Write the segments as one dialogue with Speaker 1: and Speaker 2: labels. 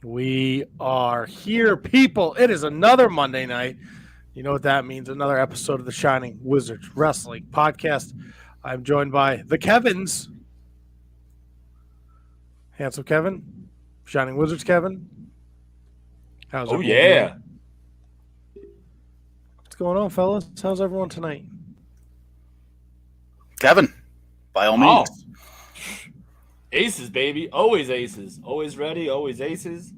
Speaker 1: We are here, people. It is another Monday night. You know what that means. Another episode of the Shining Wizards Wrestling Podcast. I'm joined by the Kevins. Handsome Kevin. Shining Wizards Kevin. How's everyone doing? What's going on, fellas? How's everyone tonight?
Speaker 2: Kevin, by all means.
Speaker 3: Aces, baby. Always aces. Always ready. Always aces.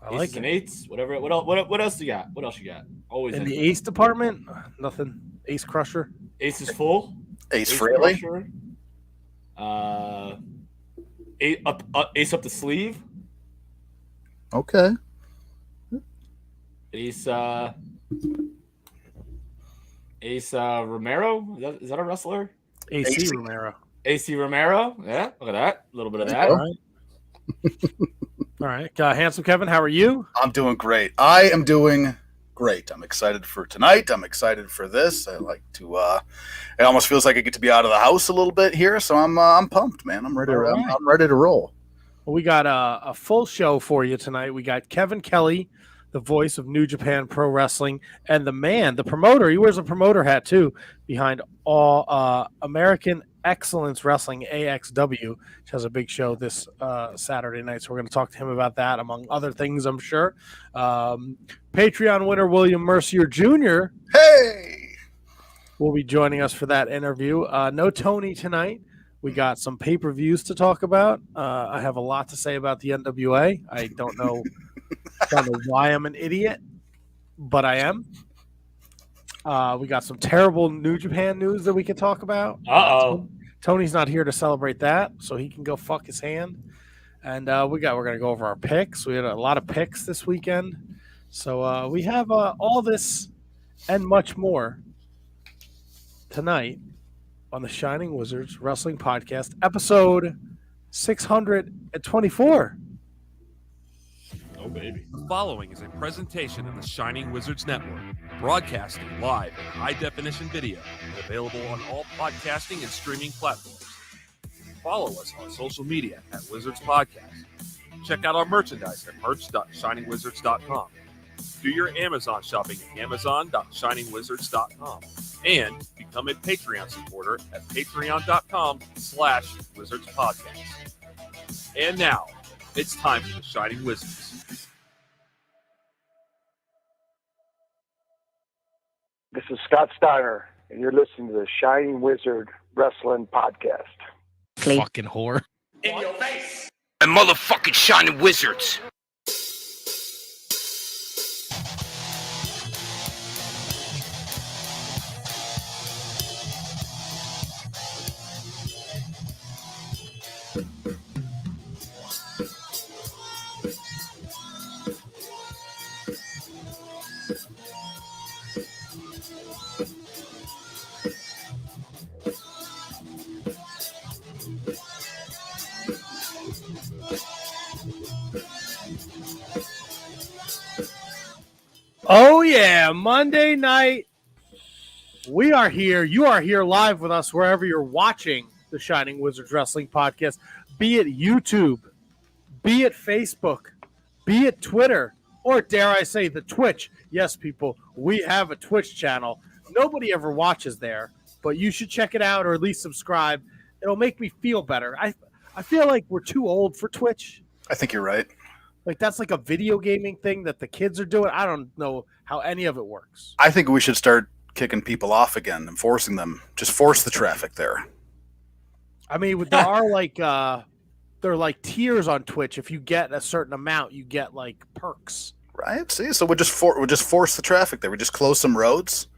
Speaker 1: I like
Speaker 3: aces and eights. Whatever. What else you got? What else you got? Always
Speaker 1: in
Speaker 3: aces.
Speaker 1: the ace department. Nothing. Ace Crusher.
Speaker 3: Ace is full.
Speaker 2: Ace Frehley.
Speaker 3: Ace up the sleeve.
Speaker 2: Okay.
Speaker 3: Ace Romero. Is that a wrestler?
Speaker 1: AC Romero.
Speaker 3: AC Romero. Yeah, look at that. A little bit of that.
Speaker 1: All right. Handsome Kevin, how are you?
Speaker 2: I'm doing great. I am doing great. I'm excited for tonight. I'm excited for this. I like to. It almost feels like I get to be out of the house a little bit here, so I'm pumped, man. I'm ready.
Speaker 1: Right.
Speaker 2: I'm ready to roll.
Speaker 1: Well, we got a full show for you tonight. We got Kevin Kelly, the voice of New Japan Pro Wrestling, and the man, the promoter. He wears a promoter hat too, behind all American Excellence Wrestling, AXW, which has a big show this Saturday night. So we're going to talk to him about that, among other things, I'm sure. Patreon winner William Mercier Jr.
Speaker 2: Hey,
Speaker 1: will be joining us for that interview. No Tony tonight. We got some pay-per-views to talk about. I have a lot to say about the NWA. I don't know why I'm an idiot, but I am. We got some terrible New Japan news that we can talk about. Tony's not here to celebrate that, so he can go fuck his hand. And we're going to go over our picks. We had a lot of picks this weekend. So we have all this and much more tonight on the Shining Wizards Wrestling Podcast, episode 624.
Speaker 3: Oh, baby.
Speaker 4: The following is a presentation of the Shining Wizards Network, broadcasting live in high-definition video and available on all podcasting and streaming platforms. Follow us on social media at Wizards Podcast. Check out our merchandise at merch.shiningwizards.com. Do your Amazon shopping at amazon.shiningwizards.com. And become a Patreon supporter at patreon.com/wizardspodcast. And now, it's time for the Shining Wizards.
Speaker 5: This is Scott Steiner, and you're listening to the Shining Wizard Wrestling Podcast.
Speaker 1: Fucking whore.
Speaker 3: In your face.
Speaker 6: And motherfucking Shining Wizards.
Speaker 1: Oh, yeah. Monday night. We are here. You are here live with us wherever you're watching the Shining Wizards Wrestling Podcast, be it YouTube, be it Facebook, be it Twitter, or dare I say the Twitch. Yes, people, we have a Twitch channel. Nobody ever watches there, but you should check it out or at least subscribe. It'll make me feel better. I feel like we're too old for Twitch.
Speaker 2: I think you're right.
Speaker 1: Like, that's like a video gaming thing that the kids are doing. I don't know how any of it works.
Speaker 2: I think we should start kicking people off again and forcing them. Just force the traffic there.
Speaker 1: I mean, there are there are like tiers on Twitch. If you get a certain amount, you get like perks.
Speaker 2: Right? See, so we'll just force the traffic there. We just close some roads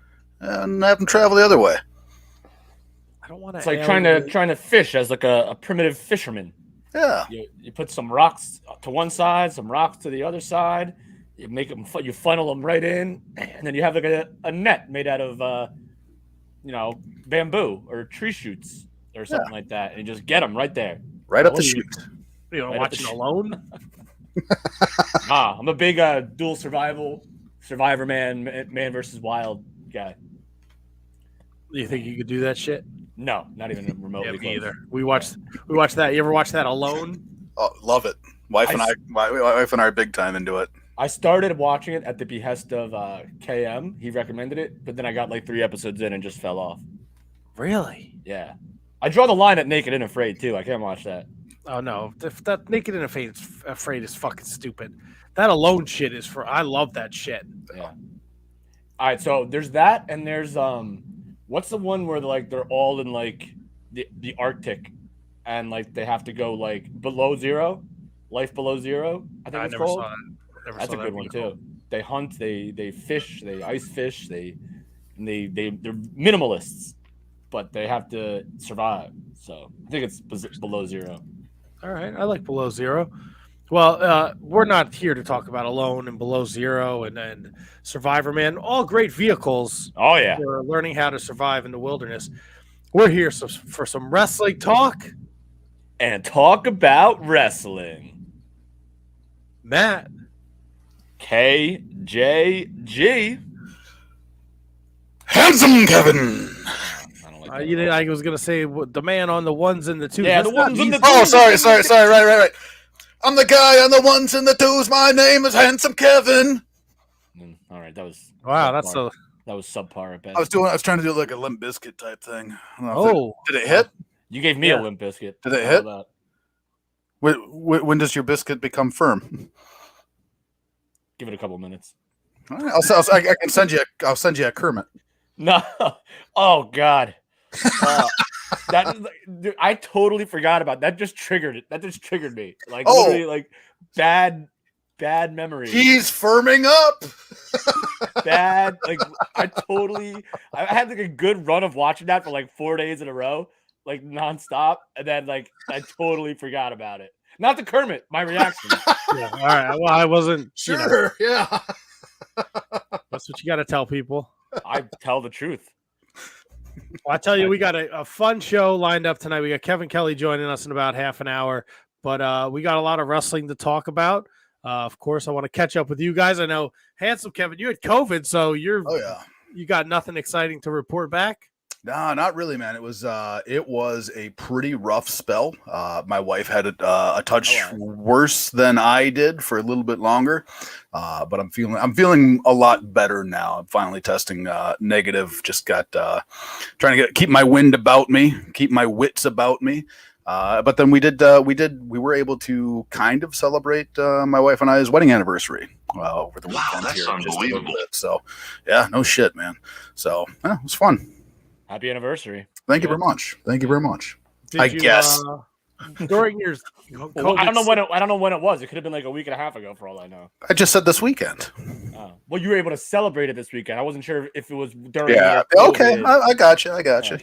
Speaker 2: and have them travel the other way.
Speaker 1: I don't want to.
Speaker 3: It's like trying to fish as like a primitive fisherman.
Speaker 2: Yeah.
Speaker 3: You put some rocks to one side, some rocks to the other side. You make them, you funnel them right in, and then you have like a net made out of, bamboo or tree shoots or something like that, and you just get them right there.
Speaker 2: Right up the chute.
Speaker 1: You know, watching Alone.
Speaker 3: I'm a big dual survivor man versus wild guy.
Speaker 1: You think you could do that shit?
Speaker 3: No, not even remotely.
Speaker 1: Yeah, me either. We watched that. You ever watch that Alone?
Speaker 2: Oh, love it. My wife and I are big time into it.
Speaker 3: I started watching it at the behest of KM. He recommended it, but then I got like 3 episodes in and just fell off.
Speaker 1: Really?
Speaker 3: Yeah. I draw the line at Naked and Afraid, too. I can't watch that.
Speaker 1: Oh, no. That Naked and Afraid is fucking stupid. That alone shit is for... I love that shit.
Speaker 3: Yeah. All right, so there's that, and there's... what's the one where like they're all in like the Arctic and like they have to go like below zero, life below zero? I think it's called. That's a good one too. They hunt, they fish, they ice fish, they're minimalists, but they have to survive. So I think it's below zero.
Speaker 1: All right, I like Below Zero. Well, we're not here to talk about Alone and Below Zero and Survivor Man. All great vehicles.
Speaker 3: Oh yeah,
Speaker 1: for learning how to survive in the wilderness. We're here for some wrestling talk
Speaker 3: and talk about wrestling.
Speaker 1: Matt,
Speaker 3: KJG,
Speaker 2: Handsome Kevin.
Speaker 1: I was gonna say the man on the ones and the twos.
Speaker 3: Yeah, the ones and the twos.
Speaker 2: Oh, sorry. Right. I'm the guy on the ones and the twos. My name is Handsome Kevin.
Speaker 3: All right, that was
Speaker 1: wow.
Speaker 3: That was subpar at best.
Speaker 2: I was trying to do like a Limp Bizkit type thing. Did it hit?
Speaker 3: You gave me a Limp Bizkit.
Speaker 2: Did it hit? When does your biscuit become firm?
Speaker 3: Give it a couple minutes.
Speaker 2: All right, I can send you. I'll send you a Kermit.
Speaker 3: No. Oh God. Dude, I totally forgot about that. Just triggered it. That just triggered me. Like literally, like bad memory.
Speaker 2: He's firming up.
Speaker 3: Bad. Like I had like a good run of watching that for like 4 days in a row, like nonstop, and then like I totally forgot about it. Not the Kermit. My reaction.
Speaker 1: Yeah. All right. Well, I wasn't
Speaker 2: sure. Yeah.
Speaker 1: That's what you got to tell people.
Speaker 3: I tell the truth.
Speaker 1: Well, I tell you, we got a fun show lined up tonight. We got Kevin Kelly joining us in about half an hour, but we got a lot of wrestling to talk about. Of course, I want to catch up with you guys. I know, Handsome Kevin, you had COVID, so you got nothing exciting to report back.
Speaker 2: Nah, not really, man. It was a pretty rough spell. My wife had a touch worse than I did for a little bit longer, but I'm feeling a lot better now. I'm finally testing negative. Just got trying to keep my wind about me, keep my wits about me. But then we were able to kind of celebrate my wife and I's wedding anniversary over the weekend. Wow, that's here, unbelievable. So yeah, no shit, man. So yeah, it was fun.
Speaker 3: Happy anniversary.
Speaker 2: Thank you very much. I guess.
Speaker 1: During your
Speaker 3: well, I don't know when it was. It could have been like a week and a half ago for all I know.
Speaker 2: I just said this weekend.
Speaker 3: Well, you were able to celebrate it this weekend. I wasn't sure if it was during.
Speaker 2: Yeah. Okay. I got you.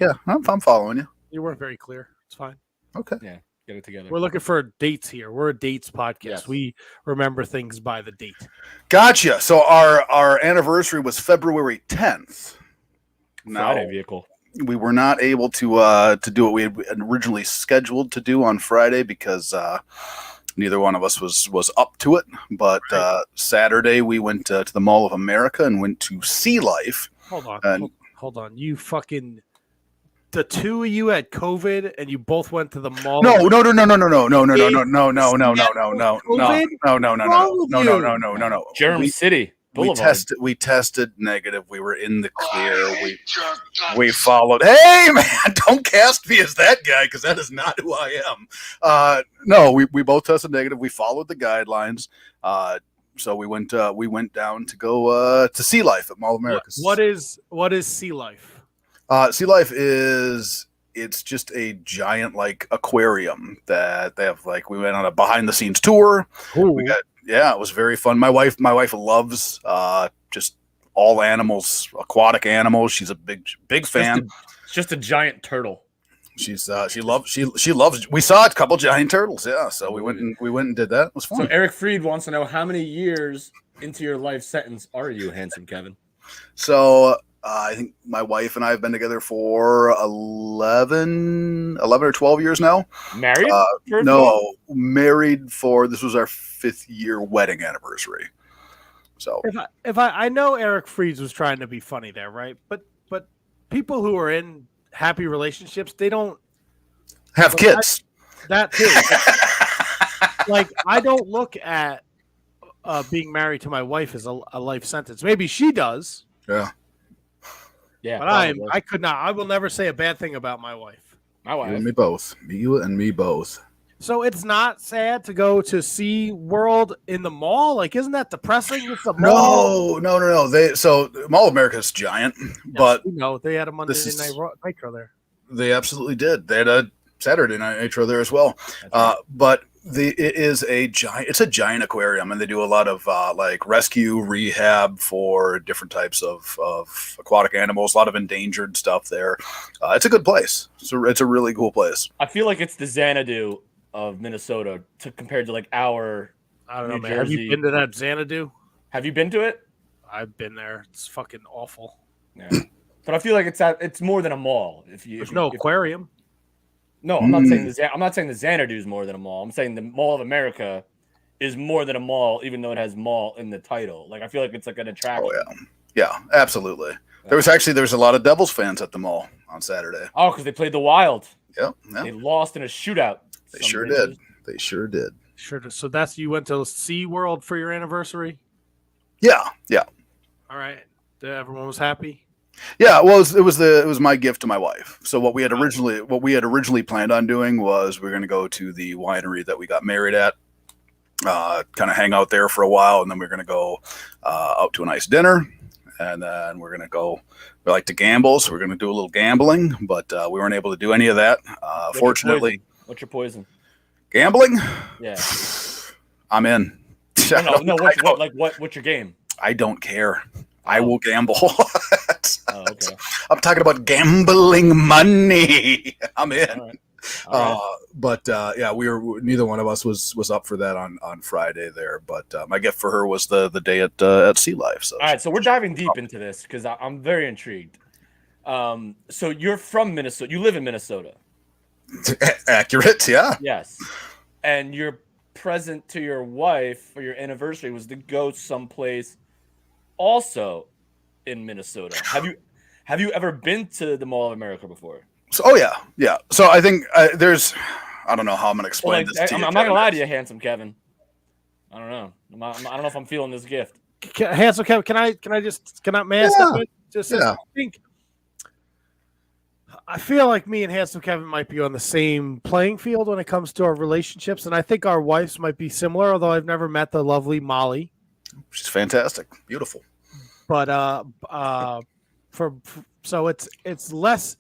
Speaker 2: Yeah. I'm following you.
Speaker 1: You weren't very clear. It's fine.
Speaker 2: Okay.
Speaker 3: Yeah. Get it together.
Speaker 1: We're looking for dates here. We're a dates podcast.
Speaker 3: Yes.
Speaker 1: We remember things by the date.
Speaker 2: Gotcha. So our anniversary was February 10th.
Speaker 3: Friday vehicle.
Speaker 2: We were not able to do what we had originally scheduled to do on Friday because neither one of us was up to it. But Saturday we went to the Mall of America and went to Sea Life.
Speaker 1: Hold on. You fucking the two of you had COVID and you both went to the mall. No.
Speaker 3: Germ City.
Speaker 2: We tested negative. We were in the clear. We followed. Hey man, don't cast me as that guy because that is not who I am. No, we both tested negative. We followed the guidelines. So we went down to go to Sea Life at Mall of America.
Speaker 1: What is Sea Life?
Speaker 2: Sea Life it's just a giant like aquarium that they have. Like we went on a behind the scenes tour.
Speaker 1: Ooh.
Speaker 2: It was very fun. My wife loves just all animals, aquatic animals. She's a big fan.
Speaker 3: It's just a giant turtle.
Speaker 2: She loves. We saw a couple giant turtles. Yeah, so we went and did that. It was fun.
Speaker 3: So Eric Freed wants to know how many years into your life sentence are you, Handsome Kevin?
Speaker 2: So I think my wife and I have been together for 11 or 12 years now.
Speaker 3: Married?
Speaker 2: No, married for, this was our 5th year wedding anniversary. So
Speaker 1: if I know Eric Freeds was trying to be funny there, right? But people who are in happy relationships, they don't
Speaker 2: have kids.
Speaker 1: That too. like I don't look at being married to my wife as a life sentence. Maybe she does.
Speaker 2: Yeah.
Speaker 3: Yeah,
Speaker 1: But
Speaker 3: probably.
Speaker 1: I could not. I will never say a bad thing about my wife.
Speaker 3: My
Speaker 2: You
Speaker 3: wife.
Speaker 2: and me both. You and me both.
Speaker 1: So it's not sad to go to Sea World in the mall. Like, isn't that depressing? It's a mall.
Speaker 2: No. So Mall of America is giant, but
Speaker 1: You know, they had a Monday
Speaker 2: this is-
Speaker 1: Night Nitro there.
Speaker 2: they absolutely did. They had a Saturday Night Nitro there as well.
Speaker 3: That's right.
Speaker 2: But it is a giant. It's a giant aquarium, and they do a lot of like rescue rehab for different types of aquatic animals. A lot of endangered stuff there. It's a good place. It's a really cool place.
Speaker 3: I feel like it's the Xanadu of Minnesota compared to like our.
Speaker 1: I don't know,
Speaker 3: New
Speaker 1: man. Have you
Speaker 3: Jersey.
Speaker 1: been to that Xanadu?
Speaker 3: Have you been to it?
Speaker 1: I've been there. It's fucking awful.
Speaker 3: Yeah. But I feel like it's more than a mall.
Speaker 1: There's no aquarium.
Speaker 3: No, I'm not saying I'm not saying the Xanadu is more than a mall. I'm saying the Mall of America is more than a mall, even though it has mall in the title. Like I feel like it's like an attraction.
Speaker 2: Oh yeah, absolutely. There was a lot of Devils fans at the mall on Saturday.
Speaker 3: Oh, because they played the Wild.
Speaker 2: Yep.
Speaker 3: They lost in a shootout.
Speaker 2: They sure did. They sure did.
Speaker 1: Sure. So that's you went to Sea World for your anniversary.
Speaker 2: Yeah.
Speaker 1: All right. Everyone was happy.
Speaker 2: Yeah, well, it was my gift to my wife. So what we had originally planned on doing was we were going to go to the winery that we got married at, kind of hang out there for a while, and then we are going to go out to a nice dinner, and then we're going to go. We like to gamble, so we're going to do a little gambling, but we weren't able to do any of that. Fortunately,
Speaker 3: What's your poison?
Speaker 2: gambling.
Speaker 3: Yeah.
Speaker 2: I'm in.
Speaker 3: No. What's your game?
Speaker 2: I don't care. I will gamble.
Speaker 3: Oh, okay.
Speaker 2: I'm talking about gambling money. I'm in.
Speaker 3: All right.
Speaker 2: Yeah, neither one of us was up for that on Friday there. But my gift for her was the day at Sea Life. So
Speaker 3: All right, so we're diving deep into this because I'm very intrigued. So you're from Minnesota. You live in Minnesota.
Speaker 2: accurate, yeah.
Speaker 3: Yes. And your present to your wife for your anniversary was to go someplace also in Minnesota. Have you ever been to the Mall of America before?
Speaker 2: So, yeah. So I think there's, I don't know how I'm gonna explain this to you.
Speaker 3: I'm not gonna lie to you, handsome Kevin. I don't know. I don't know if I'm feeling this gift.
Speaker 1: Handsome Kevin, can I may I step in? Just
Speaker 2: Yeah.
Speaker 1: I feel like me and Handsome Kevin might be on the same playing field when it comes to our relationships, and I think our wives might be similar. Although I've never met the lovely Molly.
Speaker 2: She's fantastic, beautiful.
Speaker 1: But so it's less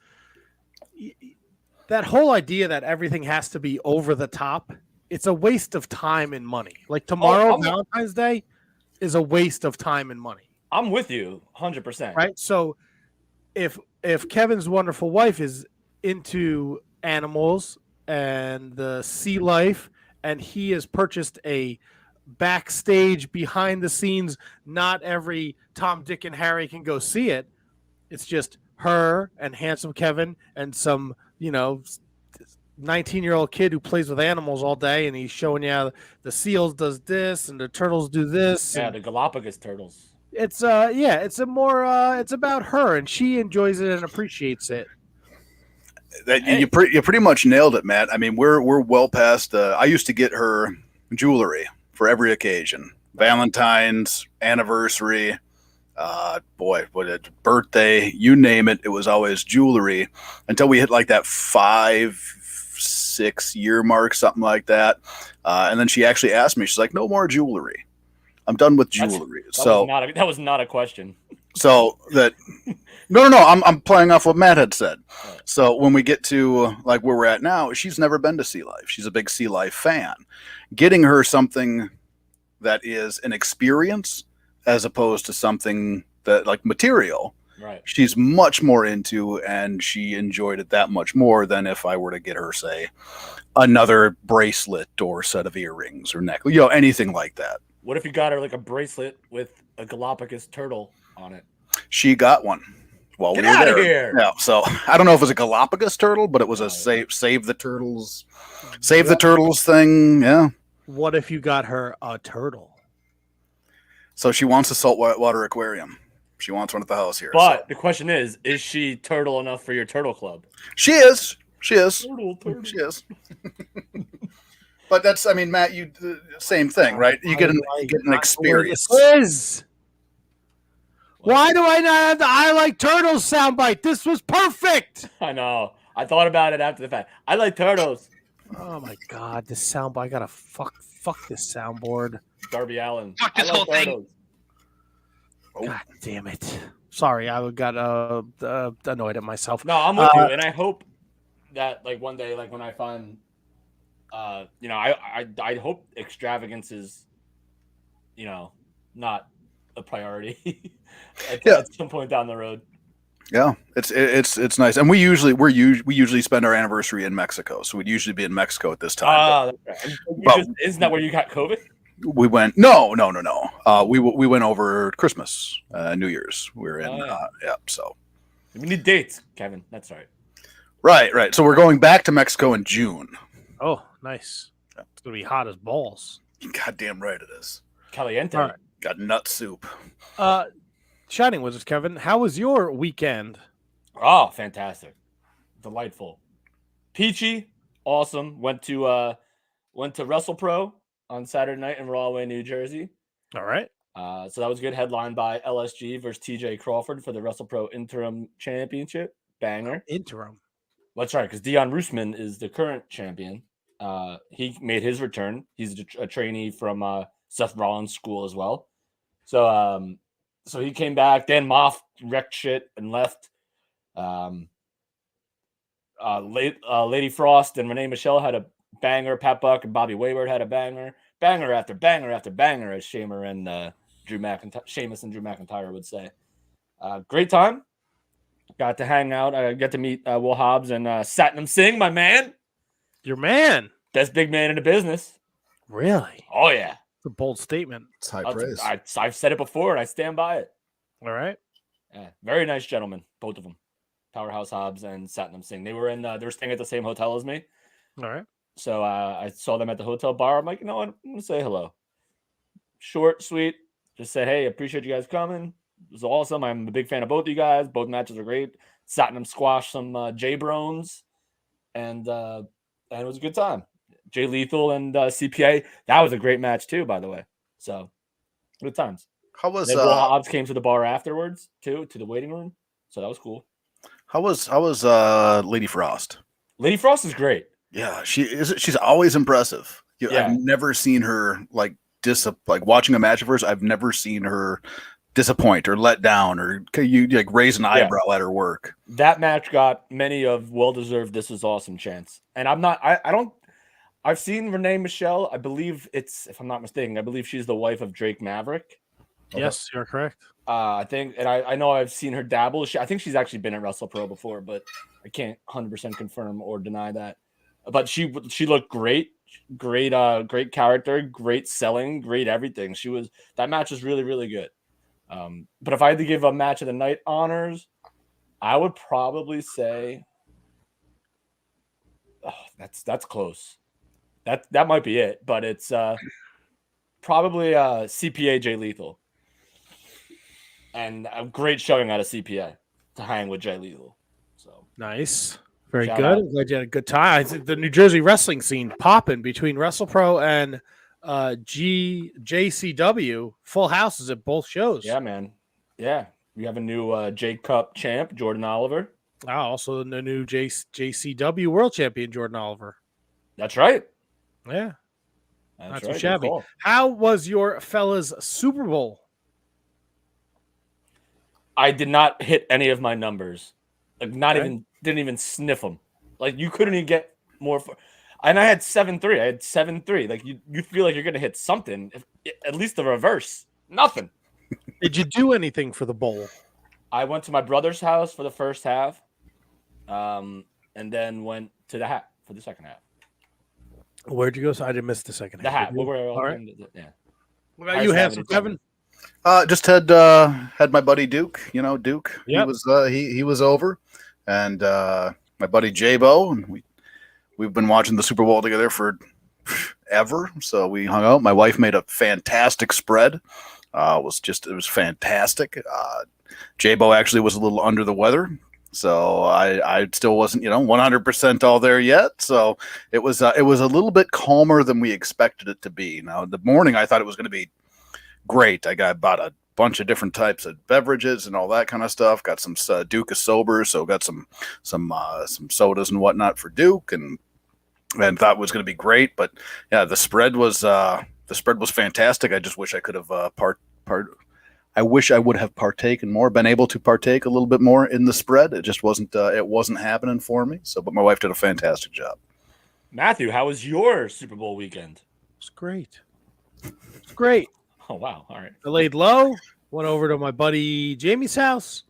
Speaker 1: that whole idea that everything has to be over the top. It's a waste of time and money. Like tomorrow, Valentine's Day is a waste of time and money.
Speaker 3: I'm with you 100%.
Speaker 1: Right. So if Kevin's wonderful wife is into animals and the sea life, and he has purchased a backstage behind the scenes, not every Tom, Dick, and Harry can go see it. It's just her and handsome Kevin and some, 19-year-old kid who plays with animals all day, and he's showing you how the seals does this and the turtles do this.
Speaker 3: Yeah,
Speaker 1: and
Speaker 3: the Galapagos turtles.
Speaker 1: it's it's about her, and she enjoys it and appreciates it.
Speaker 2: You pretty much nailed it, Matt. I mean, we're well past. I used to get her jewelry for every occasion: Valentine's, anniversary, birthday, you name it. It was always jewelry until we hit like that 5-6 year mark, something like that. And then she actually asked me. She's like, "No more jewelry. I'm done with jewelry."
Speaker 3: That was not a question.
Speaker 2: So that no, I'm playing off what Matt had said. So when we get to like where we're at now, she's never been to Sea Life. She's a big Sea Life fan. Getting her something that is an experience as opposed to something that like material,
Speaker 3: right? She's
Speaker 2: much more into, and she enjoyed it that much more than if I were to get her, say, another bracelet or set of earrings or necklace, anything like that.
Speaker 3: What if you got her like a bracelet with a Galapagos turtle on it?
Speaker 2: She got one while
Speaker 3: Get
Speaker 2: we were
Speaker 3: out of
Speaker 2: there.
Speaker 3: here.
Speaker 2: Yeah, so I don't know if it was a Galapagos turtle, but it was a save the turtles thing. Yeah.
Speaker 1: What if you got her a turtle?
Speaker 2: So she wants a saltwater aquarium. She wants one at the house here.
Speaker 3: But the question is she turtle enough for your turtle club?
Speaker 2: She is.
Speaker 3: Turtle.
Speaker 2: She is. But that's, I mean, Matt, you same thing, right? You get an experience.
Speaker 1: Why do I not have the I Like Turtles soundbite? This was perfect.
Speaker 3: I know. I thought about it after the fact. I like turtles.
Speaker 1: Oh my god, this soundboard! I gotta fuck this soundboard.
Speaker 3: Darby Allin.
Speaker 6: Fuck this
Speaker 3: I like
Speaker 6: whole thing.
Speaker 3: turtles.
Speaker 1: God damn it! Sorry, I got annoyed at myself.
Speaker 3: No, I'm with you, and I hope that like one day, like when I find, I hope extravagance is, not a priority at some point down the road.
Speaker 2: Yeah, it's nice, and we usually spend our anniversary in Mexico, so we'd usually be in Mexico at this time.
Speaker 3: Isn't that where you got COVID?
Speaker 2: We went no. We went over Christmas, New Year's. We were in so
Speaker 3: we need dates, Kevin. That's right.
Speaker 2: Right. So we're going back to Mexico in June.
Speaker 1: Oh, nice. It's gonna be hot as balls.
Speaker 2: Goddamn right it is.
Speaker 3: Caliente.
Speaker 1: All right.
Speaker 2: Got nut soup.
Speaker 1: Shining Wizards, Kevin. How was your weekend?
Speaker 3: Oh, fantastic, delightful, peachy, awesome. Went to WrestlePro on Saturday night in Rahway, New Jersey.
Speaker 1: All right.
Speaker 3: So that was good. Headlined by LSG versus TJ Crawford for the WrestlePro Interim Championship. Banger.
Speaker 1: Interim.
Speaker 3: That's right, because Dion Roosman is the current champion. He made his return. He's a trainee from Seth Rollins' school as well. So he came back. Dan Moff wrecked shit and left. Lady Frost and Renee Michelle had a banger. Pat Buck and Bobby Wayward had a banger. Banger after banger after banger, as Sheamus and Drew McIntyre would say. Great time. Got to hang out. I got to meet Will Hobbs and Satnam Singh, my man.
Speaker 1: Your man.
Speaker 3: Best big man in the business.
Speaker 1: Really?
Speaker 3: Oh, yeah.
Speaker 1: It's a bold statement.
Speaker 2: It's high praise.
Speaker 3: I've said it before, and I stand by it.
Speaker 1: All right.
Speaker 3: Yeah, very nice gentlemen, both of them. Powerhouse Hobbs and Satnam Singh. They were staying at the same hotel as me.
Speaker 1: All right.
Speaker 3: So I saw them at the hotel bar. I'm like, you know what? I'm going to say hello. Short, sweet. Just say, hey, appreciate you guys coming. It was awesome. I'm a big fan of both of you guys. Both matches are great. Satnam squashed some J-Brones. And it was a good time. Jay Lethal and CPA. That was a great match too, by the way. So good times.
Speaker 2: How was
Speaker 3: Will Hobbs came to the bar afterwards too, to the waiting room. So that was cool.
Speaker 2: How was Lady Frost?
Speaker 3: Lady Frost is great.
Speaker 2: Yeah, she's always impressive. I've never seen her like watching a match of hers. I've never seen her disappoint or let down or you like raise an eyebrow at her work.
Speaker 3: That match got many of well-deserved "This is awesome" chants. And I've seen Renee Michelle. I believe if I'm not mistaken, I believe she's the wife of Drake Maverick.
Speaker 1: Yes, you're correct.
Speaker 3: I think, and I know I've seen her dabble. I think she's actually been at WrestlePro before, but I can't 100% confirm or deny that. But she looked great character, great selling, great everything. That match was really, really good. But if I had to give a match of the night honors, I would probably say, that's close. That might be it, but it's probably CPA Jay Lethal. And a great showing out of CPA to hang with Jay Lethal. So
Speaker 1: nice. Very
Speaker 3: Shout
Speaker 1: good.
Speaker 3: out.
Speaker 1: I'm glad you had a good time. I think the New Jersey wrestling scene popping between WrestlePro and JCW. Full houses at both shows.
Speaker 3: Yeah, man. Yeah. We have a new J Cup champ, Jordan Oliver.
Speaker 1: Also the new JCW world champion, Jordan Oliver.
Speaker 3: That's right.
Speaker 1: Yeah.
Speaker 3: That's
Speaker 1: Not
Speaker 3: right.
Speaker 1: too
Speaker 3: Good
Speaker 1: shabby.
Speaker 3: call.
Speaker 1: How was your fellas Super Bowl?
Speaker 3: I did not hit any of my numbers. Like didn't even sniff them. Like you couldn't even get more. And I had 7-3. I had 7-3. Like you feel like you're gonna hit something, at least the reverse. Nothing.
Speaker 1: Did you do anything for the bowl?
Speaker 3: I went to my brother's house for the first half, and then went to the hat for the second half.
Speaker 1: Where'd you go? So I didn't miss the second
Speaker 3: The
Speaker 1: half.
Speaker 3: hat.
Speaker 1: All right.
Speaker 3: Yeah.
Speaker 1: What about you, Handsome Kevin?
Speaker 2: Just had my buddy Duke. Duke.
Speaker 1: Yep.
Speaker 2: He was over, and my buddy J-Bo, and we've been watching the Super Bowl together for ever. So we hung out. My wife made a fantastic spread. It was fantastic. J-Bo actually was a little under the weather. So I still wasn't 100% all there yet. So it was a little bit calmer than we expected it to be. Now the morning I thought it was going to be great. I got about a bunch of different types of beverages and all that kind of stuff. Got some Duke of sober, so got some sodas and whatnot for Duke, and thought it was going to be great. But yeah, the spread was fantastic. I just wish I could have I wish I would have partaken more, been able to partake a little bit more in the spread. It just wasn't happening for me. So, but my wife did a fantastic job.
Speaker 3: Matthew, how was your Super Bowl weekend?
Speaker 1: It's great. It's great.
Speaker 3: Oh, wow. All right.
Speaker 1: I laid low, went over to my buddy Jamie's house.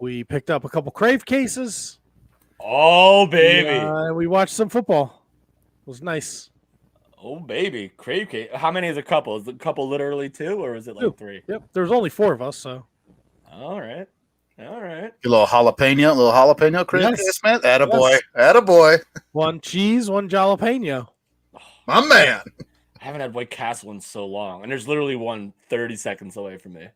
Speaker 1: We picked up a couple Crave cases.
Speaker 3: Oh, baby.
Speaker 1: And we watched some football. It was nice.
Speaker 3: Oh, baby. Crave cake. How many is a couple? Is the couple literally 2 or is it like
Speaker 1: 2.
Speaker 3: 3?
Speaker 1: Yep. There's only 4 of us, so.
Speaker 3: All right. All right.
Speaker 2: A little jalapeno Crave case, man. Attaboy.
Speaker 1: Yes.
Speaker 2: Attaboy.
Speaker 1: 1 cheese, 1 jalapeno.
Speaker 2: My man.
Speaker 3: I haven't had White Castle in so long, and there's literally one 30 seconds away from me.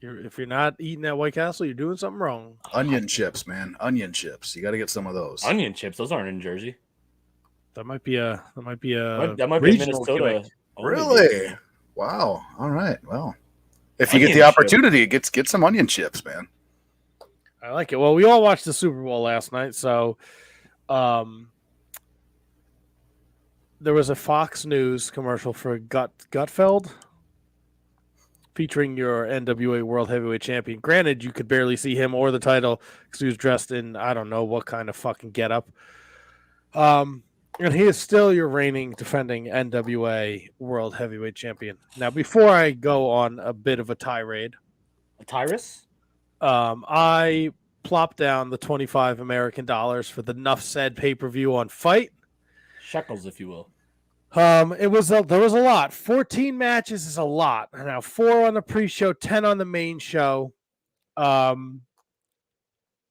Speaker 1: If you're not eating that White Castle, you're doing something wrong.
Speaker 2: Onion chips, man. Onion chips. You got to get some of those.
Speaker 3: Onion chips. Those aren't in Jersey.
Speaker 1: That might be a
Speaker 3: Minnesota.
Speaker 1: gimmick.
Speaker 2: Really? Wow. All right. Well, if you get the opportunity, get some onion chips, man.
Speaker 1: I like it. Well, we all watched the Super Bowl last night, so there was a Fox News commercial for Gutfeld featuring your NWA World Heavyweight Champion. Granted, you could barely see him or the title because he was dressed in I don't know what kind of fucking getup. And he is still your reigning, defending NWA World Heavyweight Champion. Now, before I go on a bit of a tirade, I plopped down the $25 American for the Nuff Said pay-per-view on Fight.
Speaker 3: Shekels, if you will.
Speaker 1: There was a lot. 14 matches is a lot. Now 4 on the pre-show, 10 on the main show. I'm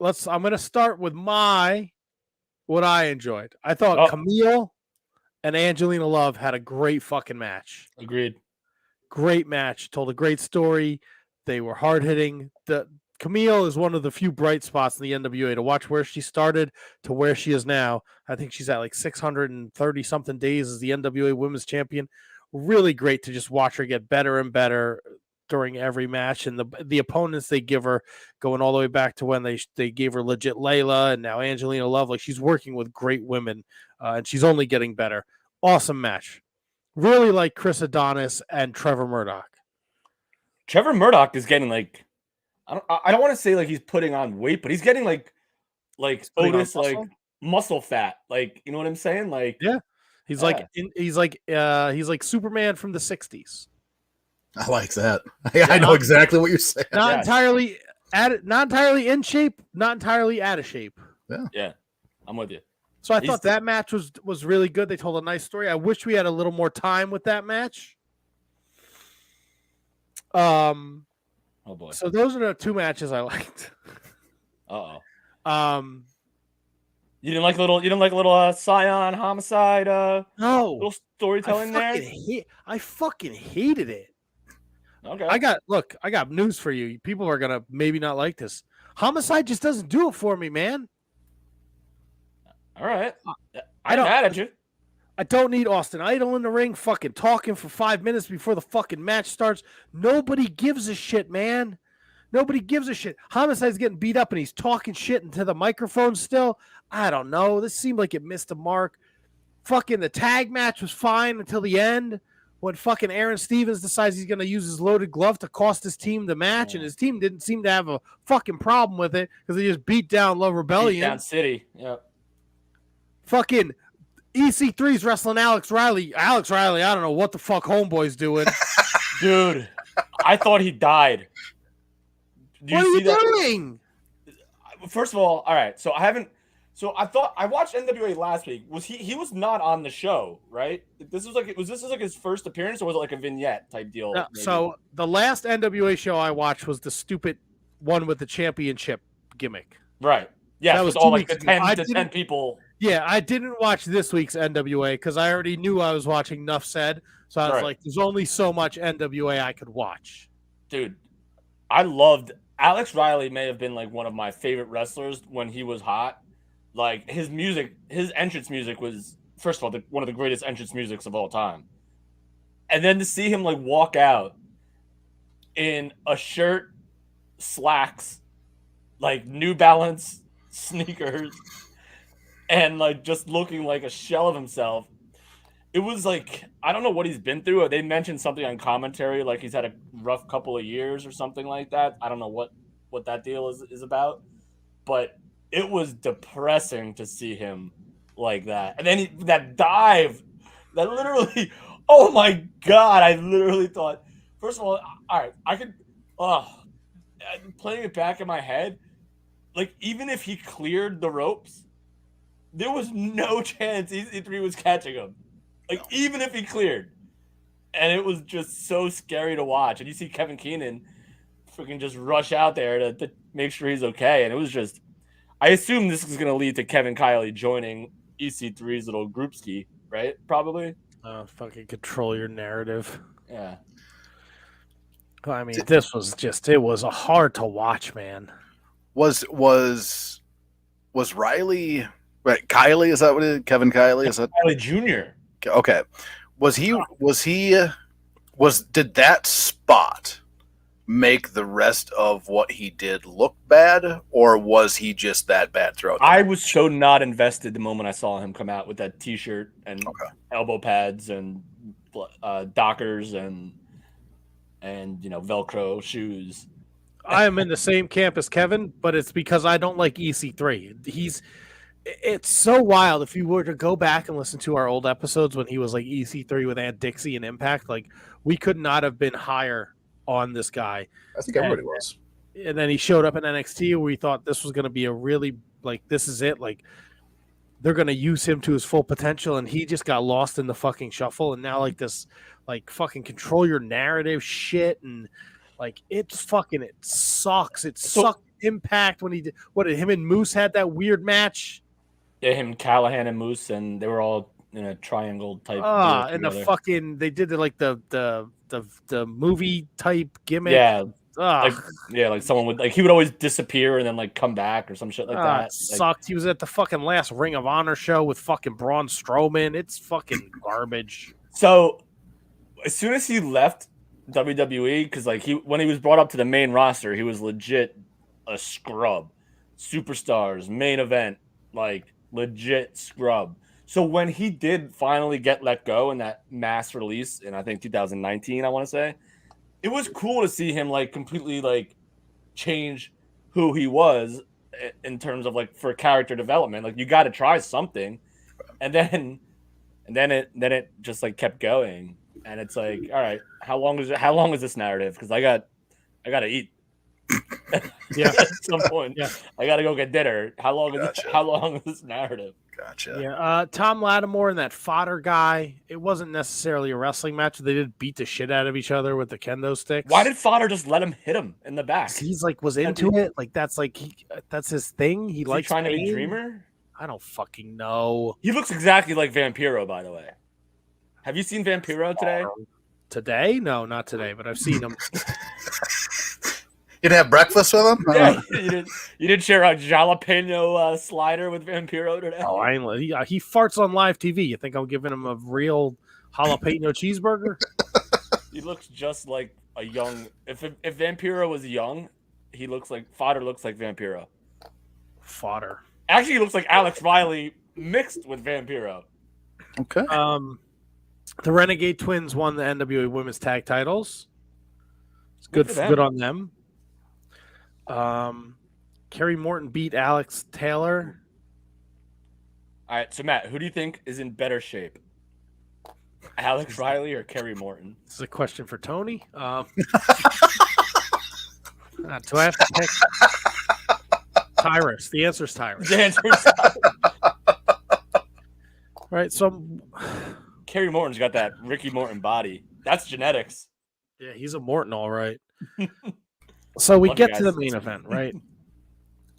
Speaker 1: going to start with what I enjoyed. I thought Camille and Angelina Love had a great fucking match.
Speaker 3: Agreed.
Speaker 1: Great match. Told a great story. They were hard hitting. Camille is one of the few bright spots in the NWA. To watch where she started to where she is now. I think she's at like 630 something days as the NWA Women's Champion. Really great to just watch her get better and better during every match, and the opponents they give her, going all the way back to when they gave her legit Layla and now Angelina Love. Like, she's working with great women, and she's only getting better. Awesome match. Really like Chris Adonis and Trevor Murdoch.
Speaker 3: Trevor Murdoch is getting like, I don't want to say like he's putting on weight, but he's getting like Otis muscle fat. Like, you know what I'm saying? Like,
Speaker 1: yeah, he's like Superman from the 60s.
Speaker 2: I like that. I know exactly what you're saying.
Speaker 1: Not entirely in shape, not entirely out of shape.
Speaker 3: Yeah, I'm with you.
Speaker 1: So I thought that match was really good. They told a nice story. I wish we had a little more time with that match.
Speaker 3: Oh boy.
Speaker 1: So those are the 2 matches I liked.
Speaker 3: You
Speaker 1: You
Speaker 3: didn't like a little Scion homicide
Speaker 1: no
Speaker 3: little storytelling there?
Speaker 1: I fucking hated it.
Speaker 3: Okay.
Speaker 1: I got news for you. People are gonna maybe not like this. Homicide just doesn't do it for me, man.
Speaker 3: All right.
Speaker 1: I don't
Speaker 3: mad at you.
Speaker 1: I don't need Austin Idol in the ring fucking talking for 5 minutes before the fucking match starts. Nobody gives a shit, man. Nobody gives a shit. Homicide's getting beat up and he's talking shit into the microphone still. I don't know. This seemed like it missed a mark. Fucking the tag match was fine until the end when fucking Aaron Stevens decides he's going to use his loaded glove to cost his team the match, and his team didn't seem to have a fucking problem with it because they just beat down Love Rebellion.
Speaker 3: Beat down City. Yep.
Speaker 1: Fucking EC3's wrestling Alex Riley. Alex Riley, I don't know what the fuck Homeboy's doing.
Speaker 3: Dude, I thought he died.
Speaker 1: What are you doing?
Speaker 3: First of all right. So I watched NWA last week. Was he was not on the show, right? This was like his first appearance, or was it like a vignette type deal?
Speaker 1: No, so the last NWA show I watched was the stupid one with the championship gimmick.
Speaker 3: Right. Yeah,
Speaker 1: that was
Speaker 3: all
Speaker 1: 2
Speaker 3: like the
Speaker 1: weeks ago.
Speaker 3: 10 people.
Speaker 1: Yeah, I didn't watch this week's NWA because I already knew I was watching Nuff Said. So I was like, there's only so much NWA I could watch.
Speaker 3: Dude, I loved Alex Riley may have been like one of my favorite wrestlers when he was hot. Like his music, his entrance music was, first of all, one of the greatest entrance musics of all time. And then to see him like walk out in a shirt, slacks, like New Balance sneakers, and like just looking like a shell of himself. It was like, I don't know what he's been through. They mentioned something on commentary, like he's had a rough couple of years or something like that. I don't know what that deal is about, but it was depressing to see him like that. And then that dive, that literally, oh my God, I literally thought, first of all right, I could, playing it back in my head, like even if he cleared the ropes, there was no chance EC3 was catching him. Like, even if he cleared. And it was just so scary to watch. And you see Kevin Keenan freaking just rush out there to make sure he's okay. And it was just, I assume this is going to lead to Kevin Kiley joining EC3's little group ski, right? Probably.
Speaker 1: Fucking control your narrative.
Speaker 3: Yeah.
Speaker 1: I mean, this was just, it was hard to watch, man.
Speaker 2: Was Riley, right? Kiley, is that what it is? Kevin Kiley? Is that
Speaker 3: Kiley Jr.?
Speaker 2: Okay. Did that spot make the rest of what he did look bad, or was he just that bad throughout?
Speaker 3: I was so not invested the moment I saw him come out with that t-shirt and elbow pads and Dockers and Velcro shoes.
Speaker 1: I am in the same camp as Kevin, but it's because I don't like EC3. It's so wild. If you were to go back and listen to our old episodes when he was like EC3 with Aunt Dixie and Impact, like we could not have been higher on this guy.
Speaker 2: I think everybody was.
Speaker 1: And then he showed up in NXT where we thought this was going to be a really, like, this is it. Like, they're going to use him to his full potential, and he just got lost in the fucking shuffle. And now, like, this, like, fucking control your narrative shit. And, like, it sucks. It sucked Impact when he did, him and Moose had that weird match.
Speaker 3: Yeah, him, Callahan, and Moose, and they were all in a triangle type.
Speaker 1: And they did the movie type gimmick.
Speaker 3: Yeah, like someone would he would always disappear and then like come back or some shit like that.
Speaker 1: It sucked. He was at the fucking last Ring of Honor show with fucking Braun Strowman. It's fucking garbage.
Speaker 3: So as soon as he left WWE, because like when he was brought up to the main roster, he was legit a scrub, superstars, main event, like legit scrub. So when he did finally get let go in that mass release in I think 2019, I want to say, it was cool to see him like completely like change who he was in terms of like for character development. Like you got to try something, and then it just like kept going, and it's like, all right, how long is this narrative? Because I got to eat.
Speaker 1: Yeah,
Speaker 3: at some point.
Speaker 1: Yeah,
Speaker 3: I got to go get dinner. How long is this narrative?
Speaker 2: Gotcha.
Speaker 1: Yeah, Tom Lattimore and that fodder guy. It wasn't necessarily a wrestling match. They did beat the shit out of each other with the kendo sticks.
Speaker 3: Why did Fodder just let him hit him in the back?
Speaker 1: He's like was into it. Like that's his thing. He likes
Speaker 3: trying
Speaker 1: pain.
Speaker 3: to be Dreamer.
Speaker 1: I don't fucking know.
Speaker 3: He looks exactly like Vampiro, by the way. Have you seen Vampiro today?
Speaker 1: Today? No, not today, but I've seen him.
Speaker 2: You didn't have breakfast with him?
Speaker 3: Yeah, you didn't share a jalapeno slider with Vampiro today?
Speaker 1: Oh, I ain't. He farts on live TV. You think I'm giving him a real jalapeno cheeseburger?
Speaker 3: He looks just like a young. If Vampiro was young, Fodder looks like Vampiro.
Speaker 1: Fodder.
Speaker 3: Actually, he looks like Alex Riley mixed with Vampiro.
Speaker 2: Okay.
Speaker 1: The Renegade Twins won the NWA Women's Tag Titles. It's good on them. Kerry Morton beat Alex Taylor.
Speaker 3: All right, so Matt, who do you think is in better shape? Alex Riley or Kerry Morton?
Speaker 1: This is a question for Tony. Do I have to pick? Tyrus. The answer is Tyrus.
Speaker 3: The answer is Tyrus.
Speaker 1: Right, so
Speaker 3: Kerry Morton's got that Ricky Morton body. That's genetics.
Speaker 1: Yeah, he's a Morton, all right. So we get to the main event, right?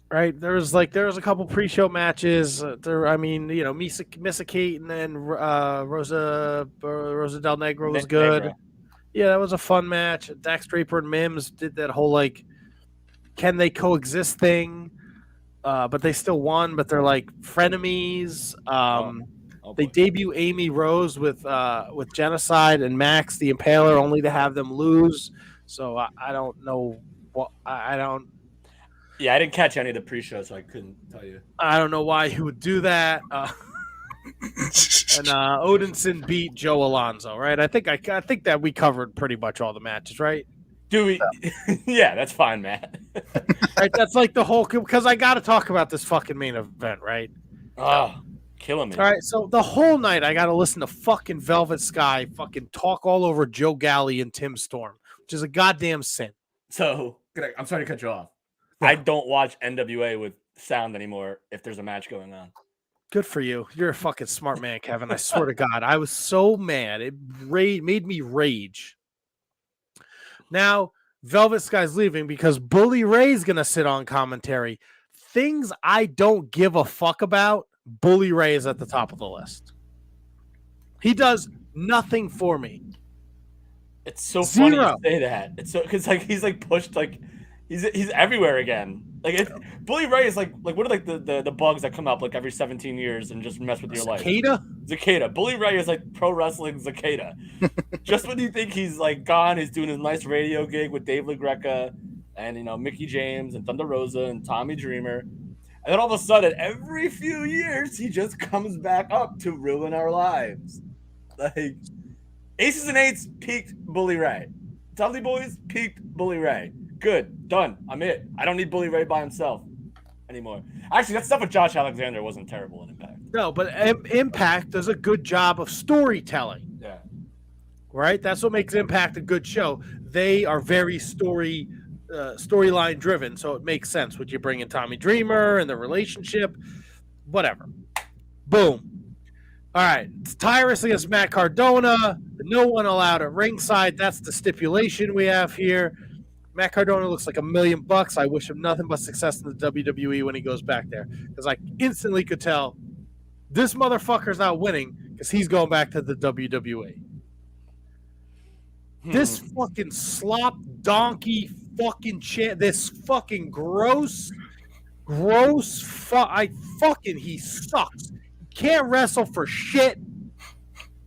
Speaker 1: Right. There was a couple pre-show matches. Missa Kate and then Rosa Del Negro was good. Yeah, that was a fun match. Dax Draper and Mims did that whole like can they coexist thing. But they still won, but they're like frenemies. They debut Amy Rose with Genocide and Max the Impaler, only to have them lose. So I don't know what I don't.
Speaker 3: Yeah, I didn't catch any of the pre-show, so I couldn't tell you.
Speaker 1: I don't know why he would do that. And Odinson beat Joe Alonzo, right? I think that we covered pretty much all the matches, right?
Speaker 3: Do we? Yeah, that's fine, Matt.
Speaker 1: Right, that's like the whole, because I got to talk about this fucking main event, right?
Speaker 3: Oh, killing me.
Speaker 1: All right, so the whole night I got to listen to fucking Velvet Sky fucking talk all over Joe Galley and Tim Storm, which is a goddamn sin.
Speaker 3: So, I'm sorry to cut you off. I don't watch NWA with sound anymore if there's a match going on.
Speaker 1: Good for you. You're a fucking smart man, Kevin. I swear to God. I was so mad. It made me rage. Now, Velvet Sky's leaving because Bully Ray's going to sit on commentary. Things I don't give a fuck about, Bully Ray is at the top of the list. He does nothing for me.
Speaker 3: It's so funny to say that. It's so, because like he's like pushed, like he's everywhere again. Like Bully Ray is like what are like the bugs that come up like every 17 years and just mess with your life? Cicada. Bully Ray is like pro wrestling cicada. Just when you think he's like gone, he's doing his nice radio gig with Dave LaGreca and Mickey James and Thunder Rosa and Tommy Dreamer. And then all of a sudden, every few years, he just comes back up to ruin our lives. Like Aces and Eights peaked Bully Ray. Dudley Boys peaked Bully Ray. Good. Done. I'm it. I don't need Bully Ray by himself anymore. Actually, that stuff with Josh Alexander wasn't terrible in Impact.
Speaker 1: No, but Impact does a good job of storytelling.
Speaker 3: Yeah.
Speaker 1: Right? That's what makes Impact a good show. They are very storyline driven, so it makes sense. Would you bring in Tommy Dreamer and the relationship? Whatever. Boom. All right. It's Tyrus against Matt Cardona. No one allowed at ringside. That's the stipulation we have here. Matt Cardona looks like $1 million. I wish him nothing but success in the WWE when he goes back there, because I instantly could tell this motherfucker's not winning because he's going back to the WWE. This fucking slop donkey fucking this fucking gross he sucks. He can't wrestle for shit.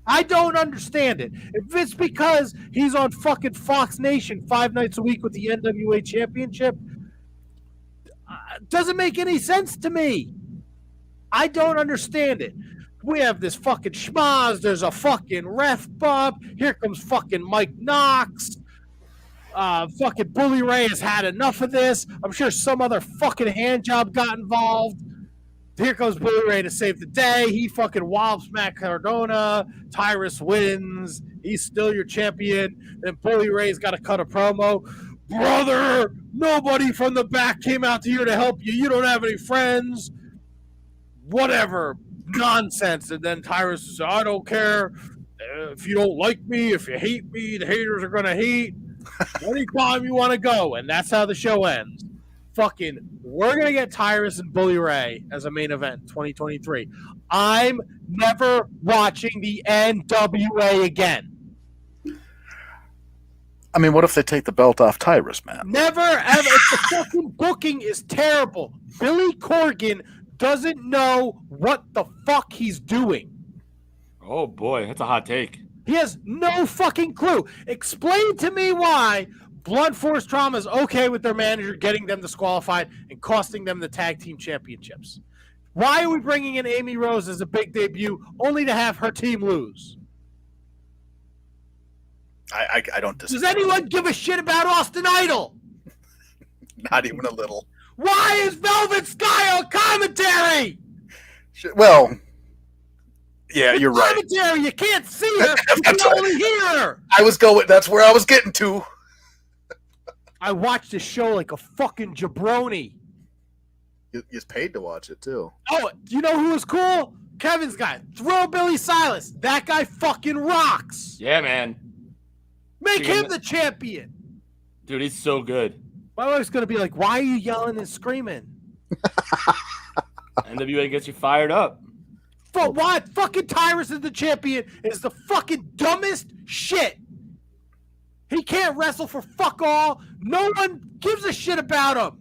Speaker 1: I don't understand it. If it's because he's on fucking Fox Nation 5 nights a week with the NWA Championship, doesn't make any sense to me. I don't understand it. We have this fucking schmaz. There's a fucking ref bump. Here comes fucking Mike Knox. Fucking Bully Ray has had enough of this. I'm sure some other fucking hand job got involved. Here comes Bully Ray to save the day. He fucking wobbles Matt Cardona. Tyrus wins. He's still your champion. Then Bully Ray's got to cut a promo. Brother, nobody from the back came out here to help you. You don't have any friends. Whatever. Nonsense. And then Tyrus says, I don't care. If you don't like me, if you hate me, the haters are going to hate. Anytime you want to go. And that's how the show ends. Fucking, we're going to get Tyrus and Bully Ray as a main event 2023. I'm never watching the NWA again.
Speaker 2: I mean, what if they take the belt off Tyrus, man?
Speaker 1: Never, ever. The fucking booking is terrible. Billy Corgan doesn't know what the fuck he's doing.
Speaker 3: Oh, boy. That's a hot take.
Speaker 1: He has no fucking clue. Explain to me why Blunt Force Trauma is okay with their manager getting them disqualified and costing them the tag team championships. Why are we bringing in Amy Rose as a big debut only to have her team lose?
Speaker 2: I don't disagree.
Speaker 1: Does anyone give a shit about Austin Idol?
Speaker 2: Not even a little.
Speaker 1: Why is Velvet Sky on commentary?
Speaker 2: Well, yeah, you're right.
Speaker 1: Commentary, you can't see her, you can only hear her.
Speaker 2: That's where I was getting to.
Speaker 1: I watched this show like a fucking jabroni.
Speaker 2: He's paid to watch it, too.
Speaker 1: Oh, you know who was cool? Kevin's guy. Throw Billy Silas. That guy fucking rocks.
Speaker 3: Yeah, man.
Speaker 1: Make him the champion.
Speaker 3: Dude, he's so good.
Speaker 1: My wife's going to be like, why are you yelling and screaming?
Speaker 3: NWA gets you fired up.
Speaker 1: For what? Fucking Tyrus is the champion is the fucking dumbest shit. He can't wrestle for fuck all. No one gives a shit about him.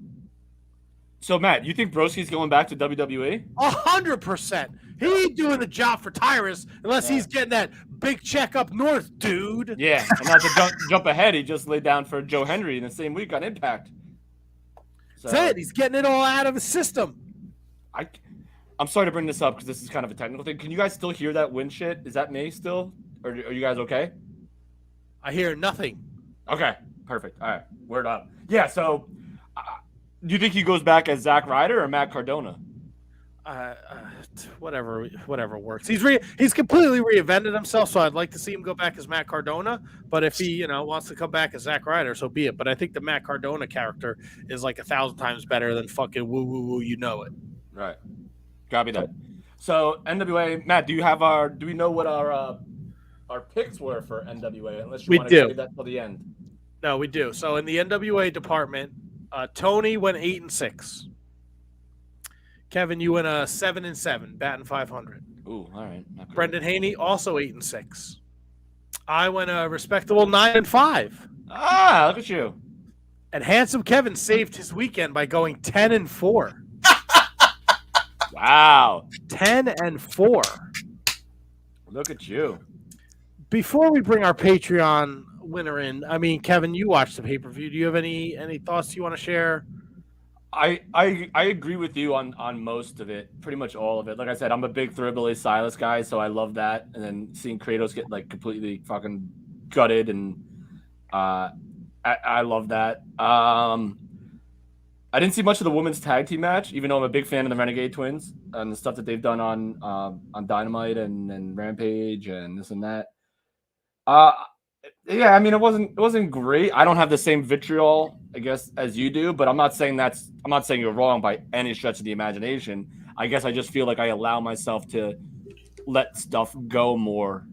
Speaker 3: So, Matt, you think Broski's going back to WWE?
Speaker 1: 100%. He ain't doing the job for Tyrus unless he's getting that big check up north, dude.
Speaker 3: Yeah, and not to jump ahead, he just laid down for Joe Henry in the same week on Impact. So,
Speaker 1: That's it. He's getting it all out of his system.
Speaker 3: I'm sorry to bring this up because this is kind of a technical thing. Can you guys still hear that wind shit? Is that me still? Or are you guys okay?
Speaker 1: I hear nothing.
Speaker 3: Okay, perfect. All right, word up. Yeah, so do you think he goes back as Zack Ryder or Matt Cardona?
Speaker 1: Whatever works. He's completely reinvented himself, so I'd like to see him go back as Matt Cardona. But if he wants to come back as Zack Ryder, so be it. But I think the Matt Cardona character is like 1,000 times better than fucking woo woo woo. You know it,
Speaker 3: right? Gotta be that. So NWA, Matt, do we know what our picks were for NWA? Unless you want to save that till the end.
Speaker 1: No, we do. So in the NWA department, Tony went 8-6. Kevin, you went 7-7, batting 500.
Speaker 3: Ooh, all right.
Speaker 1: Brendan Haney also 8-6. I went a respectable 9-5.
Speaker 3: Ah, look at you.
Speaker 1: And Handsome Kevin saved his weekend by going 10-4.
Speaker 3: Wow.
Speaker 1: 10-4.
Speaker 3: Look at you.
Speaker 1: Before we bring our Patreon winner in, I mean, Kevin, you watched the pay-per-view. Do you have any thoughts you want to share?
Speaker 3: I agree with you on most of it, pretty much all of it. Like I said, I'm a big Thurbilly Silas guy, so I love that. And then seeing Kratos get like completely fucking gutted, and I love that. I didn't see much of the women's tag team match, even though I'm a big fan of the Renegade Twins and the stuff that they've done on Dynamite and Rampage and this and that. Yeah, I mean, it wasn't great. I don't have the same vitriol, I guess, as you do, but I'm not saying you're wrong by any stretch of the imagination. I guess I just feel like I allow myself to let stuff go more.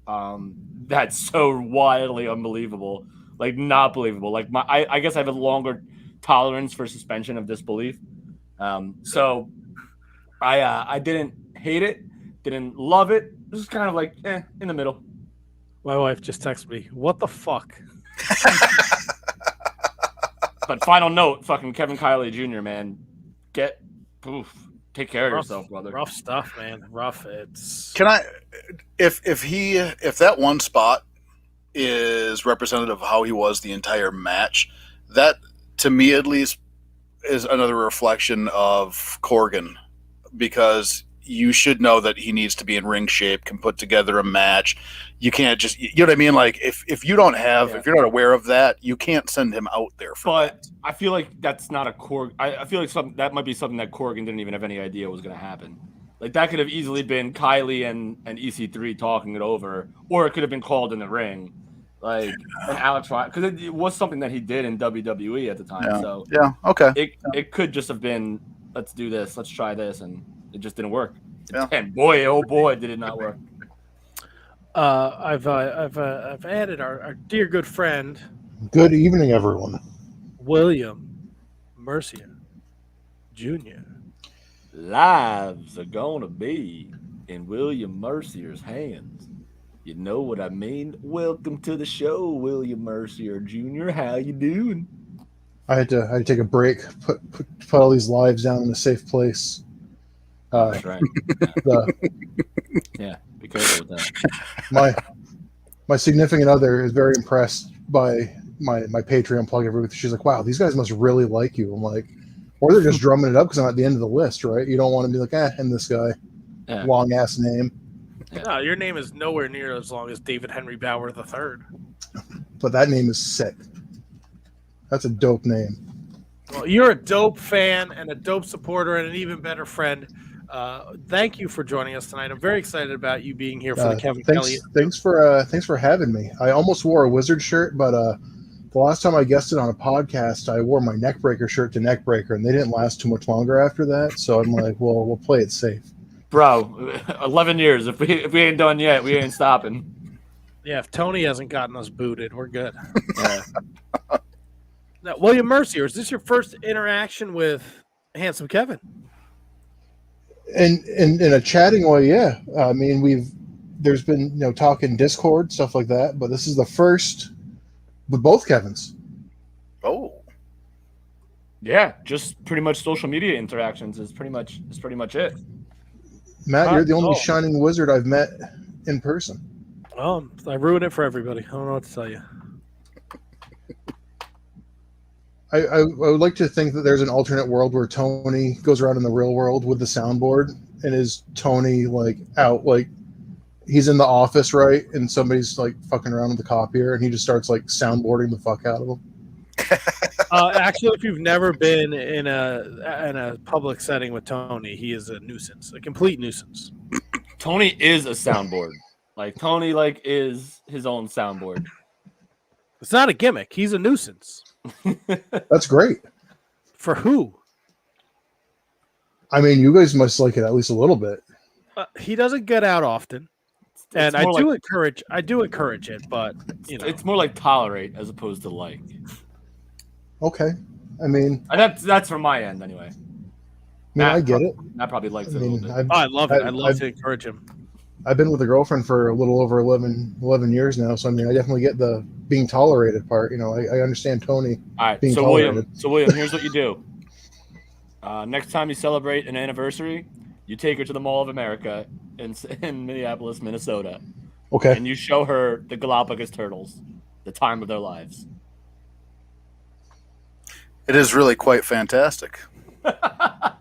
Speaker 3: That's so wildly unbelievable, like not believable. Like I guess I have a longer tolerance for suspension of disbelief. So I didn't hate it, didn't love it. It was kind of like in the middle.
Speaker 1: My wife just texted me, what the fuck?
Speaker 3: But final note, fucking Kevin Kiley Jr., man. Take care of yourself, brother.
Speaker 1: Rough stuff, man. Rough.
Speaker 2: Can I if that one spot is representative of how he was the entire match, that to me at least is another reflection of Corgan, because you should know that he needs to be in ring shape, can put together a match. You can't just, you know what I mean? Like if you don't have, if you're not aware of that, you can't send him out there for that.
Speaker 3: I feel like that's not a Corgan. I feel like that might be something that Corgan didn't even have any idea was going to happen. Like that could have easily been Kylie and EC3 talking it over, or it could have been called in the ring. Like an Alex, because it was something that he did in WWE at the time.
Speaker 2: Yeah.
Speaker 3: So
Speaker 2: Okay.
Speaker 3: It could just have been, let's do this, let's try this, and it just didn't work.
Speaker 2: Yeah.
Speaker 3: And boy, oh boy, did it not work.
Speaker 1: I've added our dear good friend.
Speaker 7: Good evening, everyone.
Speaker 1: William Mercier Jr.
Speaker 3: Lives are gonna be in William Mercier's hands. You know what I mean? Welcome to the show, William Mercier Jr. How you doing?
Speaker 7: I had to take a break, put all these lives down in a safe place.
Speaker 3: That's right. Yeah, be careful with
Speaker 7: that. My significant other is very impressed by my Patreon plug every week. She's like, "Wow, these guys must really like you." I'm like, or they're just drumming it up because I'm at the end of the list, right? You don't want to be like, and this guy, long ass name.
Speaker 1: Yeah. No, your name is nowhere near as long as David Henry Bauer III.
Speaker 7: But that name is sick. That's a dope name.
Speaker 1: Well, you're a dope fan and a dope supporter and an even better friend. Thank you for joining us tonight. I'm very excited about you being here for the Kevin Kelly.
Speaker 7: Thanks for having me. I almost wore a Wizard shirt, but the last time I guested on a podcast, I wore my Neckbreaker shirt to Neckbreaker, and they didn't last too much longer after that. So I'm like, well, we'll play it safe.
Speaker 3: Bro, 11 years. If we ain't done yet, we ain't stopping.
Speaker 1: Yeah, if Tony hasn't gotten us booted, we're good. Yeah. Now, William Mercier, is this your first interaction with Handsome Kevin?
Speaker 7: And in a chatting way, yeah. I mean, there's been talk in Discord, stuff like that, but this is the first with both Kevins.
Speaker 2: Oh,
Speaker 3: Yeah, just pretty much social media interactions is pretty much it.
Speaker 7: Matt, you're the only
Speaker 1: Oh.
Speaker 7: shining wizard I've met in person.
Speaker 1: Oh, I ruined it for everybody. I don't know what to tell you.
Speaker 7: I would like to think that there's an alternate world where Tony goes around in the real world with the soundboard, and is Tony like out, like he's in the office, right? And somebody's like fucking around with the copier, and he just starts like soundboarding the fuck out of them.
Speaker 1: Actually, if you've never been in a public setting with Tony, he is a nuisance, a complete nuisance.
Speaker 3: Tony is a soundboard. Like Tony, like is his own soundboard.
Speaker 1: It's not a gimmick. He's a nuisance.
Speaker 7: That's great.
Speaker 1: For who?
Speaker 7: I mean, you guys must like it at least a little bit.
Speaker 1: He doesn't get out often, and I
Speaker 3: more
Speaker 1: do
Speaker 3: like-
Speaker 1: encourage it, but you know,
Speaker 3: It's more like tolerate as opposed to like.
Speaker 7: Okay. I mean,
Speaker 3: And that's from my end anyway.
Speaker 7: I get it.
Speaker 3: Matt probably likes
Speaker 7: I
Speaker 3: it a
Speaker 7: mean,
Speaker 3: little bit.
Speaker 1: I love it. I love
Speaker 7: I've-
Speaker 1: to encourage him.
Speaker 7: I've been with a girlfriend for a little over 11 years now, so I mean, I definitely get the being tolerated part. You know, I understand Tony.
Speaker 3: All right,
Speaker 7: being
Speaker 3: so
Speaker 7: tolerated.
Speaker 3: William, here's what you do. Next time you celebrate an anniversary, you take her to the Mall of America in Minneapolis, Minnesota,
Speaker 7: Okay.
Speaker 3: and you show her the Galapagos turtles, the time of their lives.
Speaker 2: it is really quite fantastic.
Speaker 1: I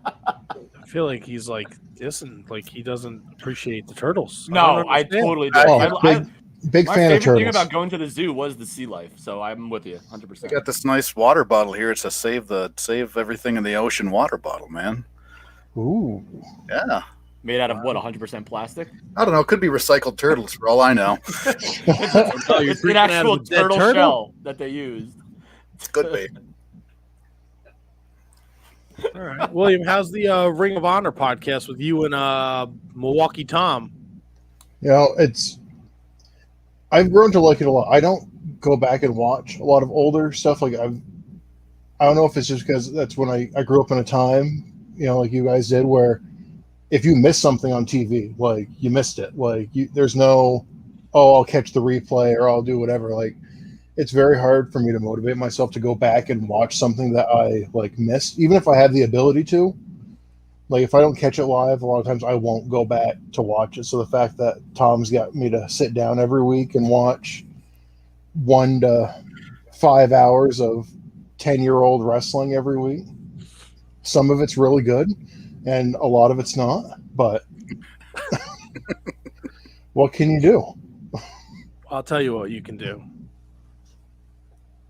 Speaker 1: feel like he's like dissing, like he doesn't appreciate the turtles.
Speaker 3: No, I
Speaker 1: understand.
Speaker 3: totally do.
Speaker 7: Oh, big
Speaker 3: My
Speaker 7: fan of
Speaker 3: favorite thing
Speaker 7: turtles.
Speaker 3: about going to the zoo was the sea life, so I'm with you 100%.
Speaker 2: I got this nice water bottle here. It's a save everything in the ocean water bottle, man.
Speaker 7: Ooh.
Speaker 2: Yeah.
Speaker 3: Made out of what, 100% plastic?
Speaker 2: I don't know. It could be recycled turtles for all I know.
Speaker 1: Oh, you're
Speaker 3: It's an
Speaker 1: drinking out of
Speaker 3: actual
Speaker 1: a dead
Speaker 3: turtle
Speaker 1: turtle?
Speaker 3: shell that they used.
Speaker 2: It could be.
Speaker 1: All right, William, how's the Ring of Honor podcast with you and Milwaukee Tom?
Speaker 7: You know, I've grown to like it a lot. I don't go back and watch a lot of older stuff. Like I don't know if it's just because that's when I grew up in a time, you know, like you guys did, where if you miss something on TV, like you missed it. Like there's no, oh, I'll catch the replay or I'll do whatever. Like it's very hard for me to motivate myself to go back and watch something that I like missed, even if I have the ability to. Like if I don't catch it live, a lot of times I won't go back to watch it. So the fact that Tom's got me to sit down every week and watch 1 to 5 hours of 10-year-old wrestling every week, some of it's really good and a lot of it's not. But what can you do?
Speaker 1: I'll tell you what you can do.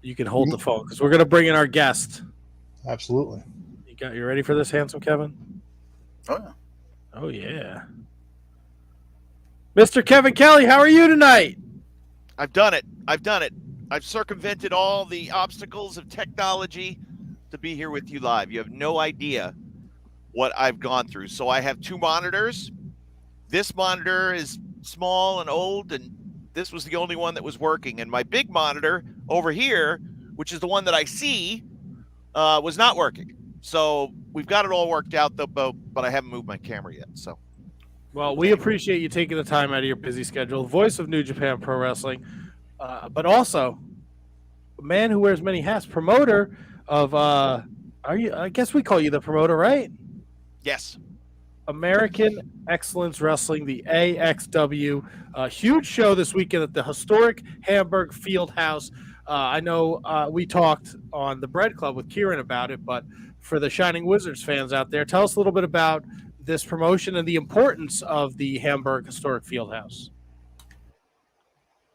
Speaker 1: You can hold the phone because we're going to bring in our guest.
Speaker 7: Absolutely.
Speaker 1: You ready for this, handsome Kevin?
Speaker 2: Oh, yeah.
Speaker 1: Oh, yeah. Mr. Kevin Kelly, how are you tonight?
Speaker 8: I've done it. I've circumvented all the obstacles of technology to be here with you live. You have no idea what I've gone through. So I have 2 monitors. This monitor is small and old, and this was the only one that was working. And my big monitor over here, which is the one that I see, was not working. So we've got it all worked out, though, but I haven't moved my camera yet. So,
Speaker 1: Well, we appreciate you taking the time out of your busy schedule. Voice of New Japan Pro Wrestling, but also a man who wears many hats. Promoter of, I guess we call you the promoter, right?
Speaker 8: yes.
Speaker 1: American Excellence Wrestling, the AXW. Huge show this weekend at the historic Hamburg Field House. I know we talked on the Bread Club with Kieran about it, but for the Shining Wizards fans out there, tell us a little bit about this promotion and the importance of the Hamburg Historic Field House.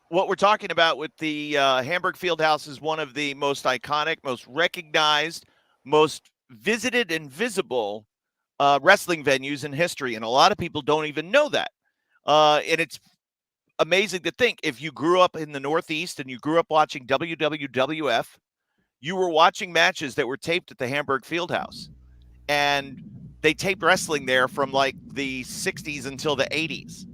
Speaker 8: What we're talking about with the Hamburg Fieldhouse is one of the most iconic, most recognized, most visited and visible wrestling venues in history. And a lot of people don't even know that. And it's amazing to think if you grew up in the Northeast and you grew up watching WWF, you were watching matches that were taped at the Hamburg Fieldhouse. And they taped wrestling there from like the 60s until the 80s.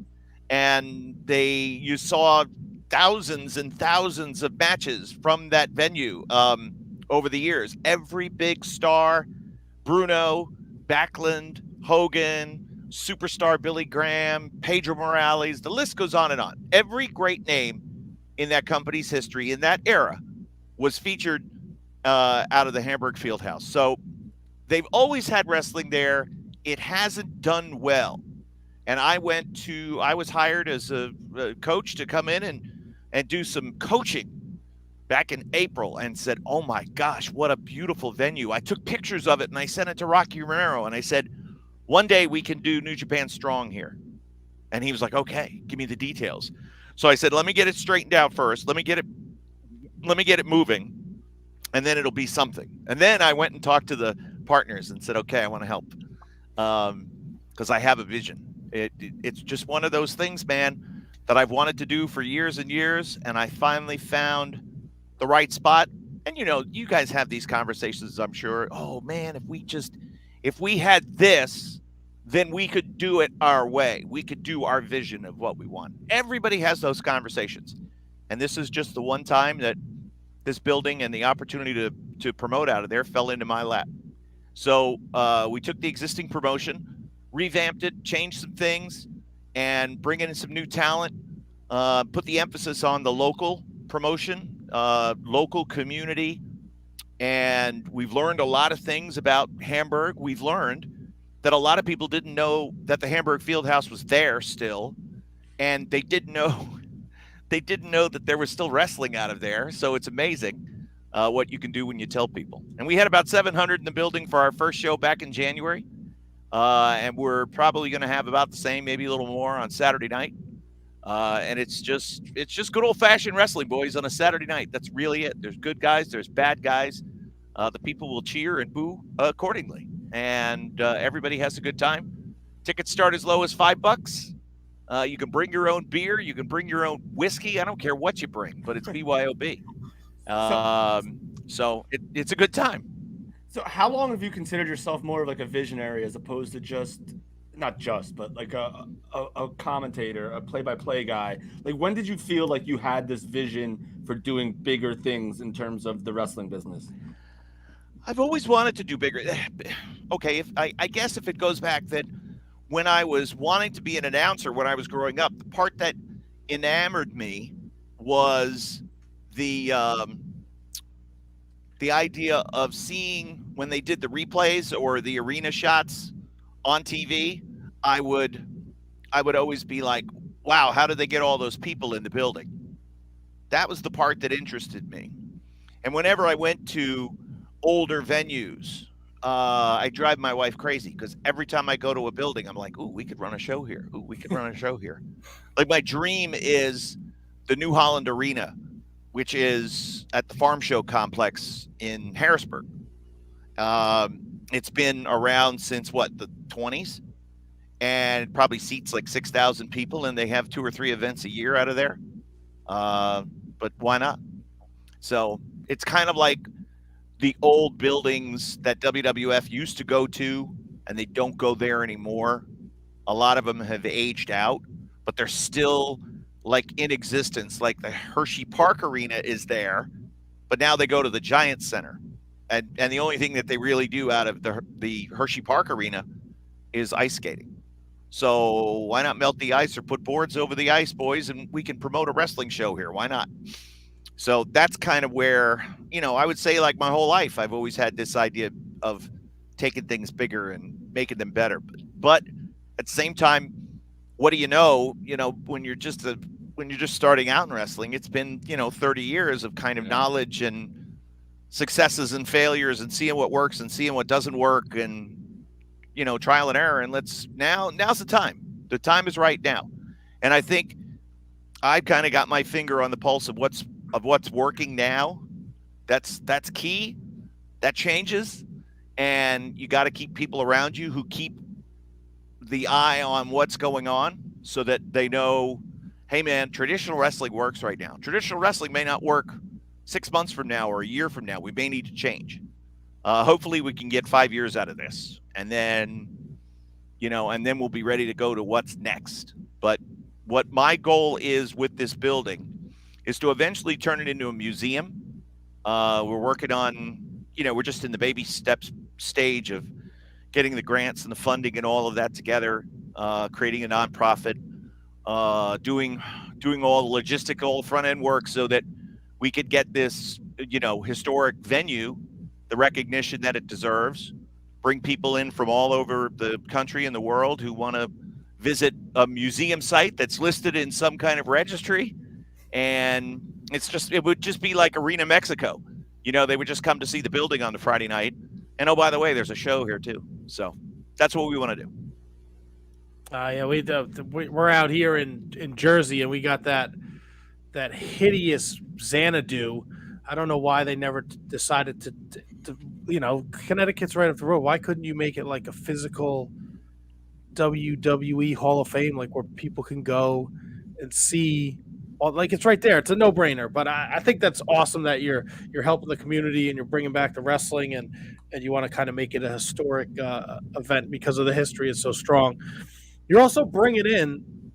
Speaker 8: And you saw thousands and thousands of matches from that venue over the years. Every big star, Bruno, Backlund, Hogan, superstar Billy Graham, Pedro Morales, the list goes on and on. Every great name in that company's history in that era was featured out of the Hamburg Fieldhouse. So they've always had wrestling there. It hasn't done well. And I was hired as a coach to come in and do some coaching back in April, and said, oh my gosh, what a beautiful venue. I took pictures of it and I sent it to Rocky Romero, and I said, one day we can do New Japan Strong here. And he was like, okay, give me the details. So I said, let me get it straightened out first. Let me get it moving, and then it'll be something. And then I went and talked to the partners and said, okay, I want to help, because I have a vision. It's just one of those things, man, that I've wanted to do for years and years, and I finally found the right spot. And you guys have these conversations, I'm sure. Oh man, if we had this, then we could do it our way. We could do our vision of what we want. Everybody has those conversations, and this is just the one time that this building and the opportunity to promote out of there fell into my lap. So we took the existing promotion, revamped it, changed some things, and bring in some new talent, put the emphasis on the local promotion, local community. And we've learned a lot of things about Hamburg. We've learned that a lot of people didn't know that the Hamburg Fieldhouse was there still, and they didn't know that there was still wrestling out of there. So it's amazing what you can do when you tell people. And we had about 700 in the building for our first show back in January. And we're probably going to have about the same, maybe a little more on Saturday night. And it's just good old-fashioned wrestling, boys, on a Saturday night. That's really it. There's good guys, there's bad guys. The people will cheer and boo accordingly, and everybody has a good time. Tickets start as low as $5. You can bring your own beer, you can bring your own whiskey. I don't care what you bring, but it's BYOB. So it's a good time.
Speaker 3: So how long have you considered yourself more of like a visionary as opposed to but like a commentator, a play-by-play guy? Like, when did you feel like you had this vision for doing bigger things in terms of the wrestling business?
Speaker 8: I've always wanted to do bigger. Okay, I guess if it goes back that when I was wanting to be an announcer when I was growing up, the part that enamored me was the idea of seeing when they did the replays or the arena shots on TV. I would always be like, wow, how did they get all those people in the building? That was the part that interested me. And whenever I went to older venues, I drive my wife crazy, because every time I go to a building, I'm like, ooh, we could run a show here. Ooh, we could run a show here. Like, my dream is the New Holland Arena, which is at the Farm Show Complex in Harrisburg. It's been around since the 20s, and probably seats like 6,000 people, and they have 2 or 3 events a year out of there. But why not? So it's kind of like the old buildings that WWF used to go to, and they don't go there anymore. A lot of them have aged out, but they're still like in existence. Like the Hershey Park Arena is there, but now they go to the Giants Center. And the only thing that they really do out of the Hershey Park Arena is ice skating. So why not melt the ice or put boards over the ice, boys, and we can promote a wrestling show here? Why not? So that's kind of where, I would say, like, my whole life, I've always had this idea of taking things bigger and making them better. But at the same time, what do you know, when you're just starting out in wrestling, it's been, 30 years of kind of knowledge and successes and failures and seeing what works and seeing what doesn't work and, trial and error. And now's the time. The time is right now. And I think I've kind of got my finger on the pulse of what's working now. That's key. That changes. And you got to keep people around you who keep the eye on what's going on, so that they know, hey man, traditional wrestling works right now. Traditional wrestling may not work 6 months from now or a year from now. We may need to change. Hopefully we can get 5 years out of this, and then we'll be ready to go to what's next. But what my goal is with this building is to eventually turn it into a museum. We're working on, we're just in the baby steps stage of getting the grants and the funding and all of that together, creating a nonprofit, doing all the logistical front end work so that we could get this historic venue the recognition that it deserves. Bring people in from all over the country and the world who want to visit a museum site that's listed in some kind of registry. And it would just be like Arena Mexico. They would just come to see the building on the Friday night. And oh, by the way, there's a show here too. So that's what we want to do.
Speaker 1: Yeah, we're out here in Jersey, and we got that hideous Xanadu. I don't know why they never decided to Connecticut's right up the road. Why couldn't you make it like a physical WWE Hall of Fame, like where people can go and see? Like it's right there. It's a no-brainer. But I think that's awesome that you're helping the community and you're bringing back the wrestling and you want to kind of make it a historic event because of the history is so strong. You're also bringing in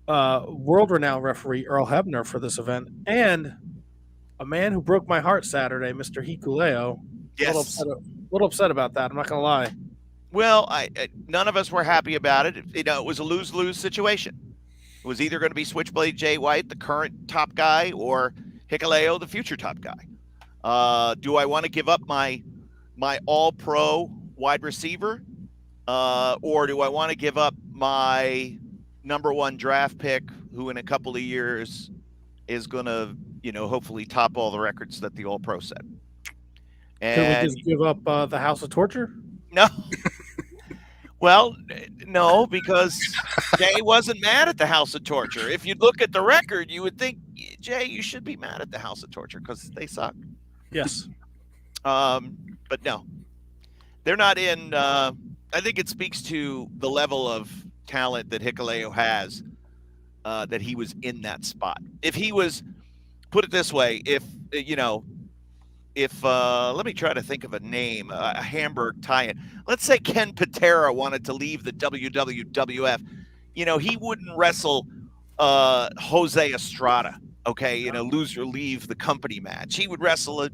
Speaker 1: world-renowned referee Earl Hebner for this event and a man who broke my heart Saturday, Mr. Hikuleo.
Speaker 8: Yes.
Speaker 1: A little upset about that. I'm not going to lie.
Speaker 8: Well, none of us were happy about it. It was a lose-lose situation. It was either going to be Switchblade Jay White, the current top guy, or Hikuleo, the future top guy. Do I want to give up my all-pro wide receiver? Or do I want to give up my number one draft pick, who in a couple of years is going to, hopefully top all the records that the all-pro set? And
Speaker 1: could we just give up the House of Torture?
Speaker 8: No. Well, no, because Jay wasn't mad at the House of Torture. If you look at the record, you would think, Jay, you should be mad at the House of Torture because they suck.
Speaker 1: Yes.
Speaker 8: But no, they're not in. I think it speaks to the level of talent that Hikuleo has, that he was in that spot. If he was, put it this way, if let me try to think of a name, a Hamburg tie-in. Let's say Ken Patera wanted to leave the WWF. He wouldn't wrestle Jose Estrada, okay? Loser leave the company match. He would wrestle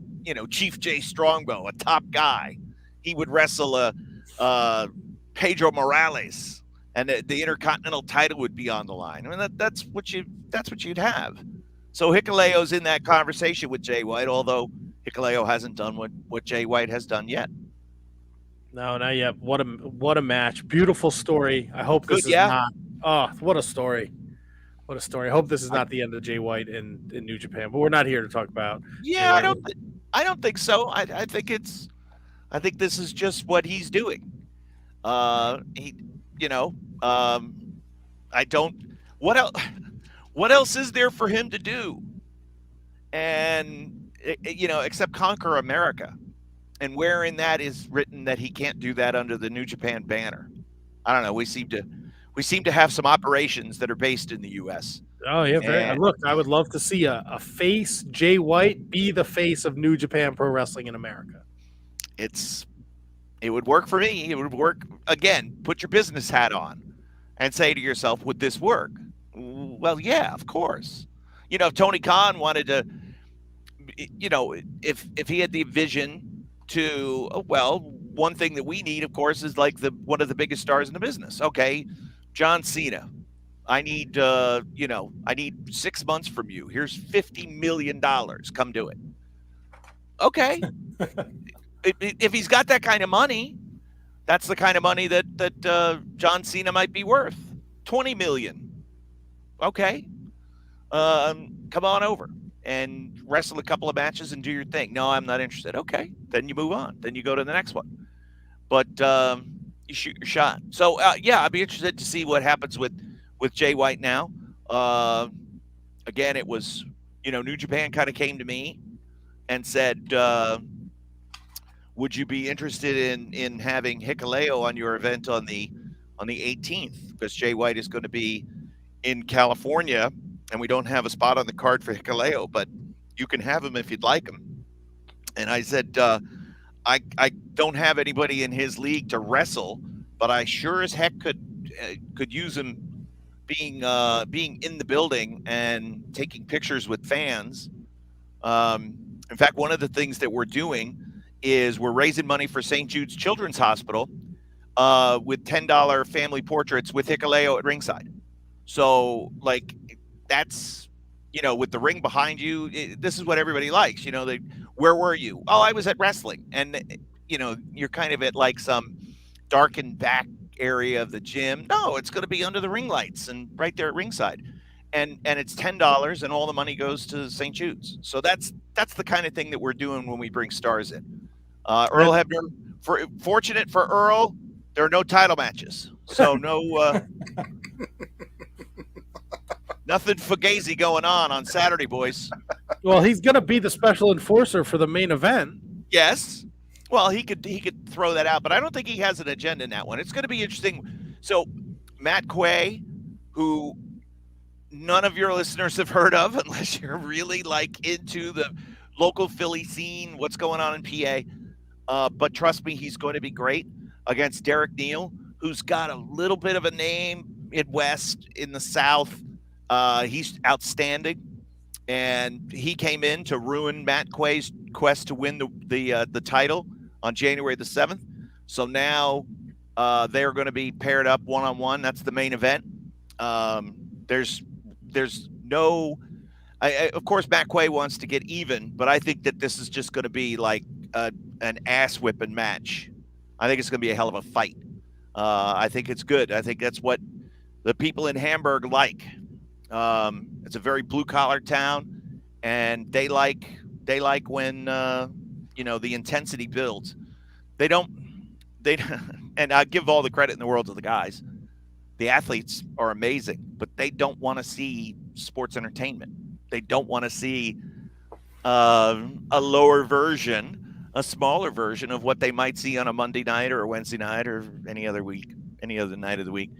Speaker 8: Chief Jay Strongbow, a top guy. He would wrestle a Pedro Morales, and the Intercontinental title would be on the line. I mean, that's what you'd have. So Hikuleo's in that conversation with Jay White, although Hikuleo hasn't done what Jay White has done yet.
Speaker 1: No, not yet. What a match. Beautiful story. I hope this is not. Oh, what a story. What a story. I hope this is not the end of Jay White in New Japan, but we're not here to talk about.
Speaker 8: Yeah, I don't think so. I think this is just what he's doing. I don't. What else is there for him to do? And except conquer America. And where in that is written that he can't do that under the New Japan banner? I don't know. We seem to have some operations that are based in the U.S.
Speaker 1: Oh yeah, look, I would love to see a face Jay White be the face of New Japan Pro Wrestling in America.
Speaker 8: It would work for me. It would work. Again, put your business hat on and say to yourself, would this work? Well, yeah, of course. If Tony Khan wanted to, if he had the vision to, one thing that we need, of course, is like one of the biggest stars in the business. Okay, John Cena, I need 6 months from you. Here's $50 million. Come do it. Okay. If he's got that kind of money, that's the kind of money that John Cena might be worth. $20 million. Okay. Come on over and wrestle a couple of matches and do your thing. No, I'm not interested. Okay. Then you move on. Then you go to the next one. But you shoot your shot. So, I'd be interested to see what happens with Jay White now. Again, it was, New Japan kind of came to me and said, would you be interested in having Hikuleo on your event on the 18th? Because Jay White is going to be in California, and we don't have a spot on the card for Hikuleo, but you can have him if you'd like him. And I said, I don't have anybody in his league to wrestle, but I sure as heck could use him being in the building and taking pictures with fans. In fact, one of the things that we're doing is we're raising money for St. Jude's Children's Hospital with $10 family portraits with Hikuleo at ringside. So, that's with the ring behind you, this is what everybody likes. Where were you? Oh, I was at wrestling. And, you're kind of at like some darkened back area of the gym. No, it's going to be under the ring lights and right there at ringside. And it's $10 and all the money goes to St. Jude's. So that's the kind of thing that we're doing when we bring stars in. Earl Hebner, fortunate for Earl, there are no title matches. So no nothing Fugazi going on Saturday, boys.
Speaker 1: Well, he's going to be the special enforcer for the main event.
Speaker 8: Yes. Well, he could throw that out, but I don't think he has an agenda in that one. It's going to be interesting. So Matt Quay, who none of your listeners have heard of unless you're really like into the local Philly scene, what's going on in PA. But trust me, he's going to be great against Derek Neal, who's got a little bit of a name in the South. He's outstanding. And he came in to ruin Matt Quay's quest to win the title on January the 7th. So now they're going to be paired up one-on-one. That's the main event. There's no – of course, Matt Quay wants to get even, but I think that this is just going to be like an ass-whipping match. I think it's going to be a hell of a fight. I think it's good. I think that's what the people in Hamburg like. It's a very blue-collar town, and they like when the intensity builds. And I give all the credit in the world to the guys. The athletes are amazing, but they don't want to see sports entertainment. They don't want to see a lower version, a smaller version of what they might see on a Monday night or a Wednesday night or any other night of the week.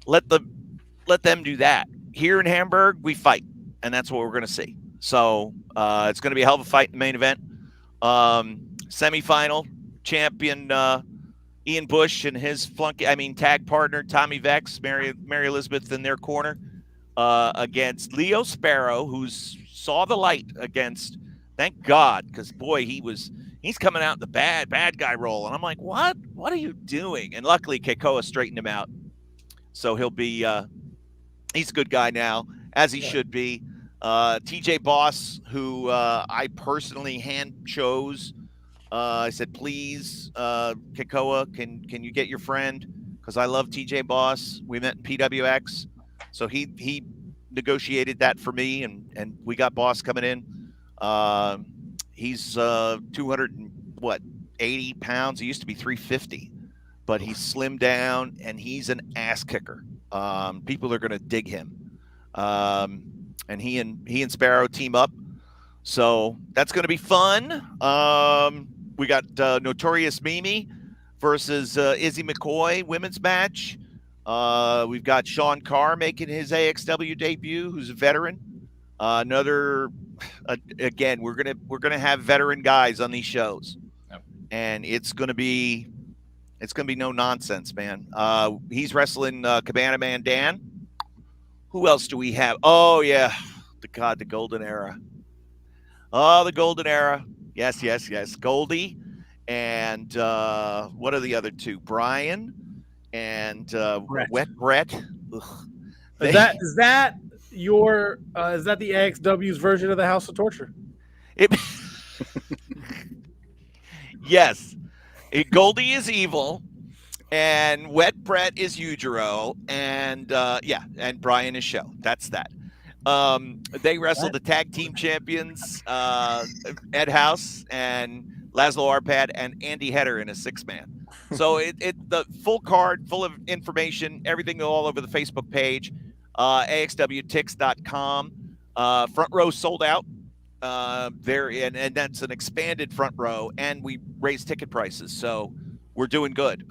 Speaker 8: Let them do that. Here in Hamburg, we fight, and that's what we're going to see. So it's going to be a hell of a fight in the main event. Semifinal champion Ian Bush and his tag partner Tommy Vex, Mary Elizabeth in their corner against Leo Sparrow, who's saw the light against. Thank God, because boy, he's coming out in the bad guy role, and I'm like, what are you doing? And luckily, Keikoa straightened him out, so he'll be. He's a good guy now, as he should be. TJ Boss, who I personally hand chose. I said, please, Keikoa, can you get your friend? Because I love TJ Boss. We met in PWX. So he negotiated that for me, and we got Boss coming in. He's 280 pounds. He used to be 350, but he's slimmed down, and he's an ass kicker. People are going to dig him. And he and Sparrow team up. So that's going to be fun. We got Notorious Mimi versus Izzy McCoy women's match. We've got Sean Carr making his AXW debut, who's a veteran. Again, we're gonna have veteran guys on these shows, and it's gonna be no nonsense, man. He's wrestling Cabana Man Dan. Who else do we have? Oh yeah, the Golden Era. Oh, the Golden Era. Yes. Goldie and what are the other two? Brian and Wet Brett.
Speaker 1: Is that your is that the AXW's version of the House of Torture?
Speaker 8: Yes. Goldie is evil, and Wet Brett is Ujiro, and and Brian is Show. That's that. They wrestled the tag team champions, Ed House and Laszlo Arpad and Andy Header in a 6-man. So the full card, full of information, everything all over the Facebook page, AXWTix.com. Front row sold out. There and that's an expanded front row, and we raised ticket prices, so we're doing good.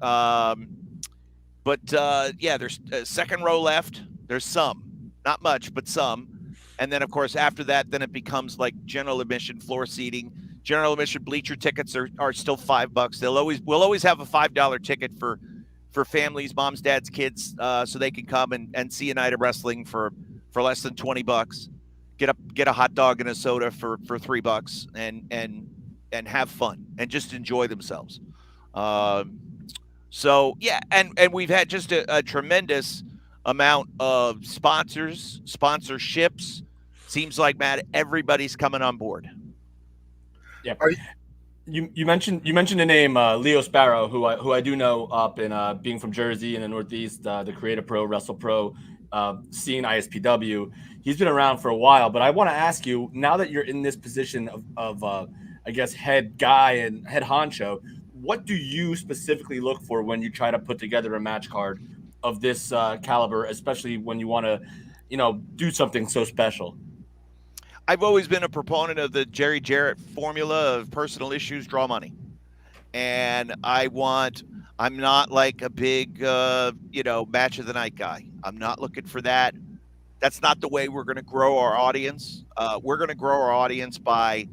Speaker 8: There's a second row left. There's some. Not much, but some. And then, of course, after that, then it becomes like general admission floor seating. General admission bleacher tickets are still $5. We'll always have a $5 ticket for families, moms, dads, kids, so they can come and see a night of wrestling for less than $20. Get a hot dog and a soda for $3 and have fun and just enjoy themselves. And we've had just a tremendous amount of sponsorships, seems like, Matt, everybody's coming on board.
Speaker 3: Yep. You mentioned the name Leo Sparrow, who I do know up in being from Jersey in the Northeast, the Creative Pro, Wrestle Pro, seeing ISPW. He's been around for a while, but I want to ask you, now that you're in this position of I guess head guy and head honcho, what do you specifically look for when you try to put together a match card of this caliber, especially when you want to, do something so special?
Speaker 8: I've always been a proponent of the Jerry Jarrett formula of personal issues, draw money. And I'm not like a big, match of the night guy. I'm not looking for that. That's not the way we're going to grow our audience. We're going to grow our audience by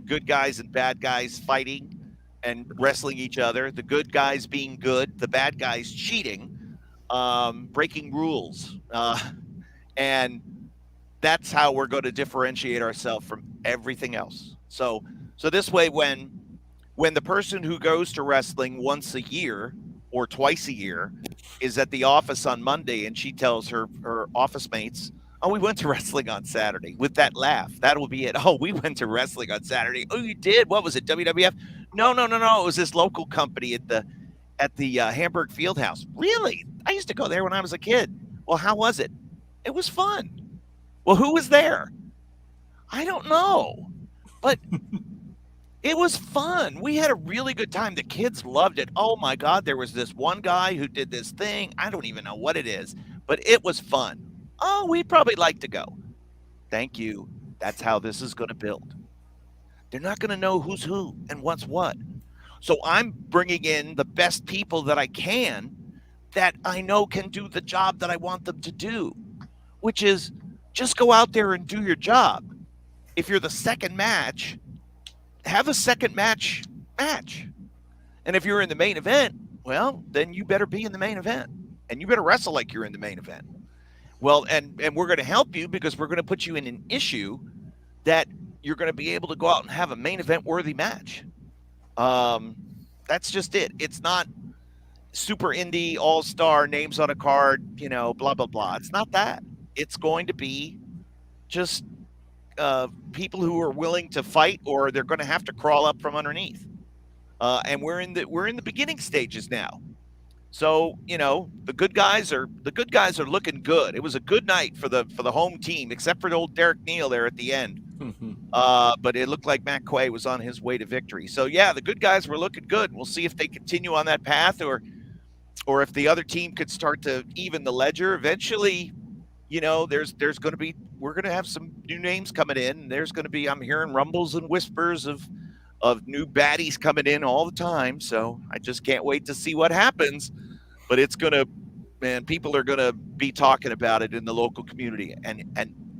Speaker 8: good guys and bad guys fighting and wrestling each other. The good guys being good, the bad guys cheating, breaking rules. And that's how we're going to differentiate ourselves from everything else. So this way, when the person who goes to wrestling once a year or twice a year is at the office on Monday and she tells her office mates, "Oh, we went to wrestling on Saturday," with that laugh, that'll be it. "Oh, we went to wrestling on Saturday." "Oh, you did? What was it, WWF?" No. It was this local company at the Hamburg Fieldhouse." "Really? I used to go there when I was a kid." "Well, how was it?" "It was fun." "Well, who was there?" "I don't know, but it was fun. We had a really good time. The kids loved it. Oh my God, there was this one guy who did this thing. I don't even know what it is, but it was fun. Oh, we'd probably like to go." Thank you. That's how this is going to build. They're not going to know who's who and what's what. So I'm bringing in the best people that I can that I know can do the job that I want them to do, which is just go out there and do your job. If you're the second match, have a second match. And if you're in the main event, well, then you better be in the main event. And you better wrestle like you're in the main event. Well, and we're going to help you because we're going to put you in an issue that you're going to be able to go out and have a main event worthy match. That's just it. It's not super indie, all-star, names on a card, blah, blah, blah. It's not that. It's going to be just people who are willing to fight, or they're going to have to crawl up from underneath. And we're in the beginning stages now. So, the good guys are looking good. It was a good night for the home team, except for the old Derek Neal there at the end. But it looked like Matt Quay was on his way to victory. So yeah, the good guys were looking good. We'll see if they continue on that path, or if the other team could start to even the ledger eventually. There's going to be, we're going to have some new names coming in. There's going to be, I'm hearing rumbles and whispers of new baddies coming in all the time. So I just can't wait to see what happens. But it's going to, man, people are going to be talking about it in the local community. And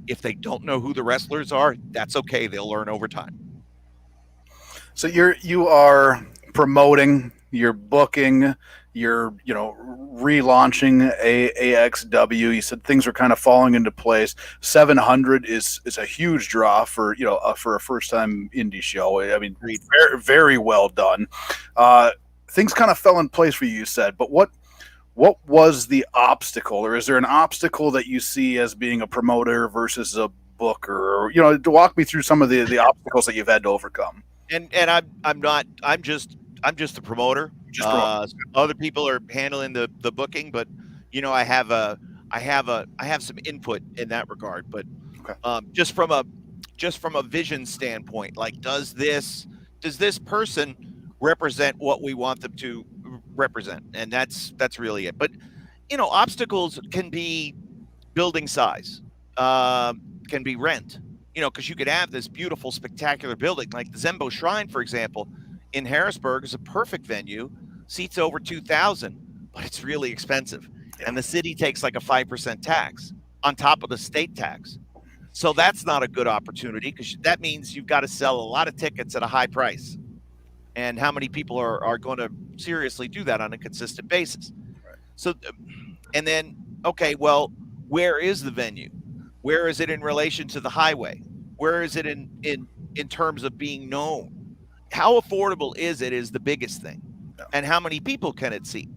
Speaker 8: if they don't know who the wrestlers are, that's okay. They'll learn over time.
Speaker 2: So you are promoting, you're booking, you're relaunching AXW. You said things are kind of falling into place. 700 is a huge draw for for a first time indie show. I mean, very, very well done. Things kind of fell in place for you said, but what was the obstacle, or is there an obstacle that you see as being a promoter versus a booker, or to walk me through some of the obstacles that you've had to overcome? And
Speaker 8: I'm just the promoter. Other people are handling the booking, but I have some input in that regard. But okay. Just from a vision standpoint, like does this person represent what we want them to represent? And that's really it. But obstacles can be building size, can be rent. Because you could have this beautiful, spectacular building like the Zembo Shrine, for example, in Harrisburg is a perfect venue, seats over 2,000, but it's really expensive. And the city takes like a 5% tax on top of the state tax. So that's not a good opportunity, because that means you've got to sell a lot of tickets at a high price. And how many people are going to seriously do that on a consistent basis? Right. So, and then, okay, well, where is the venue? Where is it in relation to the highway? Where is it in terms of being known? How affordable is it is the biggest thing. And how many people can it seat?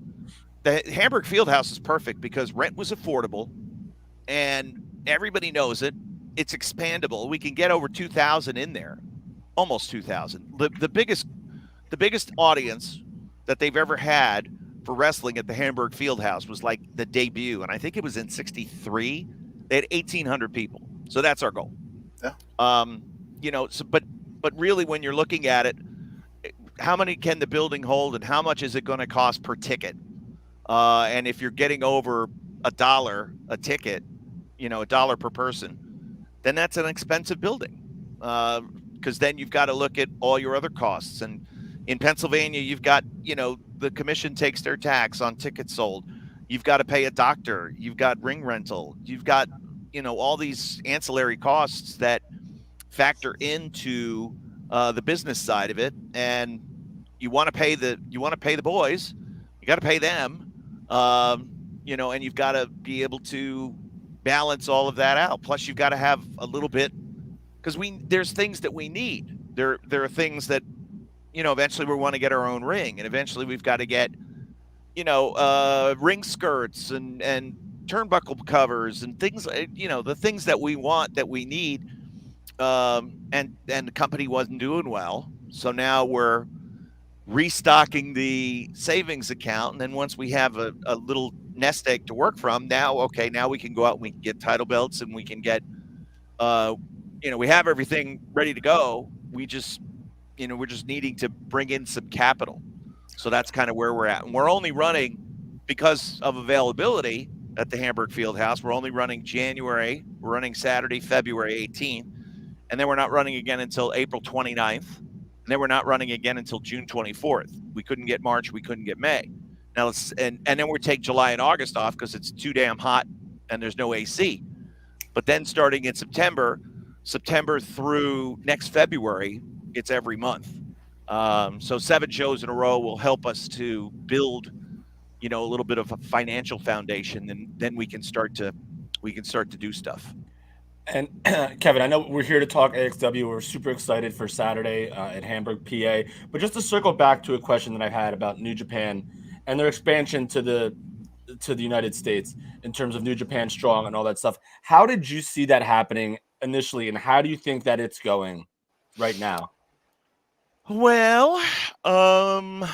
Speaker 8: The Hamburg Fieldhouse is perfect because rent was affordable and everybody knows it. it's expandable. We can get over 2,000 in there, almost 2,000. The biggest audience that they've ever had for wrestling at the Hamburg Fieldhouse was like the debut, and I think it was in '63. They had 1,800 people, so that's our goal.
Speaker 2: Yeah.
Speaker 8: You know, so but really, when you're looking at it, how many can the building hold, and how much is it going to cost per ticket? And if you're getting over $1 a ticket, you know, $1 per person, then that's an expensive building. Because then you've got to look at all your other costs. And in Pennsylvania, you've got, you know, the commission takes their tax on tickets sold. You've got to pay a doctor. You've got ring rental. You've got, you know, all these ancillary costs that factor into the business side of it. And you want to pay the boys. You got to pay them. You know, and you've got to be able to balance all of that out. Plus, you've got to have a little bit, because there's things that we need. There are things that, you know, eventually we want to get our own ring, and eventually we've got to get, you know, ring skirts and turnbuckle covers and things, you know, the things that we want, that we need. And the company wasn't doing well, so now we're restocking the savings account, and then once we have a little nest egg to work from, now we can go out and we can get title belts, and we can get, you know, we have everything ready to go. We just, you know, we're just needing to bring in some capital. So that's kind of where we're at. And we're only running, because of availability at the Hamburg Fieldhouse, we're only running January, we're running Saturday, February 18th, and then we're not running again until April 29th, and then we're not running again until June 24th. We couldn't get March, we couldn't get May. Now and then we take July and August off because it's too damn hot and there's no AC. But then starting in September through next February, it's every month. So 7 shows in a row will help us to build, you know, a little bit of a financial foundation, and then we can start to do stuff.
Speaker 3: And Kevin, I know we're here to talk AXW. We're super excited for Saturday at Hamburg, PA. But just to circle back to a question that I had about New Japan and their expansion to the United States in terms of New Japan Strong and all that stuff. How did you see that happening initially, and how do you think that it's going right now?
Speaker 8: Well, at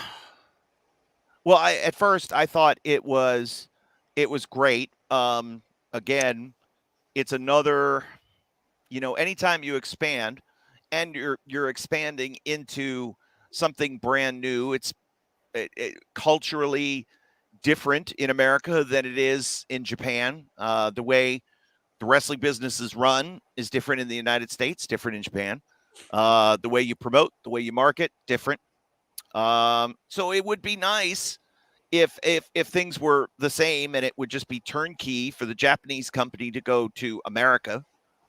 Speaker 8: first I thought it was great. Again, it's another, you know, anytime you expand and you're expanding into something brand new, it's culturally different in America than it is in Japan. The way the wrestling business is run is different in the United States, different in Japan. The way you promote, the way you market, different. So it would be nice if things were the same and it would just be turnkey for the Japanese company to go to America,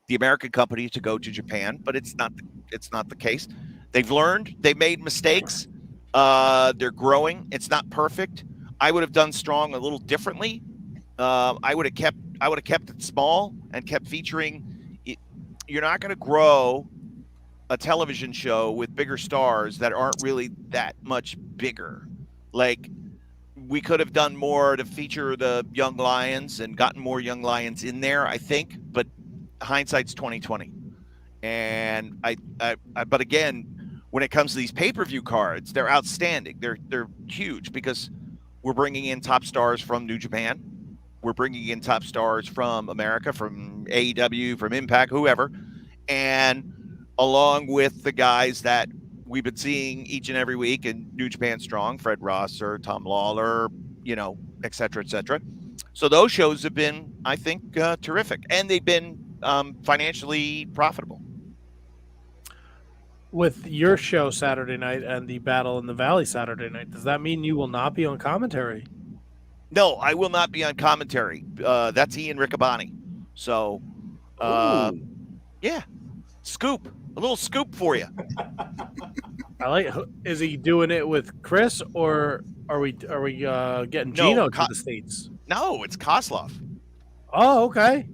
Speaker 8: the American company to go to Japan, but it's not the case. They've learned, they've made mistakes. They're growing. It's not perfect. I would have done Strong a little differently. I would have kept it small and kept featuring. You're not going to grow a television show with bigger stars that aren't really that much bigger. Like, we could have done more to feature the young lions and gotten more young lions in there, I think, but hindsight's 2020. And but again, when it comes to these pay-per-view cards, they're outstanding. They're huge because we're bringing in top stars from New Japan. We're bringing in top stars from America, from AEW, from Impact, whoever. And along with the guys that we've been seeing each and every week in New Japan Strong, Fred Rosser, Tom Lawler, you know, et cetera, et cetera. So those shows have been, I think, terrific. And they've been financially profitable.
Speaker 1: With your show Saturday night and the Battle in the Valley Saturday night, does that mean you will not be on commentary?
Speaker 8: No, I will not be on commentary. That's Ian Riccaboni. So, yeah, scoop. A little scoop for you.
Speaker 1: I like. Is he doing it with Chris, or are we getting Gino to the States?
Speaker 8: No, it's Kozlov.
Speaker 1: Oh, okay.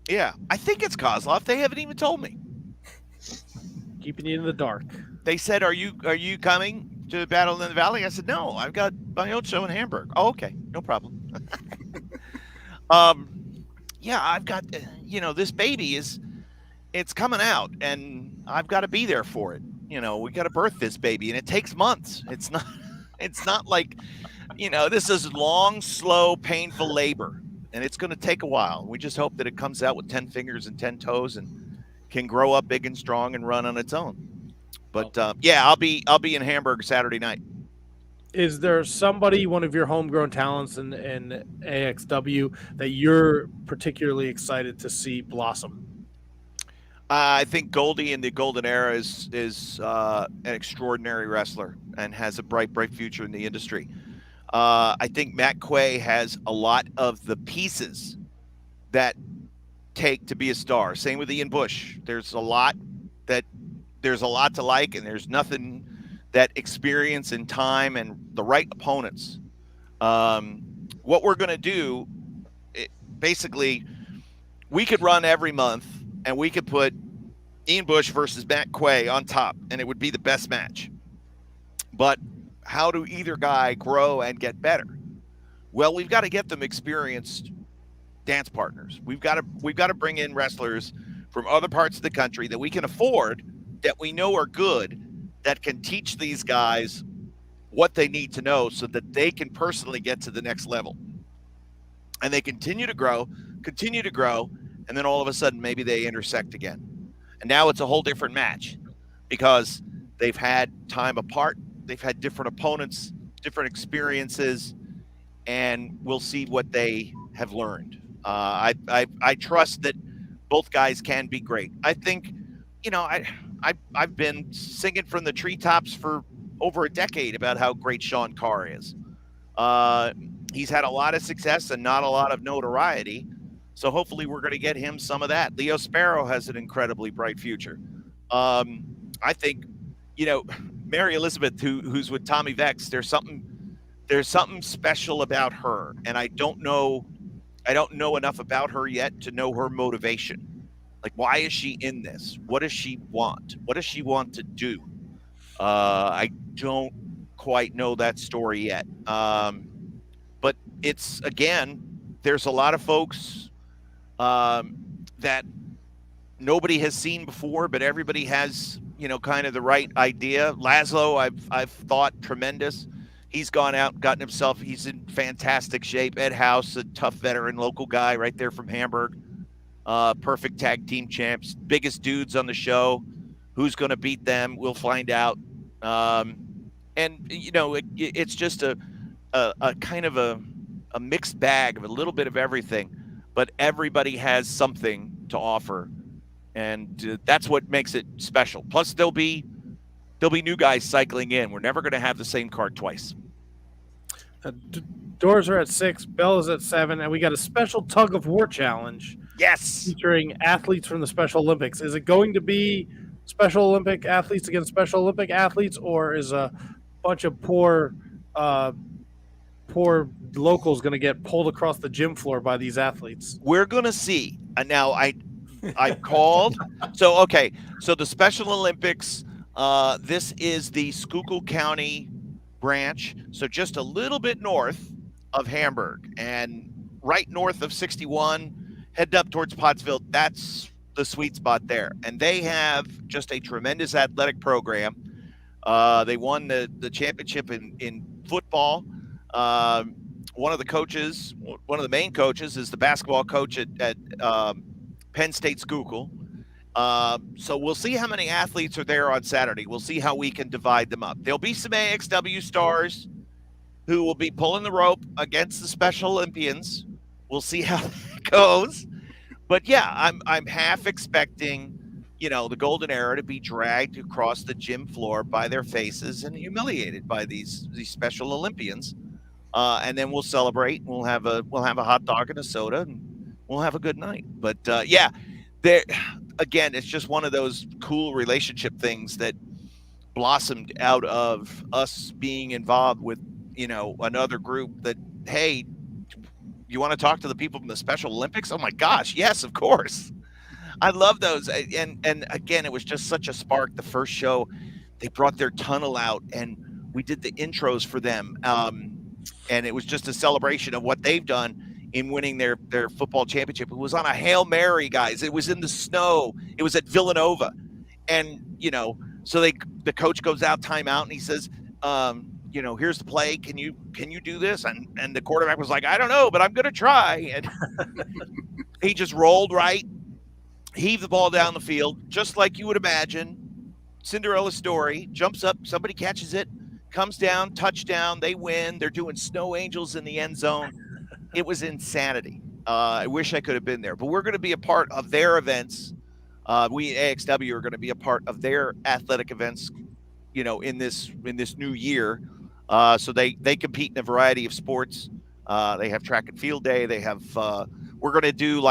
Speaker 8: Yeah, I think it's Kozlov. They haven't even told me.
Speaker 1: Keeping you in the dark.
Speaker 8: They said, "Are you coming to Battle in the Valley?" I said, "No, I've got my own show in Hamburg." Oh, okay, no problem. Yeah, I've got. You know, this baby is. it's coming out, and I've got to be there for it. You know, we got to birth this baby, and it takes months. It's not like, you know, this is long, slow, painful labor, and it's going to take a while. We just hope that it comes out with 10 fingers and 10 toes and can grow up big and strong and run on its own. But yeah, I'll be in Hamburg Saturday night.
Speaker 1: Is there somebody, one of your homegrown talents in AXW, that you're particularly excited to see blossom?
Speaker 8: I think Goldie in the Golden Era is an extraordinary wrestler and has a bright future in the industry. I think Matt Quay has a lot of the pieces that take to be a star. Same with Ian Bush. There's a lot to like, and there's nothing that experience and time and the right opponents. What we're going to do, basically, we could run every month, and we could put Ian Bush versus Matt Quay on top, and it would be the best match. But how do either guy grow and get better? Well, we've got to get them experienced dance partners. We've got to bring in wrestlers from other parts of the country that we can afford, that we know are good, that can teach these guys what they need to know so that they can personally get to the next level. And they continue to grow, and then all of a sudden maybe they intersect again. And now it's a whole different match because they've had time apart, they've had different opponents, different experiences, and we'll see what they have learned. I trust that both guys can be great. I think, you know, I've been singing from the treetops for over a decade about how great Sean Carr is. He's had a lot of success and not a lot of notoriety. So hopefully we're going to get him some of that. Leo Sparrow has an incredibly bright future. I think, you know, Mary Elizabeth, who's with Tommy Vex, there's something special about her. And I don't know enough about her yet to know her motivation. Like, why is she in this? What does she want? What does she want to do? I don't quite know that story yet. But it's, again, there's a lot of folks that nobody has seen before, but everybody has, you know, kind of the right idea. Laszlo, I've thought tremendous. He's gone out and gotten himself, he's in fantastic shape. Ed House, a tough veteran local guy right there from Hamburg. Perfect tag team champs, biggest dudes on the show. Who's going to beat them? We'll find out. And you know, it's just a kind of a mixed bag of a little bit of everything, but everybody has something to offer, and that's what makes it special. Plus, there'll be new guys cycling in. We're never going to have the same card twice.
Speaker 1: Doors are at 6, Bell is at 7, and we got a special tug of war challenge.
Speaker 8: Yes,
Speaker 1: featuring athletes from the Special Olympics. Is it going to be Special Olympic athletes against Special Olympic athletes, or is a bunch of poor locals going to get pulled across the gym floor by these athletes?
Speaker 8: We're going to see. Now I called. So the Special Olympics. This is the Schuylkill County branch, so just a little bit north of Hamburg and right north of 61. Heading up towards Pottsville, that's the sweet spot there. And they have just a tremendous athletic program. They won the championship in football. One of the main coaches is the basketball coach at Penn State Schuylkill. So we'll see how many athletes are there on Saturday. We'll see how we can divide them up. There'll be some AXW stars who will be pulling the rope against the Special Olympians. We'll see how that goes. But yeah, I'm half expecting, you know, the Golden Era to be dragged across the gym floor by their faces and humiliated by these Special Olympians. And then we'll celebrate. We'll have a hot dog and a soda, and we'll have a good night. But yeah, there again, it's just one of those cool relationship things that blossomed out of us being involved with, you know, another group that, hey, you want to talk to the people from the Special Olympics? Oh my gosh, yes, of course. I love those. And again, it was just such a spark. The first show, they brought their tunnel out and we did the intros for them. And it was just a celebration of what they've done in winning their football championship. It was on a Hail Mary, guys. It was in the snow. It was at Villanova. And, so the coach goes out timeout and he says, here's the play. Can you do this? And the quarterback was like, I don't know, but I'm going to try. And he just rolled right, heaved the ball down the field, just like you would imagine. Cinderella story, jumps up, somebody catches it, comes down, touchdown, they win. They're doing snow angels in the end zone. It was insanity. I wish I could have been there, but we're going to be a part of their events. We at AXW are going to be a part of their athletic events, in this new year. So they compete in a variety of sports. They have track and field day. They have, we're going to do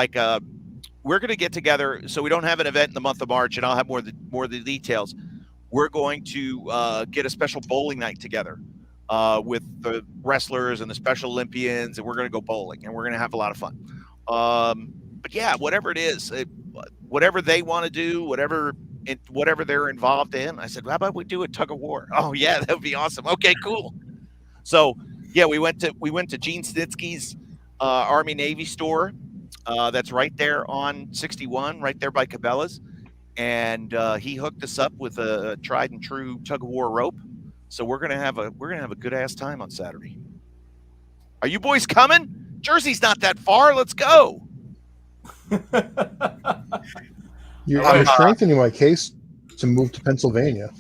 Speaker 8: we're going to get together. So we don't have an event in the month of March, and I'll have more of the details. We're going to get a special bowling night together with the wrestlers and the Special Olympians, and we're going to go bowling, and we're going to have a lot of fun. But yeah, whatever it is, whatever they want to do, whatever they're involved in, I said, how about we do a tug of war? Oh yeah, that would be awesome. Okay, cool. So yeah, we went to Gene Snitsky's Army Navy store. That's right there on 61, right there by Cabela's. And he hooked us up with a tried and true tug of war rope. So we're gonna have a good ass time on Saturday. Are you boys coming? Jersey's not that far. Let's go.
Speaker 7: You're strengthening my case to move to Pennsylvania.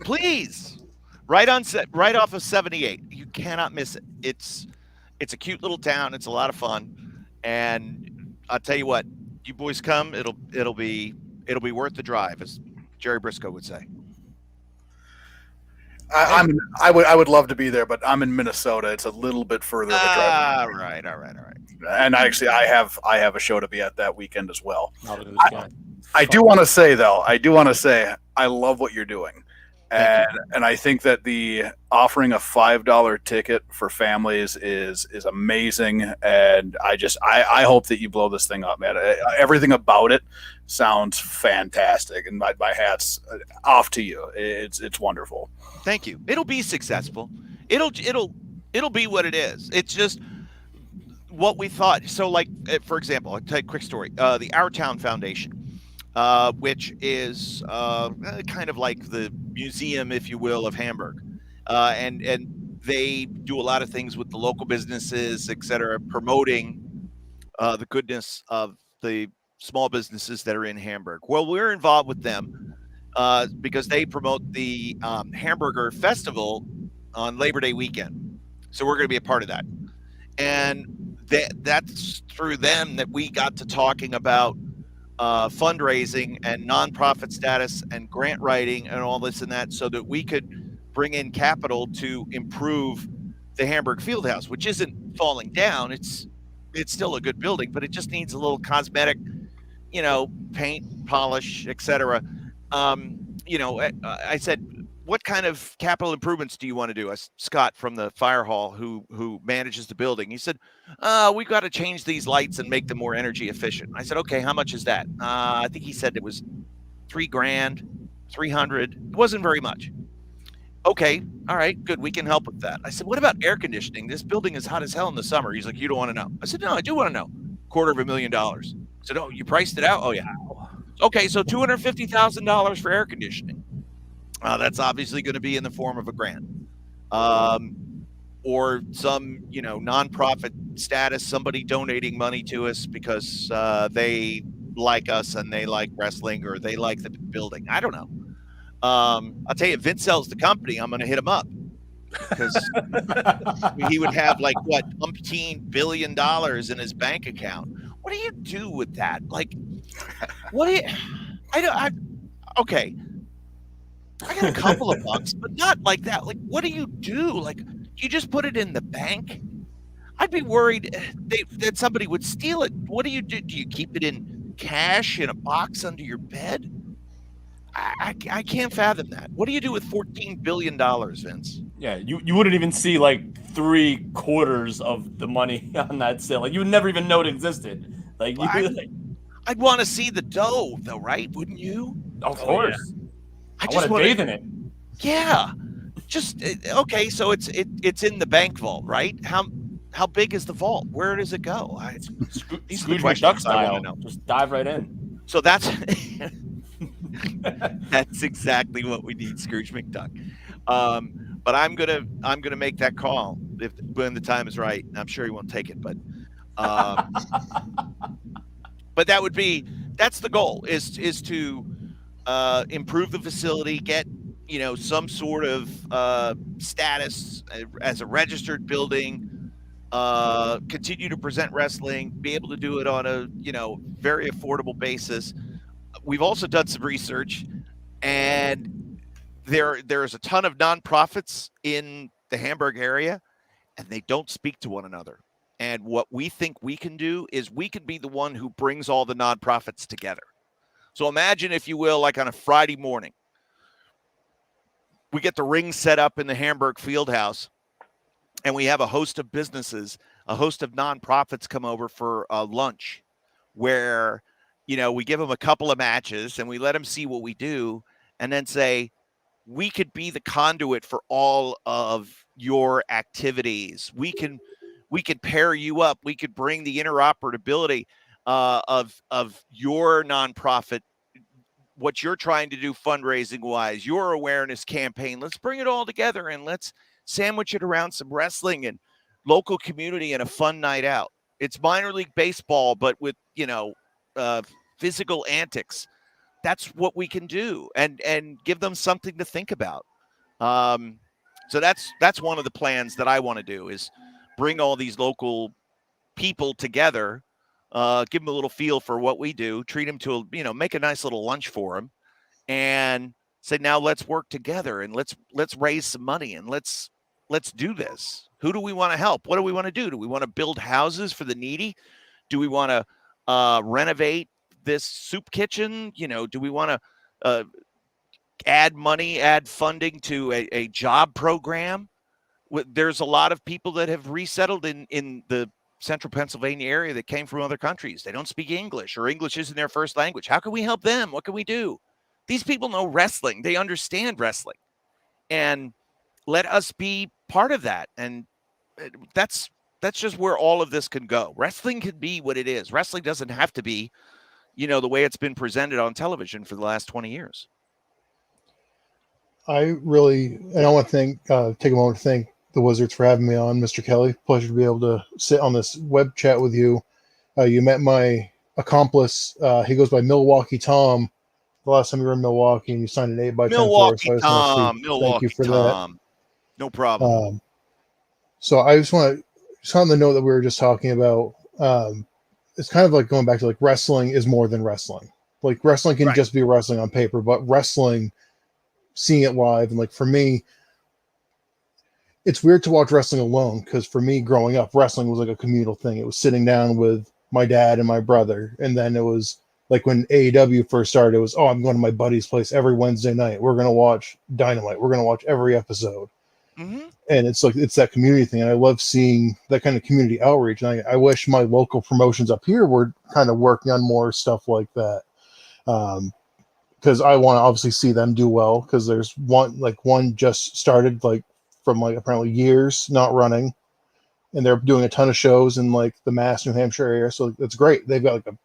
Speaker 8: Please, right off of 78. You cannot miss it. It's a cute little town. It's a lot of fun, and I'll tell you what, you boys come. It'll be worth the drive, as Jerry Briscoe would say.
Speaker 2: I would love to be there, but I'm in Minnesota. It's a little bit further of a drive.
Speaker 8: All right.
Speaker 2: And actually, I have a show to be at that weekend as well. I do want to say, though, I love what you're doing. And I think that the offering a $5 ticket for families is amazing. And I hope that you blow this thing up, man. Everything about it sounds fantastic. And my hat's off to you. It's wonderful.
Speaker 8: Thank you. It'll be successful. It'll be what it is. It's just what we thought. So, like, for example, I'll tell you a quick story. The Our Town Foundation, which is kind of like the museum, if you will, of Hamburg. And they do a lot of things with the local businesses, et cetera, promoting the goodness of the small businesses that are in Hamburg. Well, we're involved with them because they promote the Hamburger Festival on Labor Day weekend. So we're going to be a part of that. And that's through them that we got to talking about fundraising and nonprofit status and grant writing and all this and that, so that we could bring in capital to improve the Hamburg Fieldhouse, which isn't falling down. It's still a good building, but it just needs a little cosmetic, paint, polish, etc. I said, what kind of capital improvements do you want to do? Scott from the fire hall, who manages the building, he said, we've got to change these lights and make them more energy efficient. I said, okay, how much is that? I think he said it was $3,000, $300. It wasn't very much. Okay, all right, good. We can help with that. I said, what about air conditioning? This building is hot as hell in the summer. He's like, you don't want to know. I said, no, I do want to know. $250,000. I said, oh, you priced it out? Oh, yeah. Okay, so $250,000 for air conditioning. That's obviously going to be in the form of a grant, or some, nonprofit status, somebody donating money to us because they like us and they like wrestling or they like the building. I don't know. I'll tell you, if Vince sells the company, I'm going to hit him up because he would have $umpteen billion in his bank account. What do you do with that? Okay. I got a couple of bucks, but not like that. Like, what do you do? Like, do you just put it in the bank? I'd be worried that somebody would steal it. What do you do? Do you keep it in cash in a box under your bed? I can't fathom that. What do you do with $14 billion, Vince?
Speaker 3: Yeah, you wouldn't even see 3/4 of the money on that sale. You would never even know it existed.
Speaker 8: I'd want to see the dough, though, right? Wouldn't you?
Speaker 3: Of course.
Speaker 8: Yeah.
Speaker 3: I want to bathe in it.
Speaker 8: Yeah. Just okay. So it's in the bank vault, right? How how big is the vault? Where does it go? These are the
Speaker 3: Scrooge
Speaker 8: questions
Speaker 3: McDuck
Speaker 8: I want
Speaker 3: style.
Speaker 8: to know.
Speaker 3: Just dive right in.
Speaker 8: So that's that's exactly what we need, Scrooge McDuck. But I'm gonna make that call when the time is right. I'm sure he won't take it, but that's the goal is to improve the facility, get some sort of status as a registered building, continue to present wrestling, be able to do it on a very affordable basis. We've also done some research, and there's a ton of nonprofits in the Hamburg area, and they don't speak to one another. And what we think we can do is we can be the one who brings all the nonprofits together. So imagine, if you will, like on a Friday morning, we get the ring set up in the Hamburg Fieldhouse, and we have a host of businesses, a host of nonprofits come over for a lunch where, we give them a couple of matches and we let them see what we do, and then say, we could be the conduit for all of your activities. We can pair you up. We could bring the interoperability of your nonprofit, what you're trying to do fundraising wise, your awareness campaign. Let's bring it all together and let's sandwich it around some wrestling and local community and a fun night out. It's minor league baseball, but with, physical antics. That's what we can do, and give them something to think about. So that's one of the plans that I want to do, is bring all these local people together, give them a little feel for what we do, treat them to make a nice little lunch for them, and say, now let's work together and let's raise some money and let's do this. Who do we want to help? What do we want to do? Do we want to build houses for the needy? Do we want to renovate this soup kitchen? Do we want to add funding to a job program? There's a lot of people that have resettled in the central Pennsylvania area that came from other countries. They don't speak English, or English isn't their first language. How can we help them? What can we do? These people know wrestling. They understand wrestling. And let us be part of that. And that's just where all of this can go. Wrestling can be what it is. Wrestling doesn't have to be, the way it's been presented on television for the last 20 years.
Speaker 7: I want to take a moment to thank the Wizards for having me on, Mr. Kelly. Pleasure to be able to sit on this web chat with you. You met my accomplice. He goes by Milwaukee Tom. The last time you were in Milwaukee, and you signed an 8x10
Speaker 8: Milwaukee
Speaker 7: for us.
Speaker 8: Tom.
Speaker 7: Thank you for that.
Speaker 8: No problem.
Speaker 7: So I just want on the note that we were just talking about, it's kind of like going back to like wrestling is more than wrestling. Like wrestling can just be wrestling on paper, but wrestling, seeing it live, and like for me, it's weird to watch wrestling alone, because for me growing up, wrestling was like a communal thing. It was sitting down with my dad and my brother, and then it was like when AEW first started, it was, I'm going to my buddy's place every Wednesday night. We're going to watch Dynamite. We're going to watch every episode.
Speaker 8: Mm-hmm.
Speaker 7: And it's like, it's that community thing. And I love seeing that kind of community outreach. And I wish my local promotions up here were kind of working on more stuff like that. Because I want to obviously see them do well, because there's one just started like from like apparently years not running, and they're doing a ton of shows in like the Mass, New Hampshire area. So it's great. They've got like a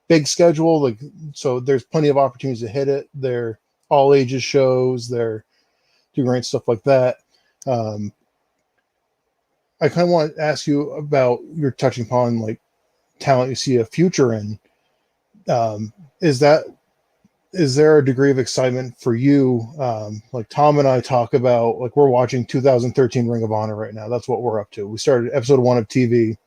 Speaker 7: big schedule, like, so there's plenty of opportunities to hit it. They're all ages shows. They're doing great stuff like that. I kind of want to ask you about, you're touching upon like talent you see a future in. Is there a degree of excitement for you? Like Tom and I talk about, like, we're watching 2013 Ring of Honor right now. That's what we're up to. We started episode 1 of TV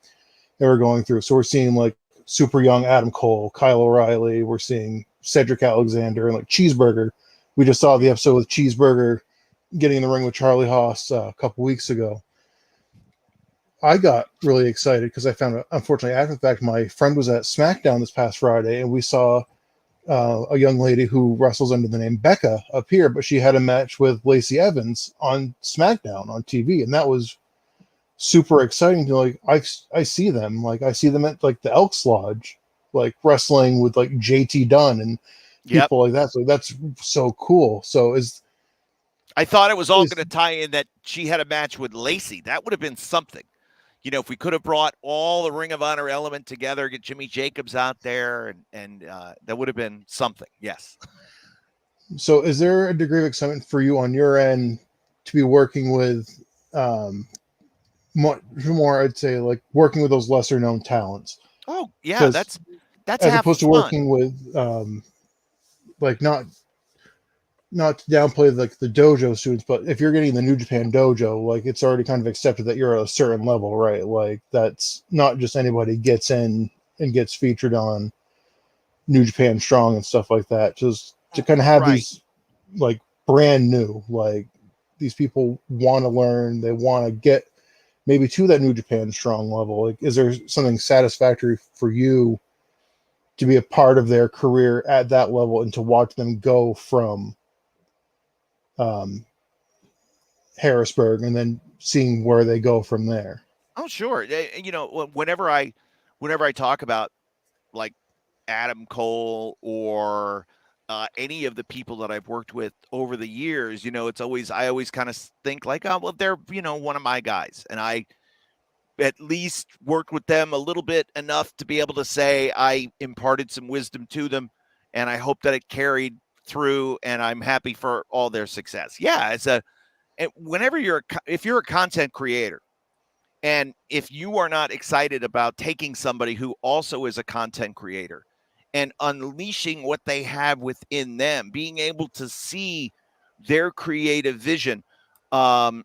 Speaker 7: that we're going through. So we're seeing like super young Adam Cole, Kyle O'Reilly. We're seeing Cedric Alexander and like Cheeseburger. We just saw the episode with Cheeseburger getting in the ring with Charlie Haas a couple weeks ago. I got really excited because I found out, unfortunately, after the fact, my friend was at SmackDown this past Friday, and we saw a young lady who wrestles under the name Becca up here, but she had a match with Lacey Evans on SmackDown on TV, and that was super exciting to like. I see them at like the Elks Lodge, like wrestling with like JT Dunn and people like that. So that's so cool. So
Speaker 8: I thought it was all going to tie in that she had a match with Lacey. That would have been something. if we could have brought all the Ring of Honor element together, get Jimmy Jacobs out there, and that would have been something. Yes.
Speaker 7: So is there a degree of excitement for you on your end to be working with more, I'd say, like working with those lesser known talents?
Speaker 8: Oh yeah, that's
Speaker 7: as
Speaker 8: half
Speaker 7: opposed to
Speaker 8: fun.
Speaker 7: working with like not to downplay like the dojo students, but if you're getting the New Japan dojo, like it's already kind of accepted that you're at a certain level, right? Like that's not just anybody gets in and gets featured on New Japan Strong and stuff like that. Just to kind of have
Speaker 8: Right.
Speaker 7: these like brand new, like these people want to learn, they want to get maybe to that New Japan Strong level. Like, is there something satisfactory for you to be a part of their career at that level and to watch them go from Harrisburg and then seeing where they go from there?
Speaker 8: Oh, sure. Whenever I talk about like Adam Cole or any of the people that I've worked with over the years, I always kind of think like, oh, well, they're, one of my guys. And I at least worked with them a little bit enough to be able to say I imparted some wisdom to them. And I hope that it carried through, and I'm happy for all their success. Yeah. If you're a content creator, and if you are not excited about taking somebody who also is a content creator and unleashing what they have within them, being able to see their creative vision, and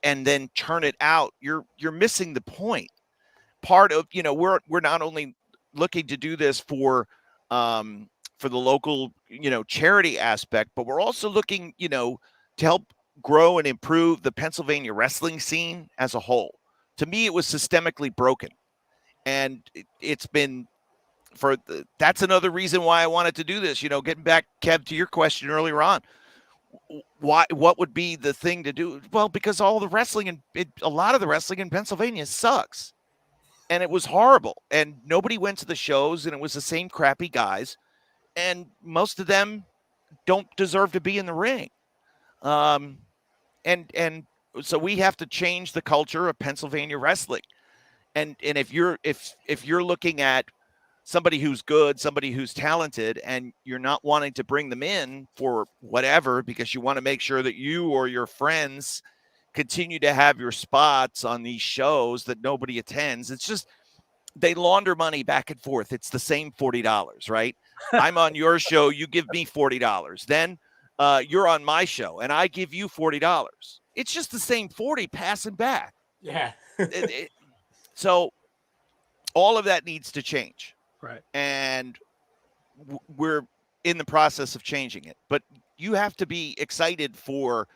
Speaker 8: then turn it out, you're missing the point. Part of, we're not only looking to do this for the local, charity aspect, but we're also looking, to help grow and improve the Pennsylvania wrestling scene as a whole. To me, it was systemically broken, and it's been that's another reason why I wanted to do this. Getting back, Kev, to your question earlier on, what would be the thing to do? Well, because all the wrestling a lot of the wrestling in Pennsylvania sucks, and it was horrible, and nobody went to the shows, and it was the same crappy guys, and most of them don't deserve to be in the ring. And so we have to change the culture of Pennsylvania wrestling. And if you're looking at somebody who's good, somebody who's talented, and you're not wanting to bring them in for whatever, because you want to make sure that you or your friends continue to have your spots on these shows that nobody attends, it's just, they launder money back and forth. It's the same $40, right? I'm on your show, you give me $40. Then you're on my show and I give you $40. It's just the same 40 passing back.
Speaker 3: Yeah.
Speaker 8: So all of that needs to change.
Speaker 1: Right.
Speaker 8: And we're in the process of changing it. But you have to be excited for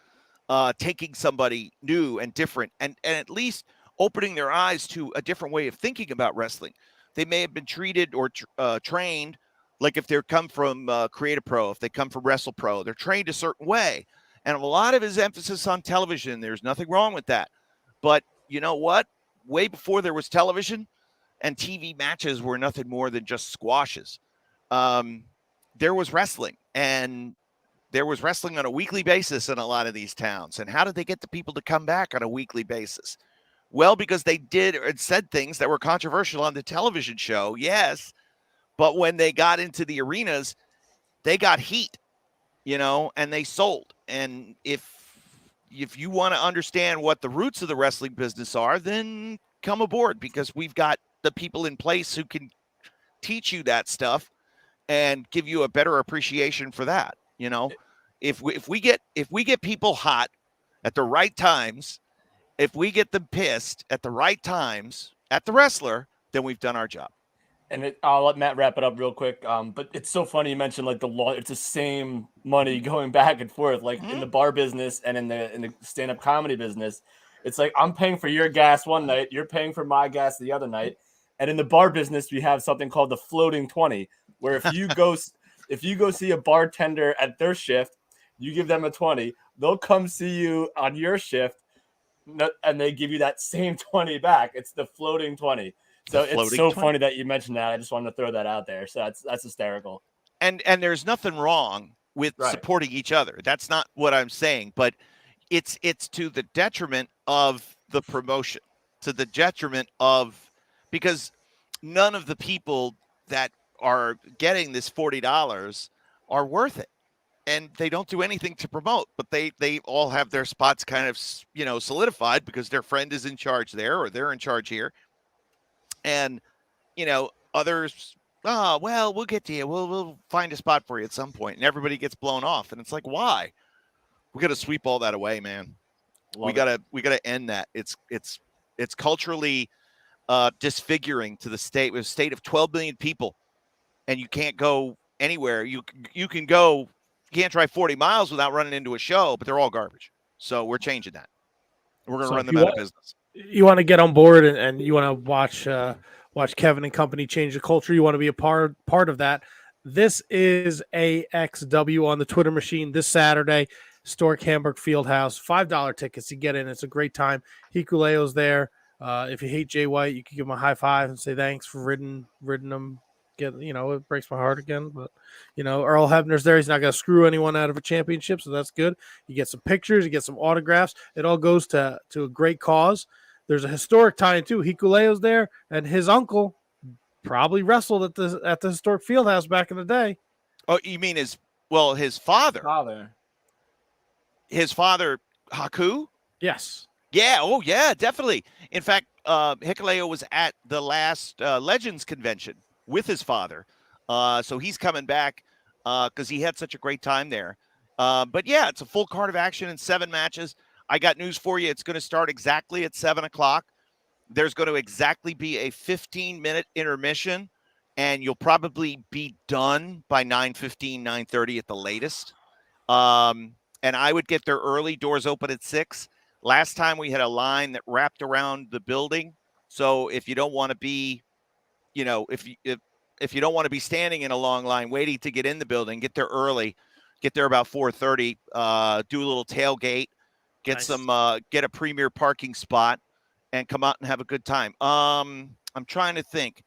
Speaker 8: taking somebody new and different, and at least opening their eyes to a different way of thinking about wrestling. They may have been treated or trained, like if they come from Create a Pro, if they come from Wrestle Pro, they're trained a certain way. And a lot of his emphasis on television, there's nothing wrong with that. But you know what? Way before there was television, and TV matches were nothing more than just squashes, there was wrestling, and there was wrestling on a weekly basis in a lot of these towns. And how did they get the people to come back on a weekly basis? Well, because they did and said things that were controversial on the television show, yes, but when they got into the arenas, they got heat, and they sold. And if you want to understand what the roots of the wrestling business are, then come aboard, because we've got the people in place who can teach you that stuff and give you a better appreciation for that. If we get people hot at the right times, if we get them pissed at the right times at the wrestler, then we've done our job.
Speaker 3: And I'll let Matt wrap it up real quick. But it's so funny you mentioned like the law. It's the same money going back and forth, like in the bar business and in the stand-up comedy business. It's like I'm paying for your gas one night, you're paying for my gas the other night. And in the bar business, we have something called the floating 20, where if you go see a bartender at their shift, you give them a 20. They'll come see you on your shift, and they give you that same 20 back. It's the floating 20. So it's so funny that you mentioned that. I just wanted to throw that out there. So that's hysterical.
Speaker 8: And there's nothing wrong with supporting each other. That's not what I'm saying, but it's to the detriment of the promotion. to the detriment of, because none of the people that are getting this $40 are worth it. And they don't do anything to promote, but they all have their spots kind of, solidified because their friend is in charge there or they're in charge here. And, others, oh, well, we'll get to you. We'll find a spot for you at some point. And everybody gets blown off. And it's like, why? We got to sweep all that away, man. We gotta end that. It's culturally disfiguring to the state. With a state of 12 million people, and you can't go anywhere. You can go. You can't drive 40 miles without running into a show, but they're all garbage. So we're changing that. We're going to run them out of business.
Speaker 1: You want to get on board and you want to watch Kevin and company change the culture. You want to be a part of that. This is AXW on the Twitter machine this Saturday. Historic Hamburg Fieldhouse. $5 tickets to get in. It's a great time. Hikuleo's there. If you hate Jay White, you can give him a high five and say thanks for ridding him. It breaks my heart again, but Earl Hebner's there. He's not going to screw anyone out of a championship, so that's good. You get some pictures, you get some autographs. It all goes to a great cause. There's a historic tie-in too. Hikuleo's there, and his uncle probably wrestled at the historic Fieldhouse back in the day.
Speaker 8: Oh, you mean his father? His father, Haku?
Speaker 1: Yes.
Speaker 8: Yeah. Oh, yeah, definitely. In fact, Hikuleo was at the last Legends convention with his father. So he's coming back because he had such a great time there. But yeah, it's a full card of action and 7 matches. I got news for you. It's going to start exactly at 7 o'clock. There's going to exactly be a 15-minute intermission, and you'll probably be done by 9:15, 9:30 at the latest. And I would get there early. Doors open at 6. Last time we had a line that wrapped around the building. So if you don't want to be, if you don't want to be standing in a long line waiting to get in the building, get there early. Get there about 4:30. Do a little tailgate. Get get a premier parking spot, and come out and have a good time. I'm trying to think.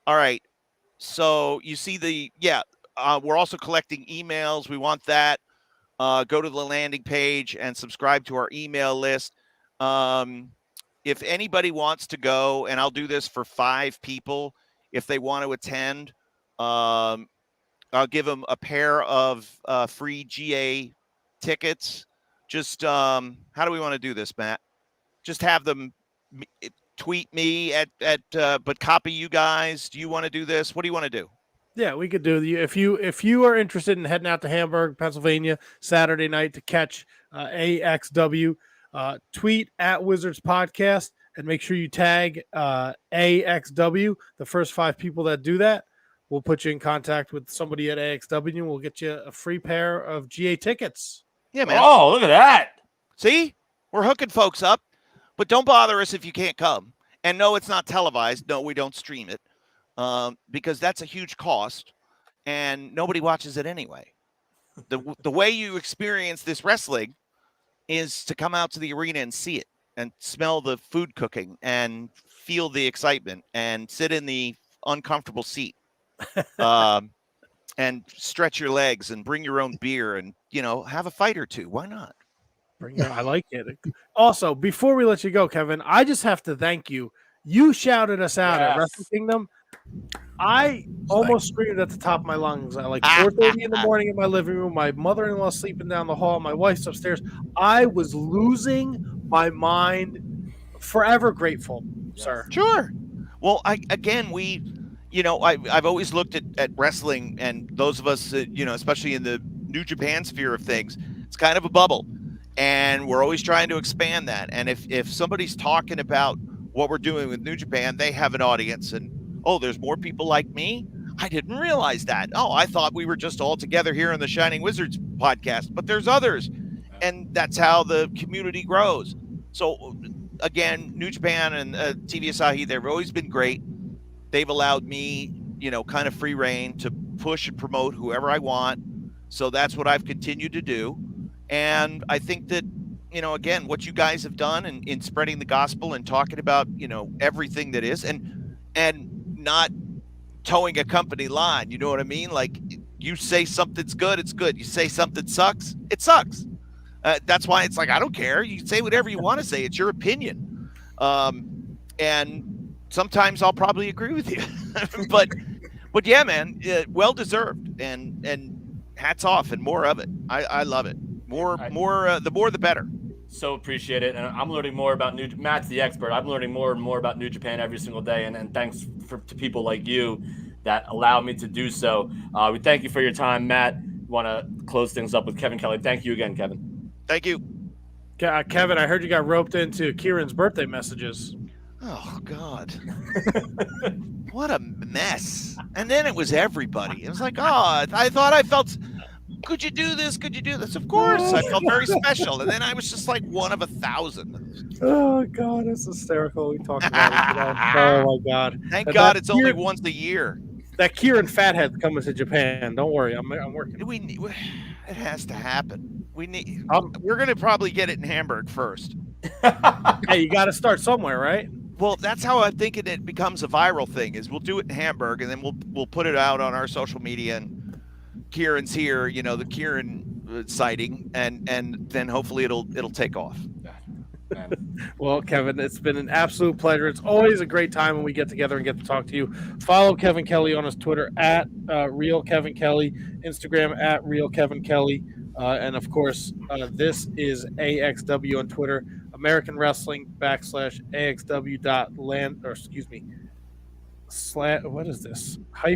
Speaker 8: All right. So you see we're also collecting emails. We want that. Go to the landing page and subscribe to our email list. If anybody wants to go, and I'll do this for 5 people, if they want to attend, I'll give them a pair of free GA tickets. Just how do we want to do this, Matt? Just have them tweet me but copy you guys. Do you want to do this? What do you want to do?
Speaker 1: Yeah, we could do the if you are interested in heading out to Hamburg, Pennsylvania, Saturday night to catch AXW, tweet at Wizards Podcast and make sure you tag AXW. The first 5 people that do that, we'll put you in contact with somebody at AXW and we'll get you a free pair of GA tickets.
Speaker 8: Yeah, man.
Speaker 3: Oh, look at that.
Speaker 8: See? We're hooking folks up, but don't bother us if you can't come. And no, it's not televised. No, we don't stream it. Because that's a huge cost and nobody watches it anyway. The way you experience this wrestling is to come out to the arena and see it and smell the food cooking and feel the excitement and sit in the uncomfortable seat and stretch your legs and bring your own beer and, have a fight or two. Why not?
Speaker 1: I like it. Also, before we let you go, Kevin, I just have to thank you. You shouted us out at Wrestle Kingdom. I almost screamed at the top of my lungs at like 4:30 in the morning in my living room. My mother-in-law sleeping down the hall. My wife's upstairs. I was losing my mind. Forever grateful, sir.
Speaker 8: Sure. Well, I've always looked at wrestling, and those of us, especially in the New Japan sphere of things, it's kind of a bubble, and we're always trying to expand that. And if somebody's talking about what we're doing with New Japan, they have an audience, and there's more people like me. I didn't realize that. I thought we were just all together here in the Shining Wizards podcast, but there's others, and that's how the community grows. So again, New Japan and TV Asahi, they've always been great. They've allowed me, kind of free reign to push and promote whoever I want. So that's what I've continued to do. And I think that, again, what you guys have done in spreading the gospel and talking about, everything that is, and not towing a company line, you know what I mean? Like, you say something's good, it's good. You say something sucks, it sucks. That's why it's like, I don't care. You can say whatever you want to say. It's your opinion. and sometimes I'll probably agree with you, but yeah, man, well deserved, and hats off, and more of it. I love it. The more the better.
Speaker 3: So appreciate it, and I'm learning more about Matt's the expert. I'm learning more and more about New Japan every single day, and thanks to people like you that allow me to do so. We thank you for your time, Matt. Want to close things up with Kevin Kelly. Thank you again, Kevin.
Speaker 8: Thank you.
Speaker 1: Kevin, I heard you got roped into Kieran's birthday messages.
Speaker 8: Oh, God. What a mess. And then it was everybody. It was like, oh, I thought I felt, could you do this? Could you do this? Of course. I felt very special. And then I was just like one of 1,000.
Speaker 1: Oh, God, that's hysterical. We talked about it today. Oh, my God.
Speaker 8: Thank God it's only once a year.
Speaker 1: That Kieran fathead's coming to Japan. Don't worry. I'm working.
Speaker 8: It has to happen. We're going to probably get it in Hamburg first.
Speaker 1: Hey, you got to start somewhere, right?
Speaker 8: Well, that's how I'm thinking it becomes a viral thing. Is we'll do it in Hamburg, and then we'll put it out on our social media. And Kieran's here, the Kieran sighting, and then hopefully it'll take off.
Speaker 1: Well, Kevin, it's been an absolute pleasure. It's always a great time when we get together and get to talk to you. Follow Kevin Kelly on his Twitter at Real Kevin Kelly, Instagram at Real Kevin Kelly, and of course, this is AXW on Twitter. American Wrestling /AXW.land, or excuse me, what is this? /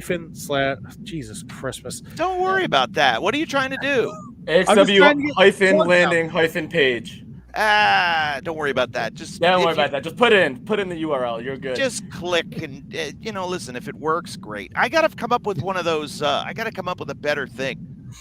Speaker 1: Jesus Christmas.
Speaker 8: Don't worry about that. What are you trying to do?
Speaker 3: AXW landing page.
Speaker 8: Don't worry about that.
Speaker 3: Don't worry about that. Just put in the URL. You're good.
Speaker 8: Just click and listen. If it works, great. I got to come up with one of those. I got to come up with a better thing.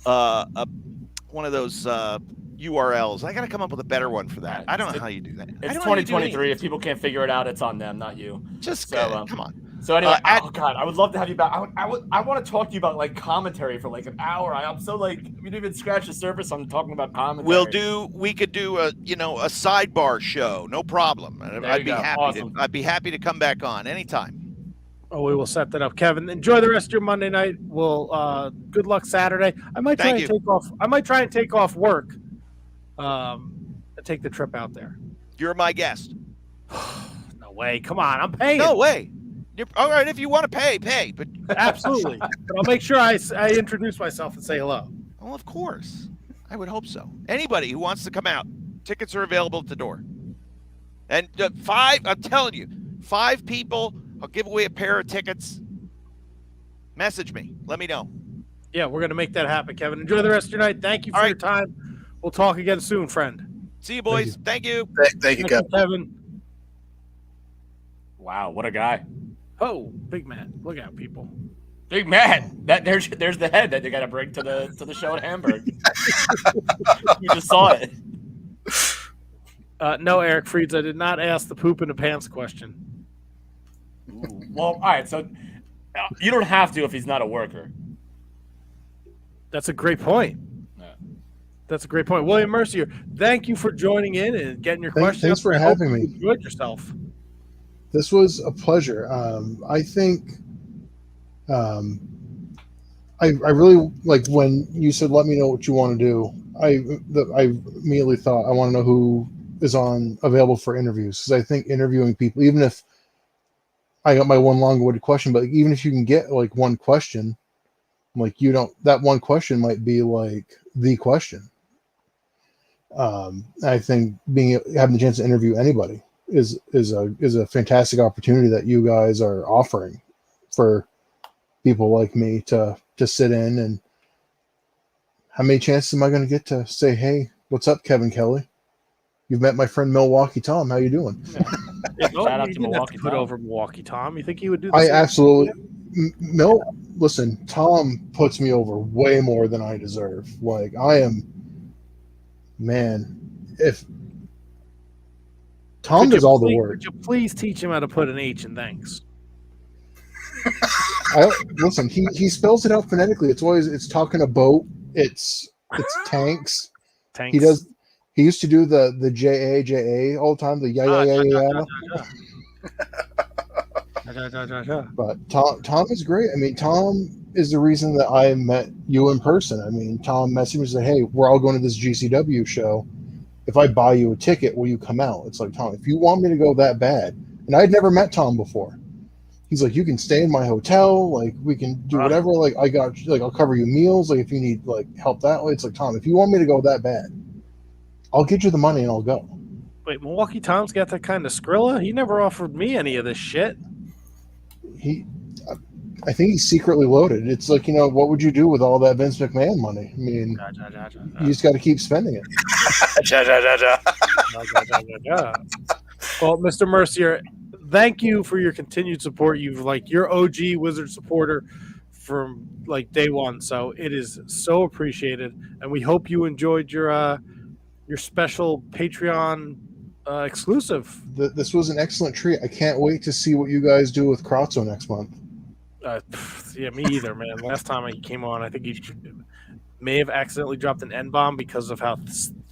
Speaker 8: One of those URLs. I got to come up with a better one for that. I don't know how you do that.
Speaker 3: It's 2023. If people can't figure it out, it's on them, not you.
Speaker 8: Come on.
Speaker 3: So anyway, oh God, I would love to have you back. I want to talk to you about like commentary for like an hour. I'm so like we didn't even scratch the surface on talking about commentary.
Speaker 8: We could do a sidebar show, no problem. I'd be happy to come back on anytime.
Speaker 1: Oh, we will set that up, Kevin. Enjoy the rest of your Monday night. We'll good luck Saturday. I might try and take off work, and take the trip out there.
Speaker 8: You're my guest.
Speaker 1: No way. Come on, I'm paying.
Speaker 8: No way. All right, if you want to pay. But
Speaker 1: absolutely. But I'll make sure I introduce myself and say hello.
Speaker 8: Well, of course. I would hope so. Anybody who wants to come out, tickets are available at the door. And I'm telling you, 5 people, I'll give away a pair of tickets. Message me. Let me know.
Speaker 1: Yeah, we're going to make that happen, Kevin. Enjoy the rest of your night. Thank you for your time. We'll talk again soon, friend.
Speaker 8: See you, boys. Thank you.
Speaker 2: Thank you, Kevin.
Speaker 3: Wow, what a guy.
Speaker 1: Oh, big man! Look out, people!
Speaker 3: Big man. That there's the head that they got to bring to the show in Hamburg. You just saw it.
Speaker 1: No, Eric Frieds, I did not ask the poop in the pants question.
Speaker 3: Ooh. Well, all right. So you don't have to if he's not a worker.
Speaker 1: That's a great point. Yeah. That's a great point. William Mercier, thank you for joining in and getting your questions.
Speaker 7: Thanks for having me.
Speaker 1: You enjoyed yourself.
Speaker 7: This was a pleasure. I think I really like when you said, let me know what you want to do. I immediately thought I want to know who is available for interviews, because I think interviewing people, even if I got my one long-winded question, but even if you can get like one question, like that one question might be like the question. I think having the chance to interview anybody is a fantastic opportunity that you guys are offering for people like me to sit in. And how many chances am I going to get to say, hey, what's up, Kevin Kelly? You've met my friend Milwaukee Tom. How you doing?
Speaker 3: Shout out to Milwaukee Tom.
Speaker 1: Put over Milwaukee Tom. You think he would do?
Speaker 7: I absolutely. Listen, Tom puts me over way more than I deserve. Like if Tom does all the work.
Speaker 1: Would you please teach him how to put an H in thanks?
Speaker 7: Listen, he spells it out phonetically. It's talking a boat. It's tanks.
Speaker 1: Tanks.
Speaker 7: He used to do the JA all the time. The yeah. But Tom is great. I mean, Tom is the reason that I met you in person. I mean, Tom messaged me and said, hey, we're all going to this GCW show. If I buy you a ticket, will you come out? It's like, Tom, if you want me to go that bad, and And I'd never met Tom before. He's like, you can stay in my hotel. Like, we can do whatever. Like, I'll cover you meals. Like, if you need like help that way. It's like, Tom, if you want me to go that bad, I'll get you the money and I'll go.
Speaker 1: Wait, Milwaukee Tom's got that kind of Skrilla? He never offered me any of this shit.
Speaker 7: I think he's secretly loaded. It's like, what would you do with all that Vince McMahon money? I mean, you just got to keep spending it.
Speaker 1: Well, Mr. Mercier, thank you for your continued support. You're OG Wizard supporter from day one, so it is so appreciated, and we hope you enjoyed your special Patreon exclusive.
Speaker 7: This was an excellent treat. I can't wait to see what you guys do with Krauzo next month.
Speaker 1: Yeah, me either, man. Last time he came on, I think he may have accidentally dropped an N-bomb because of how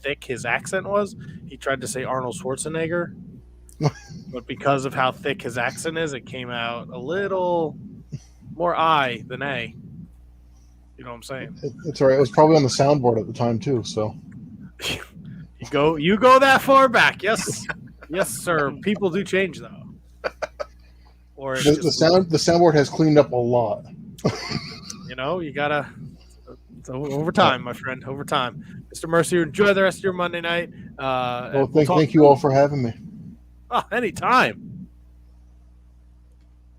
Speaker 1: thick his accent was. He tried to say Arnold Schwarzenegger. But because of how thick his accent is, it came out a little more I than A. You know what I'm saying?
Speaker 7: It's all right. It was probably on the soundboard at the time too. So
Speaker 1: you go that far back, yes, yes, sir. People do change though. Or
Speaker 7: the soundboard has cleaned up a lot.
Speaker 1: You gotta. So over time, my friend, over time. Mr. Mercier, enjoy the rest of your Monday night.
Speaker 7: Thank you all for having me.
Speaker 1: Oh, anytime.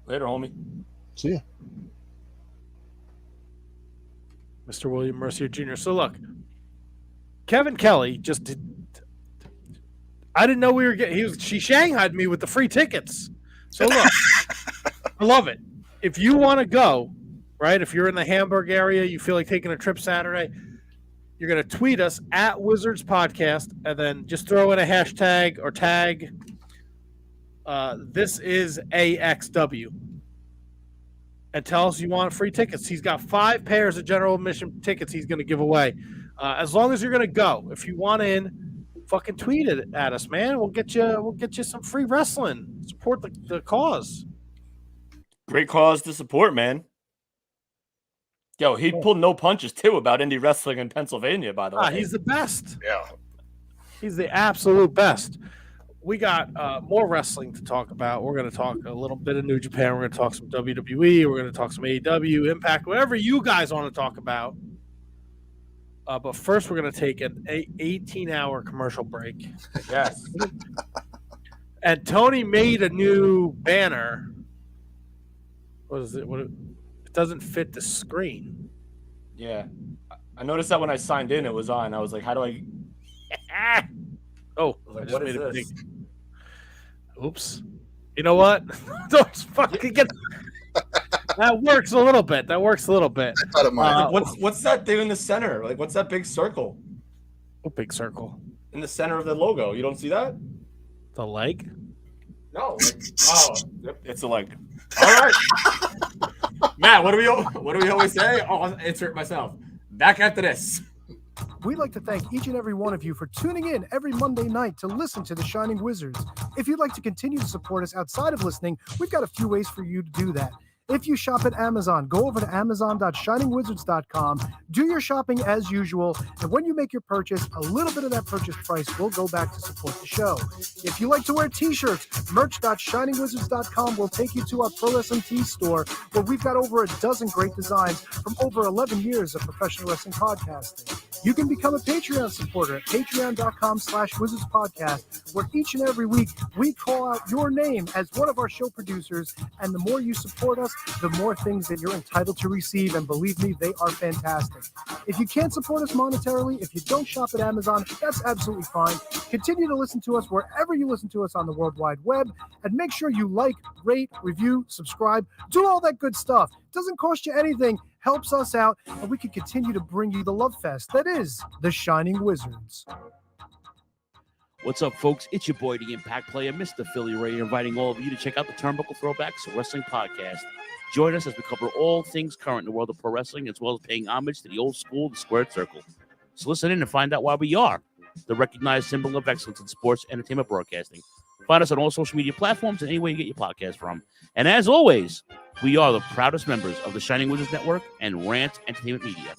Speaker 3: Later, homie.
Speaker 7: See ya.
Speaker 1: Mr. William Mercier Jr. So look, Kevin Kelly just did. I didn't know we were getting. She shanghaied me with the free tickets. So look, I love it. If you want to go, right? If you're in the Hamburg area, you feel like taking a trip Saturday, you're going to tweet us at Wizards Podcast and then just throw in a hashtag or tag. This is AXW. And tell us you want free tickets. He's got 5 pairs of general admission tickets he's going to give away. As long as you're going to go. If you want in, fucking tweet it at us, man. We'll get you some free wrestling. Support the cause.
Speaker 3: Great cause to support, man. Yo, he pulled no punches too about indie wrestling in Pennsylvania, by the way.
Speaker 1: He's the best.
Speaker 2: Yeah.
Speaker 1: He's the absolute best. We got more wrestling to talk about. We're going to talk a little bit of New Japan. We're going to talk some WWE. We're going to talk some AEW, Impact, whatever you guys want to talk about. But first, we're going to take an 18-hour commercial break.
Speaker 3: Yes.
Speaker 1: And Tony made a new banner. What is it? It doesn't fit the screen.
Speaker 3: Yeah. I noticed that when I signed in, it was on. I was like, how do I...
Speaker 1: Oh,
Speaker 3: like,
Speaker 1: I just
Speaker 3: what
Speaker 1: made
Speaker 3: is
Speaker 1: a
Speaker 3: this?
Speaker 1: big... Oops. You know what? Don't fucking get... That works a little bit.
Speaker 2: I thought it might.
Speaker 3: What's that thing in the center? Like, what's that big circle?
Speaker 1: What big circle?
Speaker 3: In the center of the logo. You don't see that?
Speaker 1: The leg?
Speaker 3: No. Yep, it's a leg. All right. Matt, what do we always say? Oh, I'll answer it myself. Back after this.
Speaker 9: We'd like to thank each and every one of you for tuning in every Monday night to listen to The Shining Wizards. If you'd like to continue to support us outside of listening, we've got a few ways for you to do that. If you shop at Amazon, go over to amazon.shiningwizards.com, do your shopping as usual, and when you make your purchase, a little bit of that purchase price will go back to support the show. If you like to wear t-shirts, merch.shiningwizards.com will take you to our Pro Wrestling Tees store, where we've got over a dozen great designs from over 11 years of professional wrestling podcasting. You can become a Patreon supporter at patreon.com/wizardspodcast, where each and every week we call out your name as one of our show producers, and the more you support us, the more things that you're entitled to receive, and believe me, they are fantastic. If you can't support us monetarily, if you don't shop at Amazon, that's absolutely fine. Continue to listen to us wherever you listen to us on the World Wide Web, and make sure you like, rate, review, subscribe, do all that good stuff. Doesn't cost you anything, helps us out, and we can continue to bring you the love fest that is The Shining Wizards.
Speaker 10: What's up, folks? It's your boy, the Impact Player, Mr. Philly Ray, inviting all of you to check out the Turnbuckle Throwbacks Wrestling Podcast. Join us as we cover all things current in the world of pro wrestling, as well as paying homage to the old school, the squared circle. So listen in and find out why we are the recognized symbol of excellence in sports entertainment broadcasting. Find us on all social media platforms and anywhere you get your podcast from. And as always, we are the proudest members of the Shining Wizards Network and Rant Entertainment Media.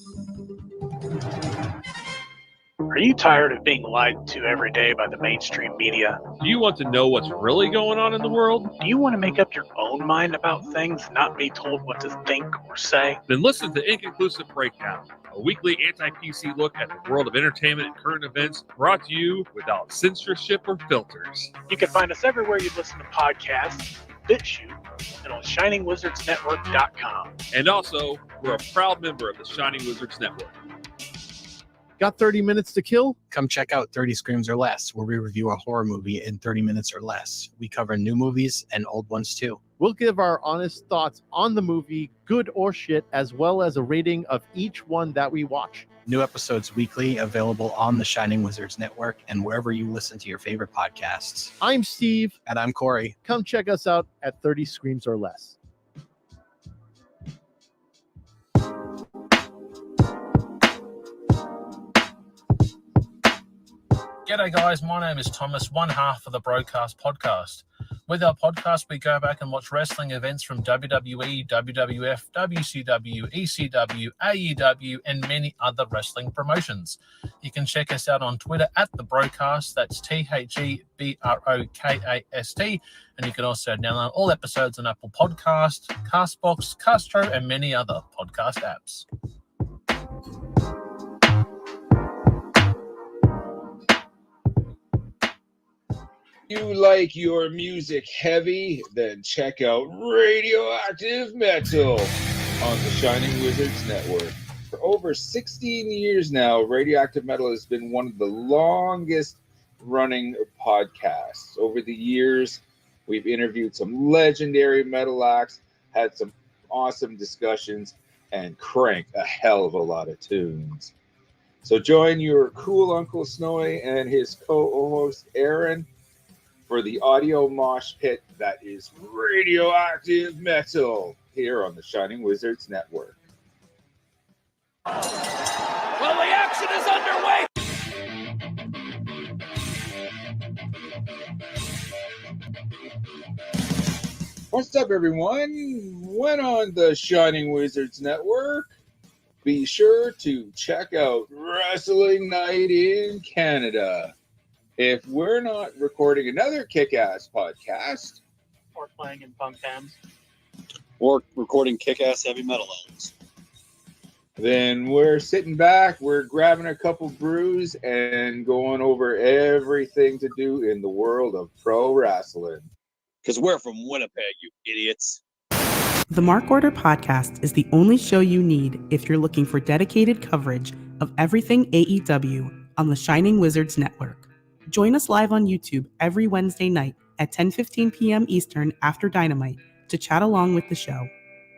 Speaker 11: Are you tired of being lied to every day by the mainstream media?
Speaker 4: Do you want to know what's really going on in the world?
Speaker 11: Do you want to make up your own mind about things, not be told what to think or say?
Speaker 4: Then listen to Inconclusive Breakdown, a weekly anti-PC look at the world of entertainment and current events, brought to you without censorship or filters.
Speaker 11: You can find us everywhere you listen to podcasts, BitChute, and on ShiningWizardsNetwork.com.
Speaker 4: And also, we're a proud member of the Shining Wizards Network.
Speaker 1: Got 30 minutes to kill?
Speaker 12: Come check out 30 Screams or Less, where we review a horror movie in 30 minutes or less. We cover new movies and old ones too.
Speaker 1: We'll give our honest thoughts on the movie, good or shit, as well as a rating of each one that we watch.
Speaker 12: New episodes weekly, available on the Shining Wizards Network and wherever you listen to your favorite podcasts.
Speaker 1: I'm Steve.
Speaker 12: And I'm Corey.
Speaker 1: Come check us out at 30 Screams or Less.
Speaker 13: G'day guys, my name is Thomas, one half of the Broadcast Podcast. With our podcast, we go back and watch wrestling events from WWE, WWF, WCW, ECW, AEW, and many other wrestling promotions. You can check us out on Twitter at The Broadcast, that's TheBrokast, and you can also download all episodes on Apple Podcasts, Castbox, Castro, and many other podcast apps.
Speaker 14: You like your music heavy? Then check out Radioactive Metal on the Shining Wizards Network. For over 16 years now, Radioactive Metal has been one of the longest running podcasts. Over the years, we've interviewed some legendary metal acts, had some awesome discussions, and cranked a hell of a lot of tunes. So join your cool Uncle Snowy and his co-host Aaron for the audio mosh pit that is Radioactive Metal here on the Shining Wizards Network.
Speaker 15: Well, the action is underway.
Speaker 14: What's up, everyone? When on the Shining Wizards Network, be sure to check out Wrestling Night in Canada. If we're not recording another kick-ass podcast,
Speaker 11: Or playing in punk bands.
Speaker 16: Or recording kick-ass heavy metal albums,
Speaker 14: then we're sitting back, we're grabbing a couple brews, and going over everything to do in the world of pro wrestling.
Speaker 16: Because we're from Winnipeg, you idiots.
Speaker 17: The Mark Order Podcast is the only show you need if you're looking for dedicated coverage of everything AEW on the Shining Wizards Network. Join us live on YouTube every Wednesday night at 10:15 p.m. Eastern after Dynamite to chat along with the show.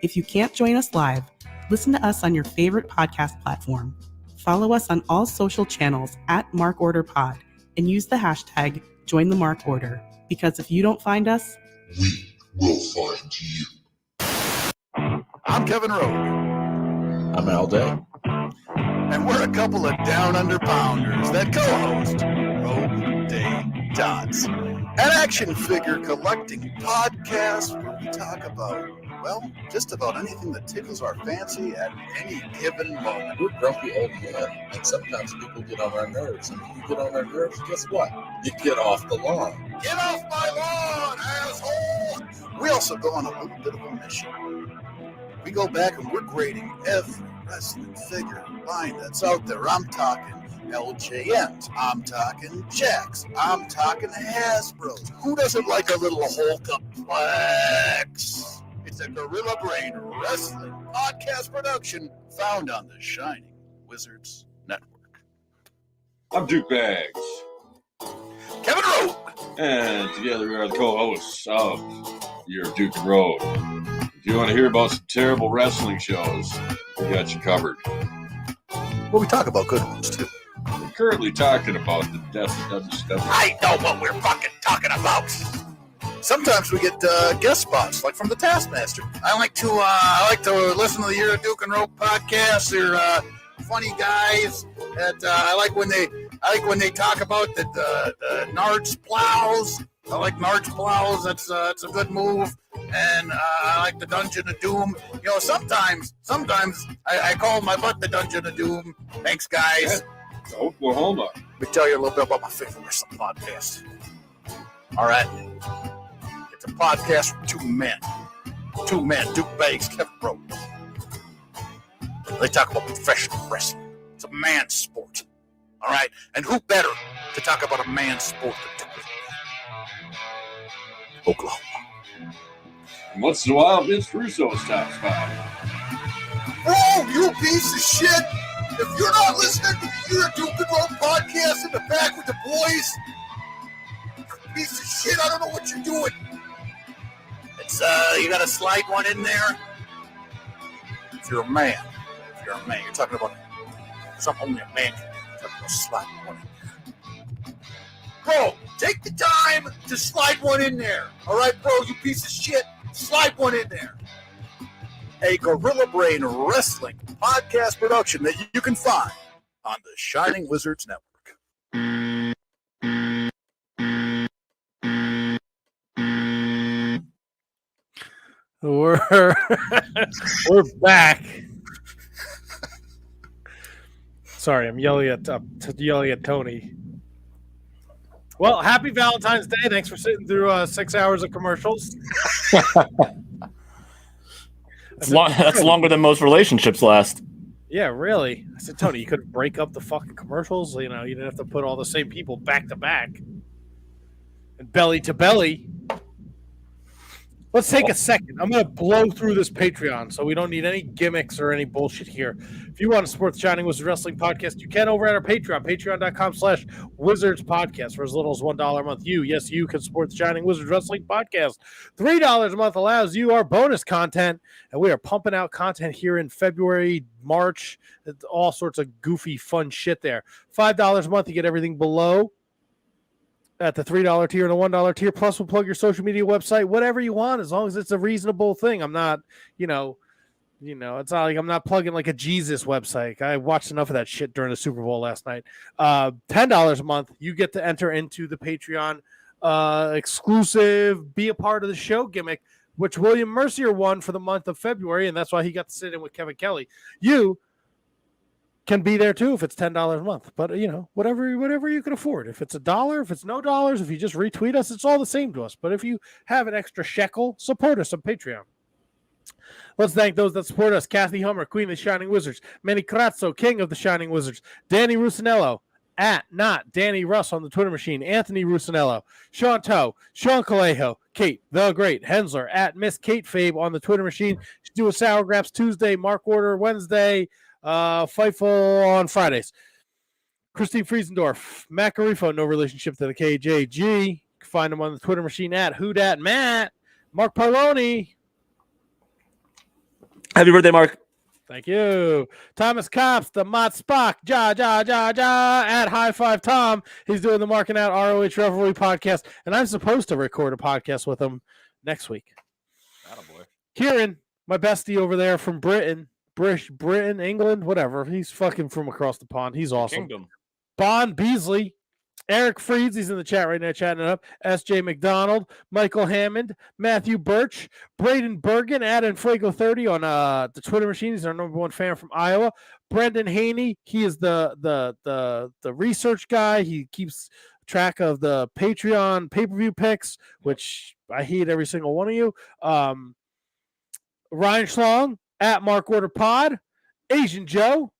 Speaker 17: If you can't join us live, listen to us on your favorite podcast platform. Follow us on all social channels at Mark Order Pod and use the hashtag #JoinTheMarkOrder, because if you don't find us,
Speaker 18: we will find you.
Speaker 2: I'm Kevin Rowe.
Speaker 18: I'm Al Day.
Speaker 2: And we're a couple of down under pounders that co-host Rogue Day Dots, an action figure collecting podcast where we talk about, well, just about anything that tickles our fancy at any given moment.
Speaker 18: We're grumpy old men, and sometimes people get on our nerves. And when you get on our nerves, guess what? You get off the lawn.
Speaker 2: Get off my lawn, asshole! We also go on a little bit of a mission. We go back and we're grading every wrestling figure line that's out there. I'm talking LJNs, I'm talking Jacks, I'm talking Hasbros. Who doesn't like a little Hulkaplex? It's a Gorilla Brain Wrestling podcast production found on the Shining Wizards Network.
Speaker 19: I'm Duke Bags.
Speaker 2: Kevin Rowe.
Speaker 19: And together we are the co-hosts of Your Duke and Road. If you want to hear about some terrible wrestling shows, we got you covered.
Speaker 2: Well, we talk about good ones, too.
Speaker 19: We're currently talking about the death of WCW.
Speaker 2: I know what we're fucking talking about. Sometimes we get guest spots, like from the Taskmaster. I like to listen to the Year of Duke and Rope podcast. They're funny guys. I like when they talk about the Nards plows. I like Nards plows. That's a good move. And I like the Dungeon of Doom. You know, sometimes I call my butt the Dungeon of Doom. Thanks, guys.
Speaker 19: Oklahoma.
Speaker 2: Let me tell you a little bit about my favorite wrestling podcast. All right. It's a podcast with two men, Duke Banks, Kevin Rhodes. They talk about professional wrestling. It's a man's sport. All right. And who better to talk about a man's sport than Duke? Oklahoma.
Speaker 19: And what's the wild Vince Russo's top 5?
Speaker 2: Oh, you piece of shit! If you're not listening to the You're a Duke and Road podcast in the back with the boys, you piece of shit, I don't know what you're doing. It's, you gotta slide one in there. If you're a man, you're talking about something only a man can do. You're talking about sliding one in there. Bro, take the time to slide one in there. All right, bro, you piece of shit, slide one in there. A Gorilla Brain Wrestling podcast production that you can find on the Shining Wizards Network.
Speaker 1: We're back. Sorry, I'm yelling at Tony. Well, happy Valentine's Day. Thanks for sitting through 6 hours of commercials.
Speaker 3: That's longer than most relationships last.
Speaker 1: Yeah, really. I said, Tony, you could break up the fucking commercials. You know, you didn't have to put all the same people back to back and belly to belly. Let's take a second. I'm going to blow through this Patreon, so we don't need any gimmicks or any bullshit here. If you want to support the Shining Wizards Wrestling Podcast, you can over at our Patreon, patreon.com/Wizards Podcast for as little as $1 a month. You can support the Shining Wizards Wrestling Podcast. $3 a month allows you our bonus content, and we are pumping out content here in February, March, all sorts of goofy, fun shit there. $5 a month, you get everything below. At the $3 tier and the $1 tier, plus we'll plug your social media website, whatever you want, as long as it's a reasonable thing. I'm not, it's not like I'm not plugging like a Jesus website. I watched enough of that shit during the Super Bowl last night. $10 a month, you get to enter into the Patreon exclusive, be a part of the show gimmick, which William Mercier won for the month of February, and that's why he got to sit in with Kevin Kelly. You can be there too if it's $10 a month, but whatever you can afford. If it's $1, if it's no dollars, if you just retweet us, it's all the same to us. But if you have an extra shekel, support us on Patreon. Let's thank those that support us: Kathy Hummer, Queen of the Shining Wizards; Manny Crazzo, King of the Shining Wizards; Danny Rusinello at not Danny Russ on the Twitter machine; Anthony Rusinello; Sean Toe; Sean Calejo; Kate the Great Hensler at Miss Kate Fabe on the Twitter machine. She's doing Sour Graps Tuesday, Mark Order Wednesday. Fightful on Fridays. Christine Friesendorf, Macarifo, no relationship to the KJG. You can find him on the Twitter machine at WhoDatMatt. Mark Parloni.
Speaker 3: Happy birthday, Mark.
Speaker 1: Thank you. Thomas Cops, the Mott Spock, at High Five Tom. He's doing the Marking Out ROH Revelry podcast, and I'm supposed to record a podcast with him next week.
Speaker 3: Attaboy.
Speaker 1: Kieran, my bestie over there from Britain, England, whatever. He's fucking from across the pond. He's awesome.
Speaker 3: Kingdom.
Speaker 1: Bon Beasley, Eric Freeds, he's in the chat right now, chatting it up. S.J. McDonald, Michael Hammond, Matthew Birch, Braden Bergen, at Fuego30 on the Twitter machine. He's our #1 fan from Iowa. Brendan Haney, he is the research guy. He keeps track of the Patreon pay-per-view picks, which I hate every single one of you. Ryan Schlong, at Mark Order Pod, Asian Joe,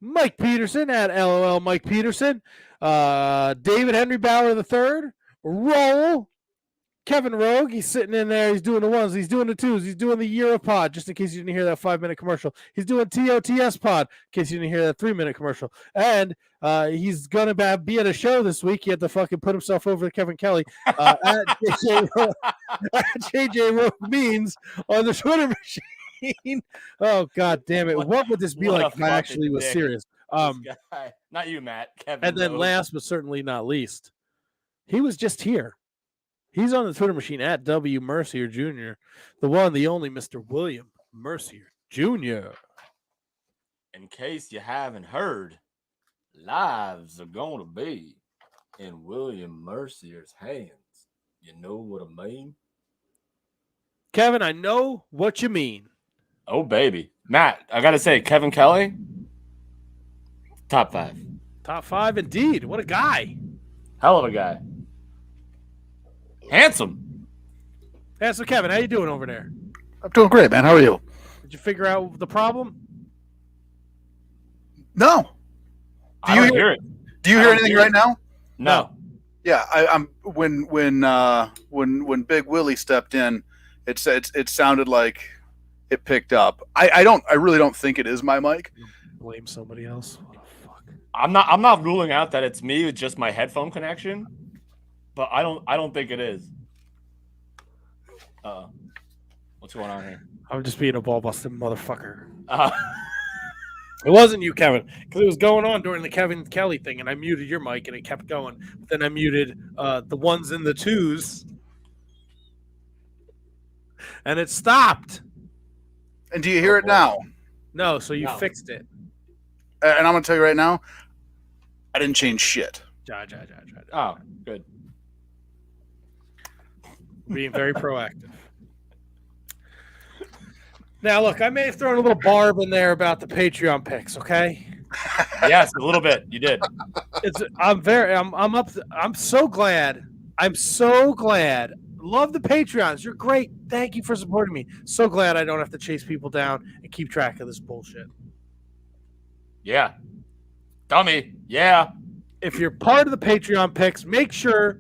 Speaker 1: Mike Peterson at LOL Mike Peterson, David Henry Bauer III, Roll, Kevin Rogue, he's sitting in there, he's doing the ones, he's doing the twos, he's doing the Euro Pod, just in case you didn't hear that 5-minute commercial. He's doing TOTS Pod, in case you didn't hear that 3-minute commercial. And he's going to be at a show this week. He had to fucking put himself over to Kevin Kelly at JJ Rogue Means on the Twitter machine. Oh god damn it! What would this be like if I actually was serious?
Speaker 3: Not you, Matt. Kevin.
Speaker 1: And then last but certainly not least, he was just here. He's on the Twitter machine at W Mercier Jr., the one, the only Mr. William Mercier Jr.
Speaker 3: In case you haven't heard, lives are gonna be in William Mercier's hands. You know what I mean?
Speaker 1: Kevin, I know what you mean.
Speaker 3: Oh, baby. Matt, I got to say, Kevin Kelly, top 5.
Speaker 1: Top 5 indeed. What a guy.
Speaker 3: Hell of a guy. Handsome.
Speaker 1: Handsome Kevin, how you doing over there?
Speaker 2: I'm doing great, man. How are you?
Speaker 1: Did you figure out the problem?
Speaker 2: No.
Speaker 3: I don't hear it.
Speaker 2: Do you hear anything right now?
Speaker 3: No.
Speaker 2: Yeah, I'm when Big Willie stepped in, it sounded like it picked up. I really don't think it is my mic.
Speaker 1: Blame somebody else.
Speaker 3: I'm not ruling out that it's me with just my headphone connection, but I don't think it is. What's going on here?
Speaker 1: I'm just being a ball busting motherfucker. It wasn't you, Kevin, because it was going on during the Kevin Kelly thing, and I muted your mic, and it kept going. But then I muted the ones and the twos, and it stopped.
Speaker 2: And do you hear it now?
Speaker 1: No, so you fixed it.
Speaker 2: And I'm going to tell you right now, I didn't change shit.
Speaker 3: Oh, good.
Speaker 1: Being very proactive. Now, look, I may have thrown a little barb in there about the Patreon picks, okay?
Speaker 3: Yes, a little bit. You did.
Speaker 1: I'm so glad. I'm so glad. Love the Patreons. You're great. Thank you for supporting me. So glad I don't have to chase people down and keep track of this bullshit.
Speaker 3: Yeah. Dummy. Yeah.
Speaker 1: If you're part of the Patreon picks, make sure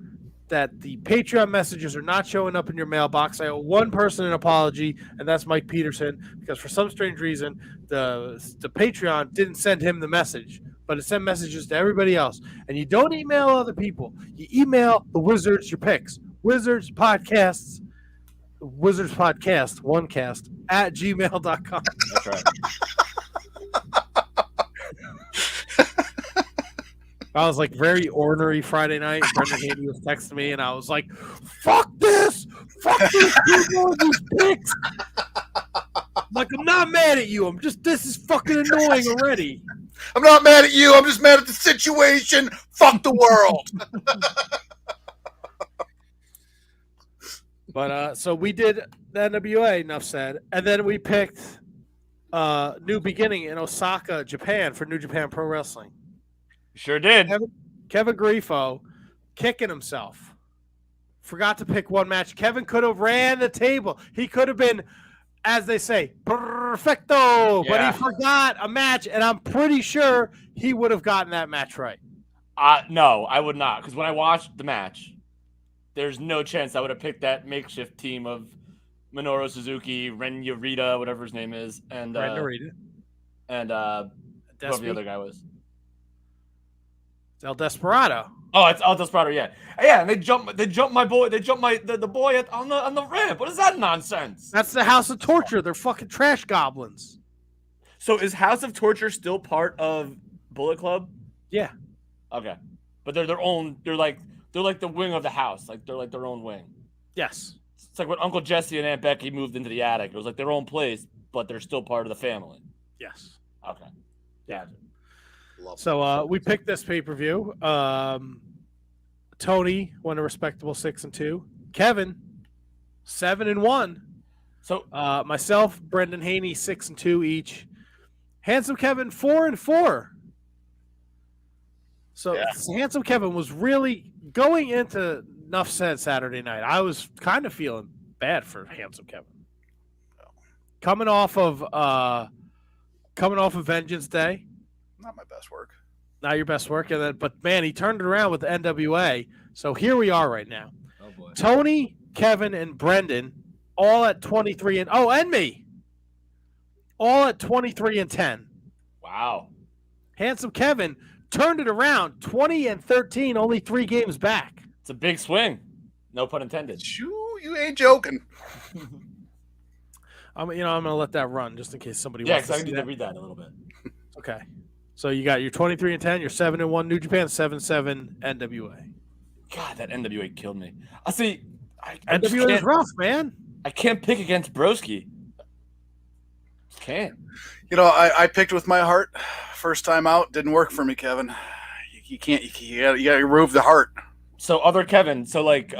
Speaker 1: that the Patreon messages are not showing up in your mailbox. I owe one person an apology, and that's Mike Peterson, because for some strange reason, the Patreon didn't send him the message, but it sent messages to everybody else. And you don't email other people. You email the Wizards your picks. Wizards Podcast, onecast, at gmail.com.
Speaker 3: That's right.
Speaker 1: I was like very ornery Friday night. Brendan Haney was texting me, and I was like, fuck this! Fuck these people and these picks! Like, I'm not mad at you. This is fucking annoying already.
Speaker 2: I'm not mad at you. I'm just mad at the situation. Fuck the world.
Speaker 1: But so we did the NWA, enough said. And then we picked New Beginning in Osaka, Japan for New Japan Pro Wrestling.
Speaker 3: Sure did.
Speaker 1: Kevin Grifo kicking himself. Forgot to pick one match. Kevin could have ran the table. He could have been, as they say, perfecto.
Speaker 3: Yeah.
Speaker 1: But he forgot a match, and I'm pretty sure he would have gotten that match right.
Speaker 3: No, I would not. Because when I watched the match, there's no chance I would have picked that makeshift team of Minoru Suzuki, Ren Narita, whatever his name is, and
Speaker 1: Ren Narita.
Speaker 3: And whoever the other guy was.
Speaker 1: El Desperado.
Speaker 3: Oh, it's El Desperado, yeah. Yeah, and they jumped my boy. They jumped the boy on the ramp. What is that nonsense?
Speaker 1: That's the House of Torture. They're fucking trash goblins.
Speaker 3: So is House of Torture still part of Bullet Club?
Speaker 1: Yeah.
Speaker 3: Okay. But they're their own. They're like the wing of the house. Like they're like their own wing.
Speaker 1: Yes.
Speaker 3: It's like when Uncle Jesse and Aunt Becky moved into the attic. It was like their own place, but they're still part of the family.
Speaker 1: Yes.
Speaker 3: Okay. Yeah.
Speaker 1: So we picked this pay-per-view. Tony won a respectable 6-2. Kevin 7-1.
Speaker 3: So
Speaker 1: myself, Brendan Haney 6-2 each. Handsome Kevin 4-4. So Handsome Kevin was really going into Nuff Said Saturday night. I was kind of feeling bad for Handsome Kevin. Coming off of Vengeance Day.
Speaker 2: Not my best work.
Speaker 1: Not your best work. But man, he turned it around with the NWA. So here we are right now.
Speaker 3: Oh boy.
Speaker 1: Tony, Kevin, and Brendan all at 23 and me. All at 23-10.
Speaker 3: Wow.
Speaker 1: Handsome Kevin turned it around 20-13, only 3 games back.
Speaker 3: It's a big swing. No pun intended.
Speaker 2: Shoo, you ain't joking.
Speaker 1: I'm gonna let that run just in case somebody
Speaker 3: Yeah,
Speaker 1: wants to
Speaker 3: because I
Speaker 1: see
Speaker 3: need
Speaker 1: that.
Speaker 3: to read that in a little bit.
Speaker 1: Okay. So you got your 23-10, your 7-1 New Japan, 7-7 NWA.
Speaker 3: God, that NWA killed me. I see.
Speaker 1: NWA is rough, man.
Speaker 3: I can't pick against Broski. Can't.
Speaker 2: You know, I picked with my heart. First time out, didn't work for me, Kevin. You can't. You gotta remove the heart.
Speaker 3: So other Kevin. So like,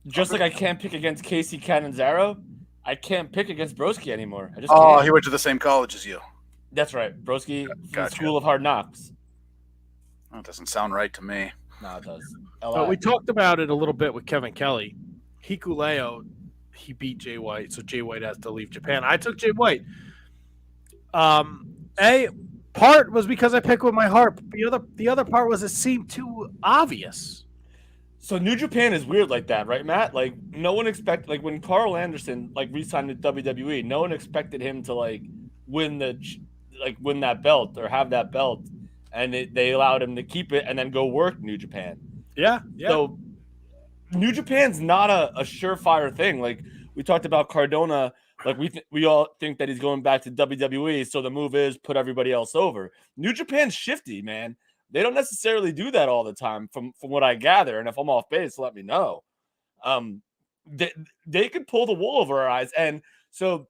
Speaker 3: just like I can't pick against Casey Catanzaro, I can't pick against Broski anymore. I just can't.
Speaker 2: He went to the same college as you.
Speaker 3: That's right, Broski from
Speaker 2: Gotcha.
Speaker 3: School of Hard Knocks.
Speaker 2: That doesn't sound right to me.
Speaker 3: No, it does.
Speaker 1: But we talked about it a little bit with Kevin Kelly. Hikuleo, he beat Jay White, so Jay White has to leave Japan. I took Jay White. Part was because I picked with my heart. The other part was it seemed too obvious.
Speaker 3: So New Japan is weird like that, right, Matt? Like no one expected, like when Carl Anderson like re-signed with WWE, no one expected him to like win that belt or have that belt, and they allowed him to keep it and then go work New Japan.
Speaker 1: Yeah.
Speaker 3: So New Japan's not a surefire thing. Like we talked about Cardona, like we all think that he's going back to WWE, so the move is put everybody else over. New Japan's shifty, man. They don't necessarily do that all the time, from what I gather. And if I'm off base, let me know. They could pull the wool over our eyes, and so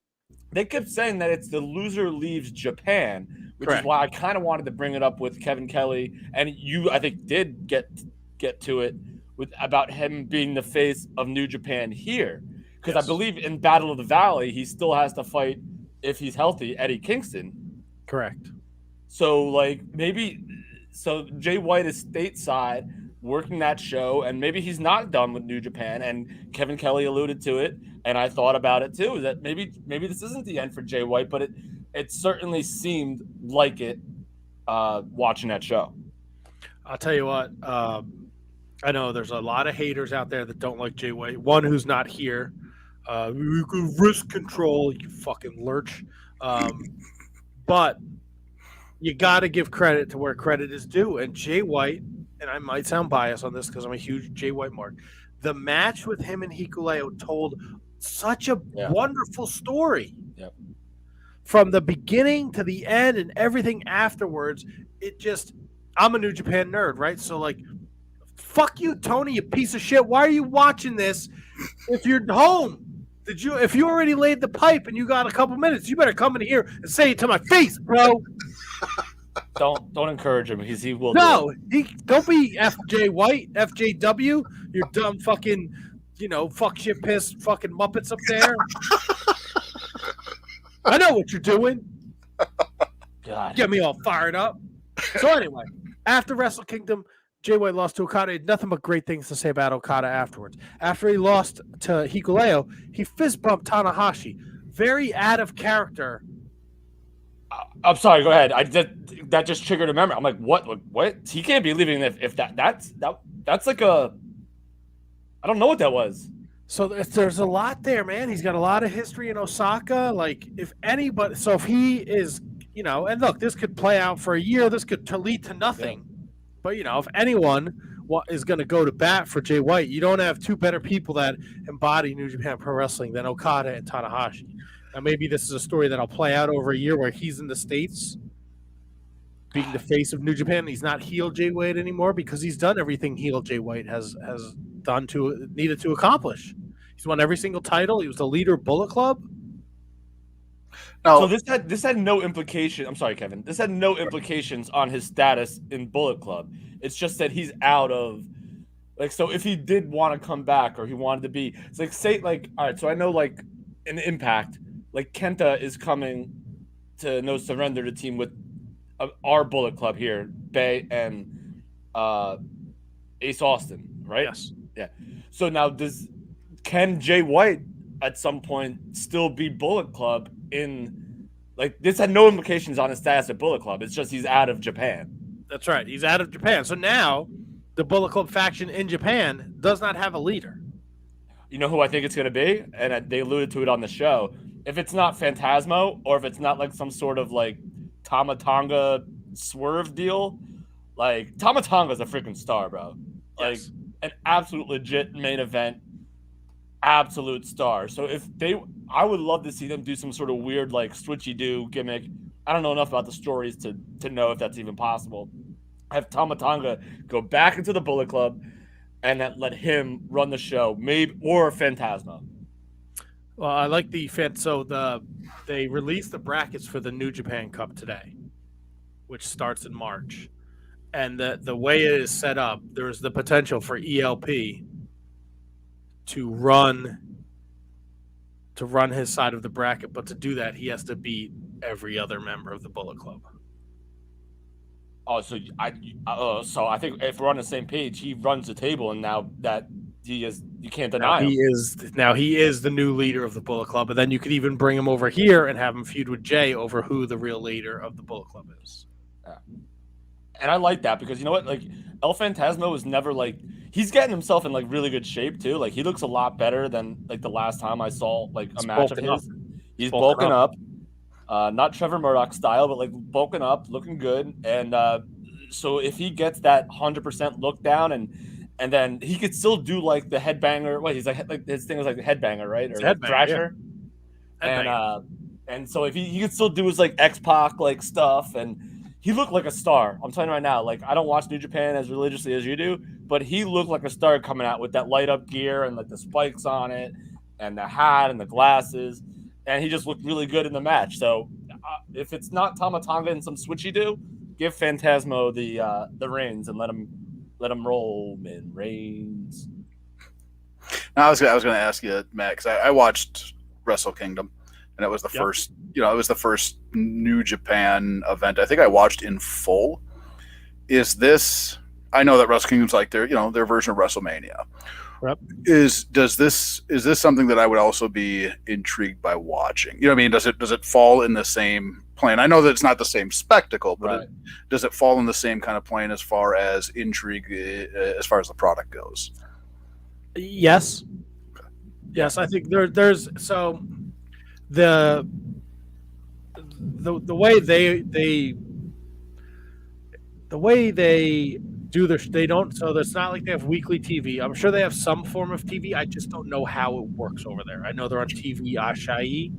Speaker 3: they kept saying that it's the loser leaves Japan, which
Speaker 1: Correct.
Speaker 3: is why I kind of wanted to bring it up with Kevin Kelly, and you, I think, did get to it with about him being the face of New Japan here, because I believe in Battle of the Valley he still has to fight, if he's healthy, Eddie Kingston.
Speaker 1: Correct.
Speaker 3: So like maybe. So Jay White is stateside working that show, and maybe he's not done with New Japan. And Kevin Kelly alluded to it, and I thought about it too. That maybe this isn't the end for Jay White, but it certainly seemed like it watching that show.
Speaker 1: I'll tell you what. I know there's a lot of haters out there that don't like Jay White. One who's not here. You can risk control, you fucking lurch. But you got to give credit to where credit is due. And Jay White, and I might sound biased on this because I'm a huge Jay White mark, the match with him and Hikuleo told such a wonderful story.
Speaker 3: Yep.
Speaker 1: From the beginning to the end and everything afterwards, I'm a New Japan nerd, right? So, like, fuck you, Tony, you piece of shit. Why are you watching this if you're home? If you already laid the pipe and you got a couple minutes, you better come in here and say it to my face, bro.
Speaker 3: Don't encourage him, because he will.
Speaker 1: No, don't be FJ White, FJW. You dumb fucking, fuck shit piss fucking Muppets up there. I know what you're doing.
Speaker 3: God,
Speaker 1: get me all fired up. So anyway, after Wrestle Kingdom, Jay White lost to Okada. He had nothing but great things to say about Okada afterwards. After he lost to Hikuleo, he fist bumped Tanahashi. Very out of character.
Speaker 3: I'm sorry. Go ahead. That just triggered a memory. I'm like, what? What? He can't be leaving if that's like a. I don't know what that was.
Speaker 1: So there's a lot there, man. He's got a lot of history in Osaka. Like, if anybody, so if he is, and look, this could play out for a year. This could lead to nothing. Yeah. But, if anyone is going to go to bat for Jay White, you don't have two better people that embody New Japan Pro Wrestling than Okada and Tanahashi. Now, maybe this is a story that'll play out over a year where he's in the States being the face of New Japan. He's not heel Jay White anymore because he's done everything heel Jay White has done needed to accomplish. He's won every single title. He was the leader of Bullet Club.
Speaker 3: So this had no implication. I'm sorry, Kevin. This had no implications on his status in Bullet Club. It's just that he's out of, like, so if he did want to come back or he wanted to be, it's like, say, like, all right, so I know, like, in Impact, like, Kenta is coming to No Surrender to team with our Bullet Club here, Bay and Ace Austin, right?
Speaker 1: Yes.
Speaker 3: Yeah. So now can Jay White at some point still be Bullet Club in, like, this had no implications on his status at Bullet Club. It's just he's out of Japan.
Speaker 1: That's right. He's out of Japan. So now the Bullet Club faction in Japan does not have a leader.
Speaker 3: You know who I think it's going to be? And they alluded to it on the show. If it's not Phantasmo, or if it's not like some sort of like Tama Tonga swerve deal, like Tama Tonga's a freaking star, bro. Like an absolute legit main event, absolute star. So I would love to see them do some sort of weird like switchy-do gimmick. I don't know enough about the stories to know if that's even possible. Have Tama Tonga go back into the Bullet Club and let him run the show, maybe, or Phantasmo.
Speaker 1: Well, I like they released the brackets for the New Japan Cup today, which starts in March. And the way it is set up, there's the potential for ELP to run his side of the bracket, but to do that, he has to beat every other member of the Bullet Club.
Speaker 3: Oh, so I think if we're on the same page, he runs the table, and now that he is, you can't deny him.
Speaker 1: He is the new leader of the Bullet Club, and then you could even bring him over here and have him feud with Jay over who the real leader of the Bullet Club is.
Speaker 3: And I like that because you know what, like El Phantasmo was never like he's getting himself in like really good shape too. Like he looks a lot better than like the last time I saw like a match of his. He's bulking up. Not Trevor Murdoch style, but like bulking up, looking good. And so if he gets that 100% look down and then he could still do like the headbanger. Wait, he's like his thing is like the headbanger, right? Or
Speaker 1: Headbanger,
Speaker 3: Thrasher.
Speaker 1: Yeah.
Speaker 3: And so if he could still do his like X-Pac like stuff, and he looked like a star. I'm telling you right now, like I don't watch New Japan as religiously as you do, but he looked like a star coming out with that light up gear and like the spikes on it and the hat and the glasses. And he just looked really good in the match. So if it's not Tama Tonga and some switchy do, give Phantasmo the reins and let him roll, man. Reigns.
Speaker 2: Now, I was going to ask you, Matt, because I watched Wrestle Kingdom, and it was the first. It was the first New Japan event I think I watched in full. Is this? I know that Wrestle Kingdom's like their version of WrestleMania.
Speaker 1: Yep.
Speaker 2: Is this something that I would also be intrigued by watching? You know what I mean? Does it fall in the same plane? I know that it's not the same spectacle, but does it fall in the same kind of plane as far as intrigue, as far as the product goes?
Speaker 1: Yes. Yes, I think there's so the way they do they don't, so it's not like they have weekly TV. I'm sure they have some form of TV. I just don't know how it works over there. I know they're on TV Asahi.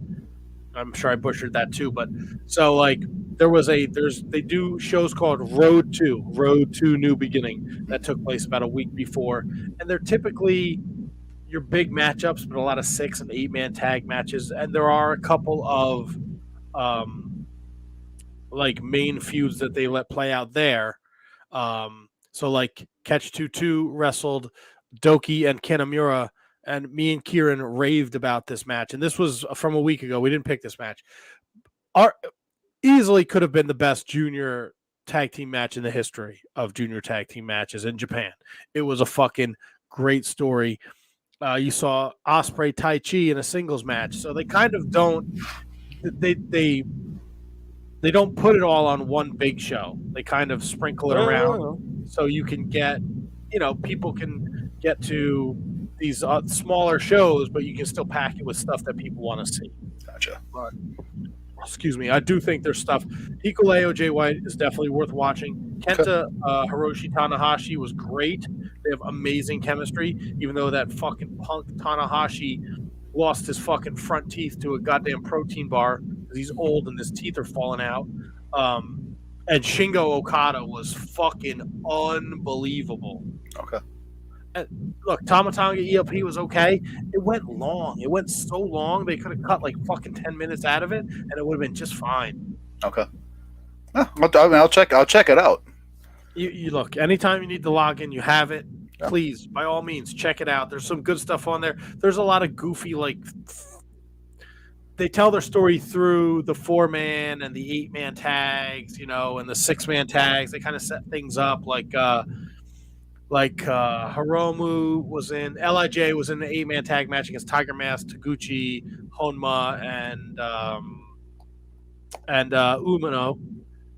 Speaker 1: I'm sure I butchered that too, but so like they do shows called Road to New Beginning that took place about a week before, and they're typically your big matchups, but a lot of 6 and 8 man tag matches, and there are a couple of like main feuds that they let play out there. So like Catch 22 wrestled Doki and Kanamura, and me and Kieran raved about this match. And this was from a week ago. We didn't pick this match. Easily could have been the best junior tag team match in the history of junior tag team matches in Japan. It was a fucking great story. You saw Ospreay Tai Chi in a singles match. So they kind of don't they don't put it all on one big show. They kind of sprinkle it around so you can get, people can get to these smaller shows, but you can still pack it with stuff that people want to see.
Speaker 2: Gotcha.
Speaker 1: But, excuse me. I do think there's stuff. Hikuleo Jay White is definitely worth watching. Kenta Hiroshi Tanahashi was great. They have amazing chemistry, even though that fucking punk Tanahashi lost his fucking front teeth to a goddamn protein bar because he's old and his teeth are falling out. And Shingo Okada was fucking unbelievable.
Speaker 2: Okay.
Speaker 1: And look, Tama Tonga ELP was okay. It went long. It went so long they could have cut like fucking 10 minutes out of it, and it would have been just fine.
Speaker 2: Okay. I'll check it out.
Speaker 1: You look, anytime you need to log in, you have it. Please, by all means, check it out. There's some good stuff on there. There's a lot of goofy, like, they tell their story through the 4-man and the 8-man tags, and the 6-man tags. They kind of set things up like Hiromu was in, LIJ was in the 8-man tag match against Tiger Mask, Taguchi, Honma, and Umino.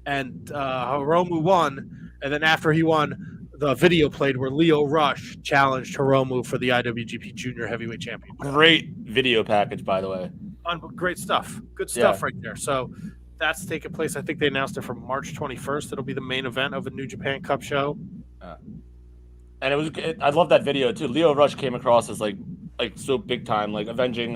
Speaker 1: And Hiromu won. And then after he won, the video played where Leo Rush challenged Hiromu for the IWGP Junior Heavyweight Championship.
Speaker 3: Great video package, by the way.
Speaker 1: Great stuff. Good stuff right there. So that's taking place. I think they announced it for March 21st. It'll be the main event of a New Japan Cup show.
Speaker 3: And I love that video too. Leo Rush came across as like so big time, like avenging.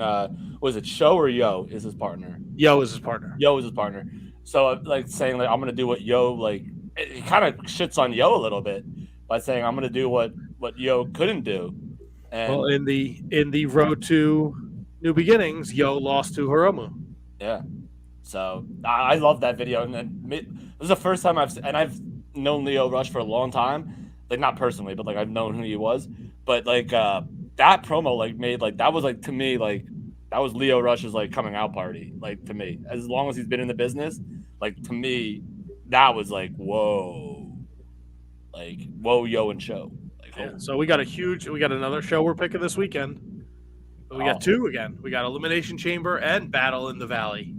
Speaker 3: Was it Sho or Yo is his partner?
Speaker 1: Yo is his partner.
Speaker 3: Yo is his partner. So like saying like I'm gonna do what Yo like. He kind of shits on Yo a little bit by saying I'm gonna do what Yo couldn't do. And
Speaker 1: well, in the Road to New Beginnings, Yo lost to Hiromu.
Speaker 3: Yeah. So I love that video, and then this is the first time I've known Leo Rush for a long time, like not personally, but like I've known who he was. But like that promo like made like that was like to me like that was Leo Rush's like coming out party, like to me. As long as he's been in the business, like to me, that was like, whoa. Like, whoa, yo, and show. Like,
Speaker 1: Yeah. So we got another show we're picking this weekend. We got two again. We got Elimination Chamber and Battle in the Valley.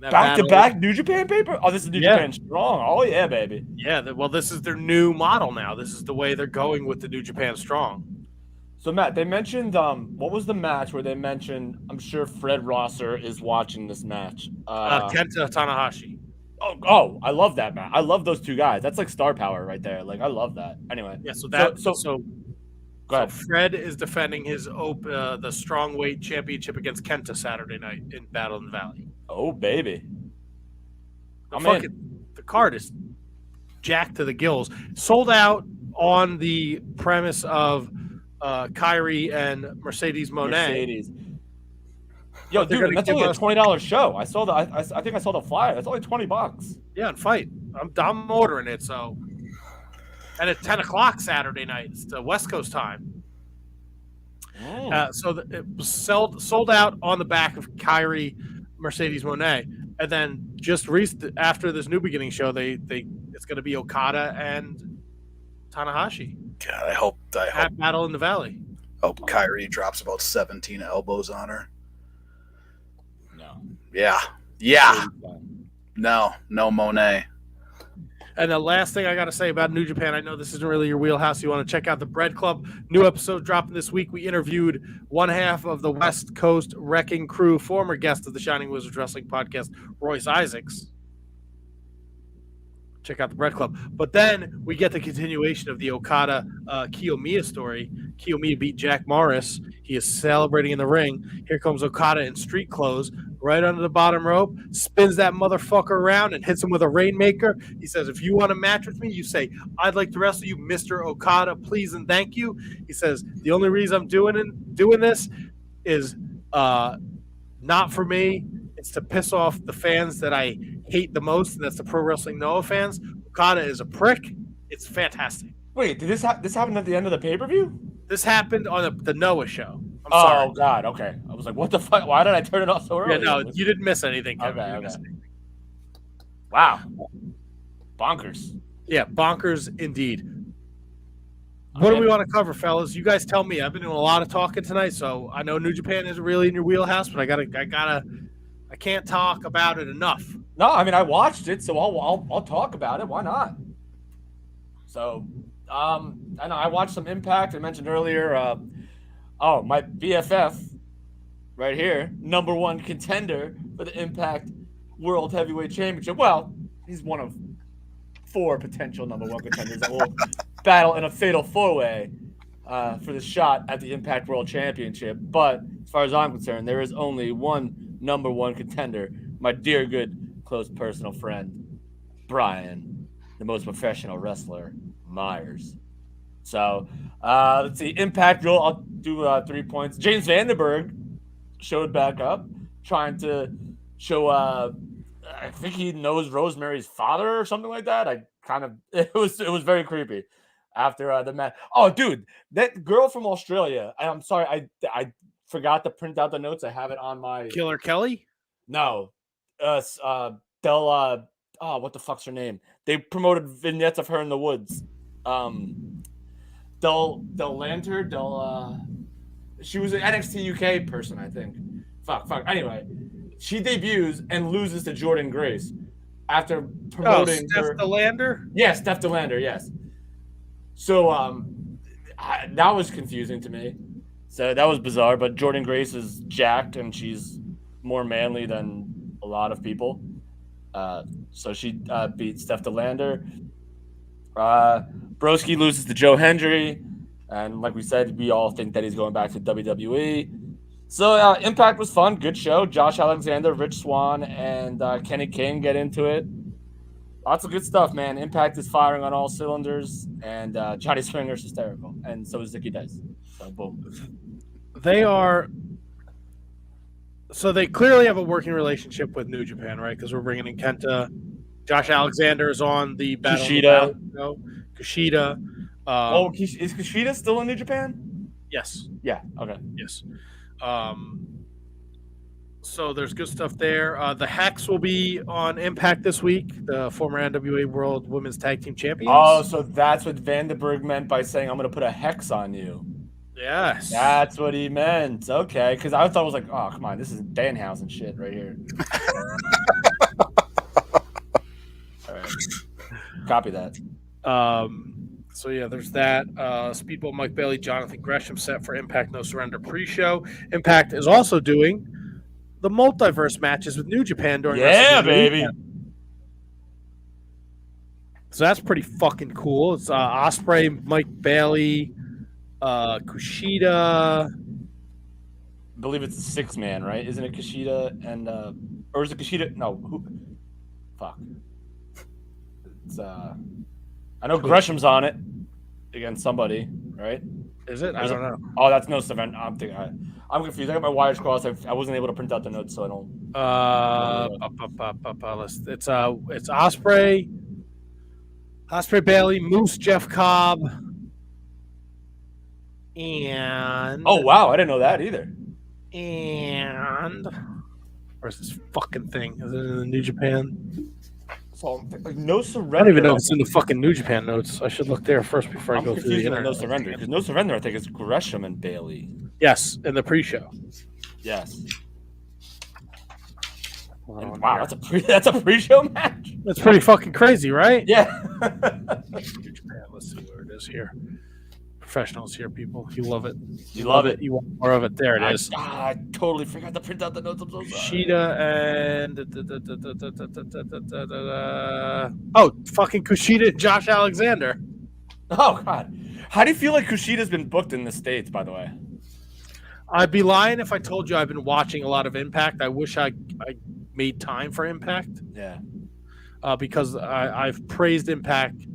Speaker 3: Back to back New Japan paper? Oh, this is New Japan Strong. Oh, yeah, baby.
Speaker 1: Yeah, well, this is their new model now. This is the way they're going with the New Japan Strong.
Speaker 3: So, Matt, they mentioned, what was the match where they mentioned, I'm sure Fred Rosser is watching this match.
Speaker 1: Kenta Tanahashi.
Speaker 3: Oh, I love that, man. I love those two guys. That's like star power right there. Like, I love that. Anyway.
Speaker 1: Yeah, so
Speaker 3: go ahead.
Speaker 1: Fred is defending his the Strongweight Championship against Kenta Saturday night in Battle in the Valley.
Speaker 3: Oh, baby.
Speaker 1: The card is jacked to the gills. Sold out on the premise of Kyrie and Mercedes Moné.
Speaker 3: Yo, dude, that's only a $20 show. I saw I think I saw the flyer. That's only $20.
Speaker 1: Yeah, and fight. I'm ordering it. So, and at 10 o'clock Saturday night, it's the West Coast time. It was sold out on the back of Kyrie, Mercedes Moné, and then just after this New Beginning show, it's going to be Okada and Tanahashi.
Speaker 2: God, I hope
Speaker 1: at Battle in the Valley.
Speaker 2: Hope Kyrie drops about 17 elbows on her.
Speaker 3: No.
Speaker 2: Yeah. No Monet.
Speaker 1: And the last thing I got to say about New Japan, I know this isn't really your wheelhouse. You want to check out the Bread Club. New episode dropping this week. We interviewed one half of the West Coast Wrecking Crew, former guest of the Shining Wizards Wrestling Podcast, Royce Isaacs. Check out the Bread Club. But then we get the continuation of the Okada Kiyomiya story. Kiyomiya beat Jack Morris. He is celebrating in the ring. Here comes Okada in street clothes, right under the bottom rope, spins that motherfucker around and hits him with a Rainmaker. He says, if you want a match with me, you say, I'd like to wrestle you, Mr. Okada, please and thank you. He says, the only reason I'm doing this is not for me. It's to piss off the fans that I hate the most, and that's the Pro Wrestling Noah fans. Okada is a prick. It's fantastic.
Speaker 3: Wait, did this happen at the end of the pay-per-view?
Speaker 1: This happened on the Noah show. I'm sorry.
Speaker 3: Oh, God, okay. I was like, what the fuck? Why did I turn it off so early?
Speaker 1: Yeah, no, you didn't miss anything, Kevin.
Speaker 3: Okay. Wow. Bonkers.
Speaker 1: Yeah, bonkers indeed. What do we want to cover, fellas? You guys tell me. I've been doing a lot of talking tonight, so I know New Japan isn't really in your wheelhouse, but I can't talk about it enough.
Speaker 3: No, I mean I watched it, so I'll talk about it. Why not? So, I know I watched some Impact. I mentioned earlier. My BFF, right here, #1 contender for the Impact World Heavyweight Championship. Well, he's one of 4 potential #1 contenders that will battle in a fatal 4-way for the shot at the Impact World Championship. But as far as I'm concerned, there is only one #1 contender, my dear, good, close personal friend, Brian, the most professional wrestler, Myers. So, let's see. Impact Rule, I'll do 3 points. James Vandenberg showed back up, trying to show, I think he knows Rosemary's father or something like that. It was very creepy after the match. Oh, dude, that girl from Australia, I'm sorry, I forgot to print out the notes. I have it on my
Speaker 1: Killer Kelly?
Speaker 3: No. What the fuck's her name? They promoted vignettes of her in the woods. Del Lanter, she was an NXT UK person, I think. Fuck. Anyway, she debuts and loses to Jordan Grace after promoting
Speaker 1: Steph DeLander?
Speaker 3: Yes, Steph DeLander, yes. So that was confusing to me. So that was bizarre, but Jordan Grace is jacked and she's more manly than a lot of people. So she beat Steph DeLander. Broski loses to Joe Hendry. And like we said, we all think that he's going back to WWE. So Impact was fun. Good show. Josh Alexander, Rich Swann, and Kenny King get into it. Lots of good stuff, man. Impact is firing on all cylinders. And Johnny Swinger's hysterical. And so is Zicky Dice. So boom.
Speaker 1: So they clearly have a working relationship with New Japan, right? Because we're bringing in Kenta. Josh Alexander is on the Battle
Speaker 3: Kushida.
Speaker 1: Kushida.
Speaker 3: Is Kushida still in New Japan?
Speaker 1: Yes.
Speaker 3: Yeah. Okay.
Speaker 1: Yes. So there's good stuff there. The Hex will be on Impact this week, the former NWA World Women's Tag Team Champions.
Speaker 3: Oh, so that's what Vandenberg meant by saying, I'm going to put a hex on you.
Speaker 1: Yes.
Speaker 3: That's what he meant. Okay, because I thought it was like, oh, come on, this is Danhausen shit right here. All right. Copy that.
Speaker 1: So yeah, there's that. Speedball Mike Bailey, Jonathan Gresham set for Impact No Surrender pre-show. Impact is also doing the multiverse matches with New Japan during WrestleMania
Speaker 3: baby.
Speaker 1: weekend. So that's pretty fucking cool. It's Ospreay, Mike Bailey, Kushida.
Speaker 3: I believe it's a 6-man, right? Isn't it Kushida and or is it Kushida? No, who? Fuck. It's I know Gresham's on it against somebody, right?
Speaker 1: Is it? I don't know.
Speaker 3: Oh, that's No Surrender. I'm confused. I got my wires crossed. I wasn't able to print out the notes, so I don't.
Speaker 1: It's Ospreay, Bailey, Moose, Jeff Cobb, and
Speaker 3: oh wow, I didn't know that either.
Speaker 1: And where's this fucking thing? Is it in the New Japan?
Speaker 3: So like No Surrender.
Speaker 1: I don't even know if it's in the fucking New Japan notes. I should look there first before I go through the
Speaker 3: No Surrender, because No Surrender I think is Gresham and Bailey.
Speaker 1: Yes, in the pre-show.
Speaker 3: Yes. And wow, that's a pre-show match.
Speaker 1: That's pretty fucking crazy, right?
Speaker 3: Yeah.
Speaker 1: New Japan. Let's see where it is here. Professionals here, people. You love it.
Speaker 3: You love it.
Speaker 1: You want more of it. There it is.
Speaker 3: I totally forgot to print out the notes. I'm so sorry.
Speaker 1: Kushida and fucking Kushida and Josh Alexander.
Speaker 3: Oh God, how do you feel like Kushida's been booked in the States? By the way,
Speaker 1: I'd be lying if I told you I've been watching a lot of Impact. I wish I made time for Impact.
Speaker 3: Yeah.
Speaker 1: Because I've praised Impact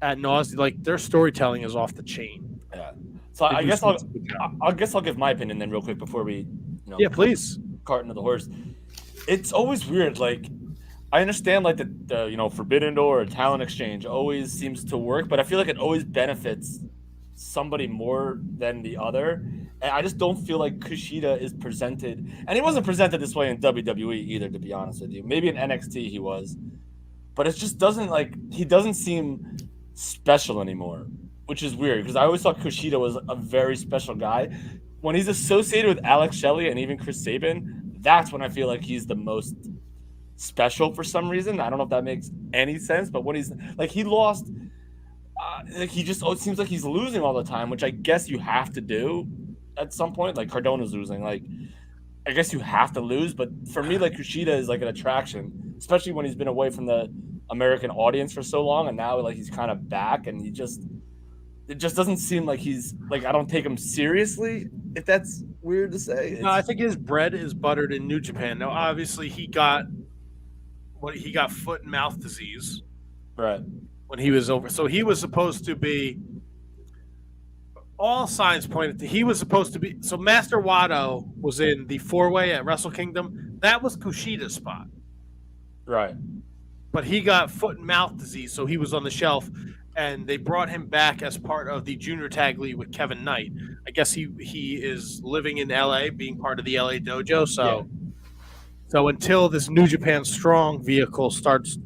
Speaker 1: at nauseam. Like their storytelling is off the chain.
Speaker 3: Yeah. So I guess I'll give my opinion then real quick before we.
Speaker 1: Yeah, please.
Speaker 3: Cart into the horse. It's always weird. Like I understand like the Forbidden Door or talent exchange always seems to work, but I feel like it always benefits somebody more than the other. And I just don't feel like Kushida is presented, and he wasn't presented this way in WWE either, to be honest with you. Maybe in NXT he was, but it just he doesn't seem special anymore, which is weird because I always thought Kushida was a very special guy. When he's associated with Alex Shelley and even Chris Sabin, that's when I feel like he's the most special for some reason. I don't know if that makes any sense, but when he's like he lost, he just it seems like he's losing all the time, which I guess you have to do at some point. Like Cardona's losing, like I guess you have to lose. But for me, like Kushida is like an attraction, especially when he's been away from the American audience for so long, and now like he's kind of back, and it just doesn't seem like he's like I don't take him seriously. If that's weird to say,
Speaker 1: No, I think his bread is buttered in New Japan. Now, obviously, he got foot and mouth disease,
Speaker 3: right?
Speaker 1: When he was over, so he was supposed to be. All signs pointed to he was supposed to be. So Master Wato was in the 4-way at Wrestle Kingdom. That was Kushida's spot,
Speaker 3: right?
Speaker 1: But he got foot and mouth disease, so he was on the shelf. And they brought him back as part of the junior tag league with Kevin Knight. I guess he is living in LA, being part of the LA dojo. So until this New Japan Strong vehicle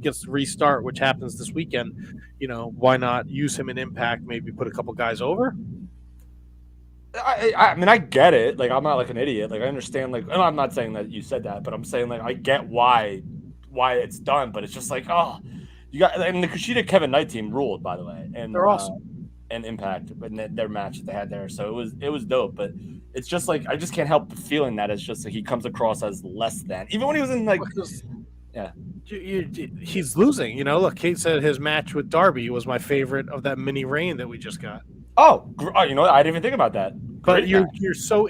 Speaker 1: gets restart, which happens this weekend, why not use him in Impact? Maybe put a couple guys over.
Speaker 3: I mean, I get it. Like, I'm not like an idiot. Like, I understand. Like, and I'm not saying that you said that, but I'm saying like I get why it's done. But it's just like, oh. You got and the Kushida Kevin Knight team ruled, by the way, and
Speaker 1: they're awesome.
Speaker 3: And Impact and their match that they had there, so it was dope. But it's just like I just can't help feeling that it's just like he comes across as less than, even when he was in like, yeah,
Speaker 1: he's losing. Look, Kate said his match with Darby was my favorite of that mini reign that we just got.
Speaker 3: Oh, I didn't even think about that.
Speaker 1: But you're so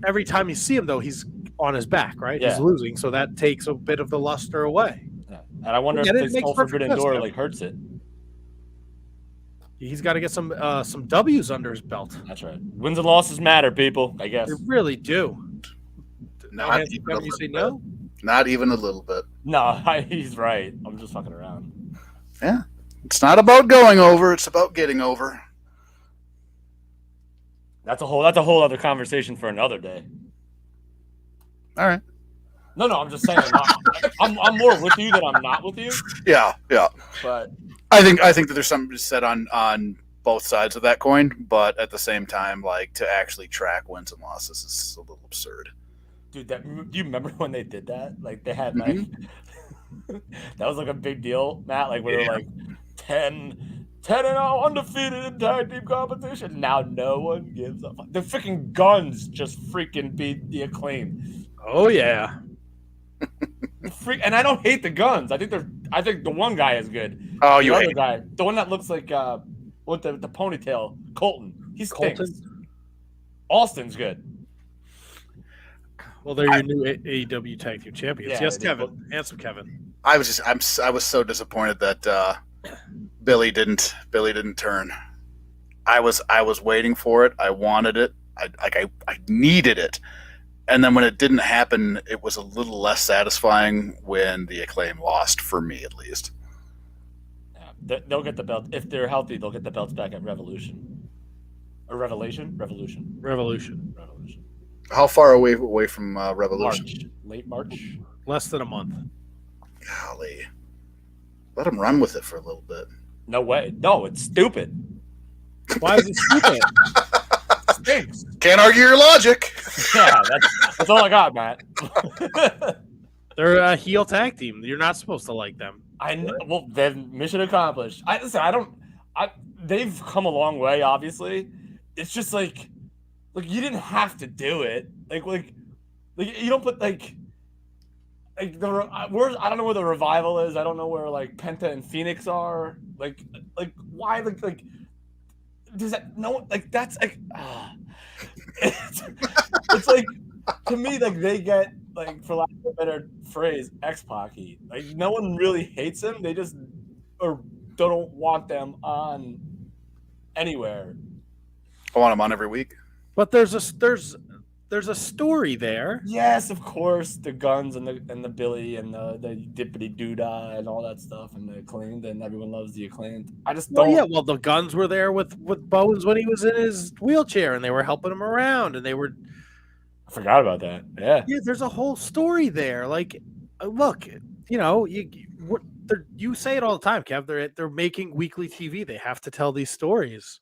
Speaker 1: every time you see him though, he's on his back, right?
Speaker 3: Yeah.
Speaker 1: He's losing, so that takes a bit of the luster away.
Speaker 3: And I wonder if this whole Forbidden Door like hurts it.
Speaker 1: He's got to get some W's under his belt.
Speaker 3: That's right. Wins and losses matter, people. I guess
Speaker 1: they really do.
Speaker 2: Not even a little bit.
Speaker 3: No, he's right. I'm just fucking around.
Speaker 2: Yeah, it's not about going over; it's about getting over.
Speaker 3: That's a whole other conversation for another day.
Speaker 2: All right.
Speaker 3: No, I'm just saying. I'm more with you than I'm not with you.
Speaker 2: Yeah.
Speaker 3: But
Speaker 2: I think that there's something to be said on both sides of that coin, but at the same time, like, to actually track wins and losses is a little absurd.
Speaker 3: Dude, do you remember when they did that? Like, they had like that was like a big deal, Matt. Like, we were like 10-0 undefeated in tag team competition. Now no one gives a fuck. The freaking Guns just freaking beat the Acclaimed.
Speaker 1: Oh yeah.
Speaker 3: And I don't hate the Guns. I think the one guy is good.
Speaker 2: Oh,
Speaker 3: the
Speaker 2: you
Speaker 3: other
Speaker 2: hate
Speaker 3: guy, the one that looks like with the ponytail, Colton. He stinks.
Speaker 1: Colton?
Speaker 3: Austin's good.
Speaker 1: Well, they're your new AEW Tag Team Champions.
Speaker 3: Yeah,
Speaker 1: Yes,
Speaker 3: they did.
Speaker 1: Kevin. Handsome Kevin.
Speaker 2: I was so disappointed that Billy didn't turn. I was waiting for it. I wanted it. I needed it. And then when it didn't happen, it was a little less satisfying when the Acclaim lost, for me at least.
Speaker 3: Yeah, they'll get the belt if they're healthy. They'll get the belts back at Revolution. Or Revolution.
Speaker 2: How far away from Revolution?
Speaker 3: Late March.
Speaker 1: Less than a month.
Speaker 2: Golly. Let him run with it for a little bit.
Speaker 3: No way. No, it's stupid.
Speaker 1: Why is it stupid?
Speaker 3: Stinks.
Speaker 2: Can't argue your logic.
Speaker 3: Yeah, that's all I got, Matt.
Speaker 1: They're a heel tag team. You're not supposed to like them.
Speaker 3: I know. Well, then mission accomplished. They've come a long way. Obviously, it's just like you didn't have to do it. Like you don't put like I don't know where the Revival is. I don't know where like Penta and Phoenix are. Like why like does that no like that's like it's like to me like they get like, for lack of a better phrase, X-Pac-y. Like no one really hates them. They just or don't want them on anywhere.
Speaker 2: I want them on every week.
Speaker 1: But there's a story there.
Speaker 3: Yes, of course, the Guns and the Billy and the Dippity Doodah and all that stuff and the Acclaimed, and everyone loves the Acclaimed. I just don't.
Speaker 1: Well, the Guns were there with Bowens when he was in his wheelchair, and they were helping him around, and they were.
Speaker 3: I forgot about that. Yeah.
Speaker 1: Yeah, there's a whole story there. Like, look, you say it all the time, Kev. They're making weekly TV. They have to tell these stories.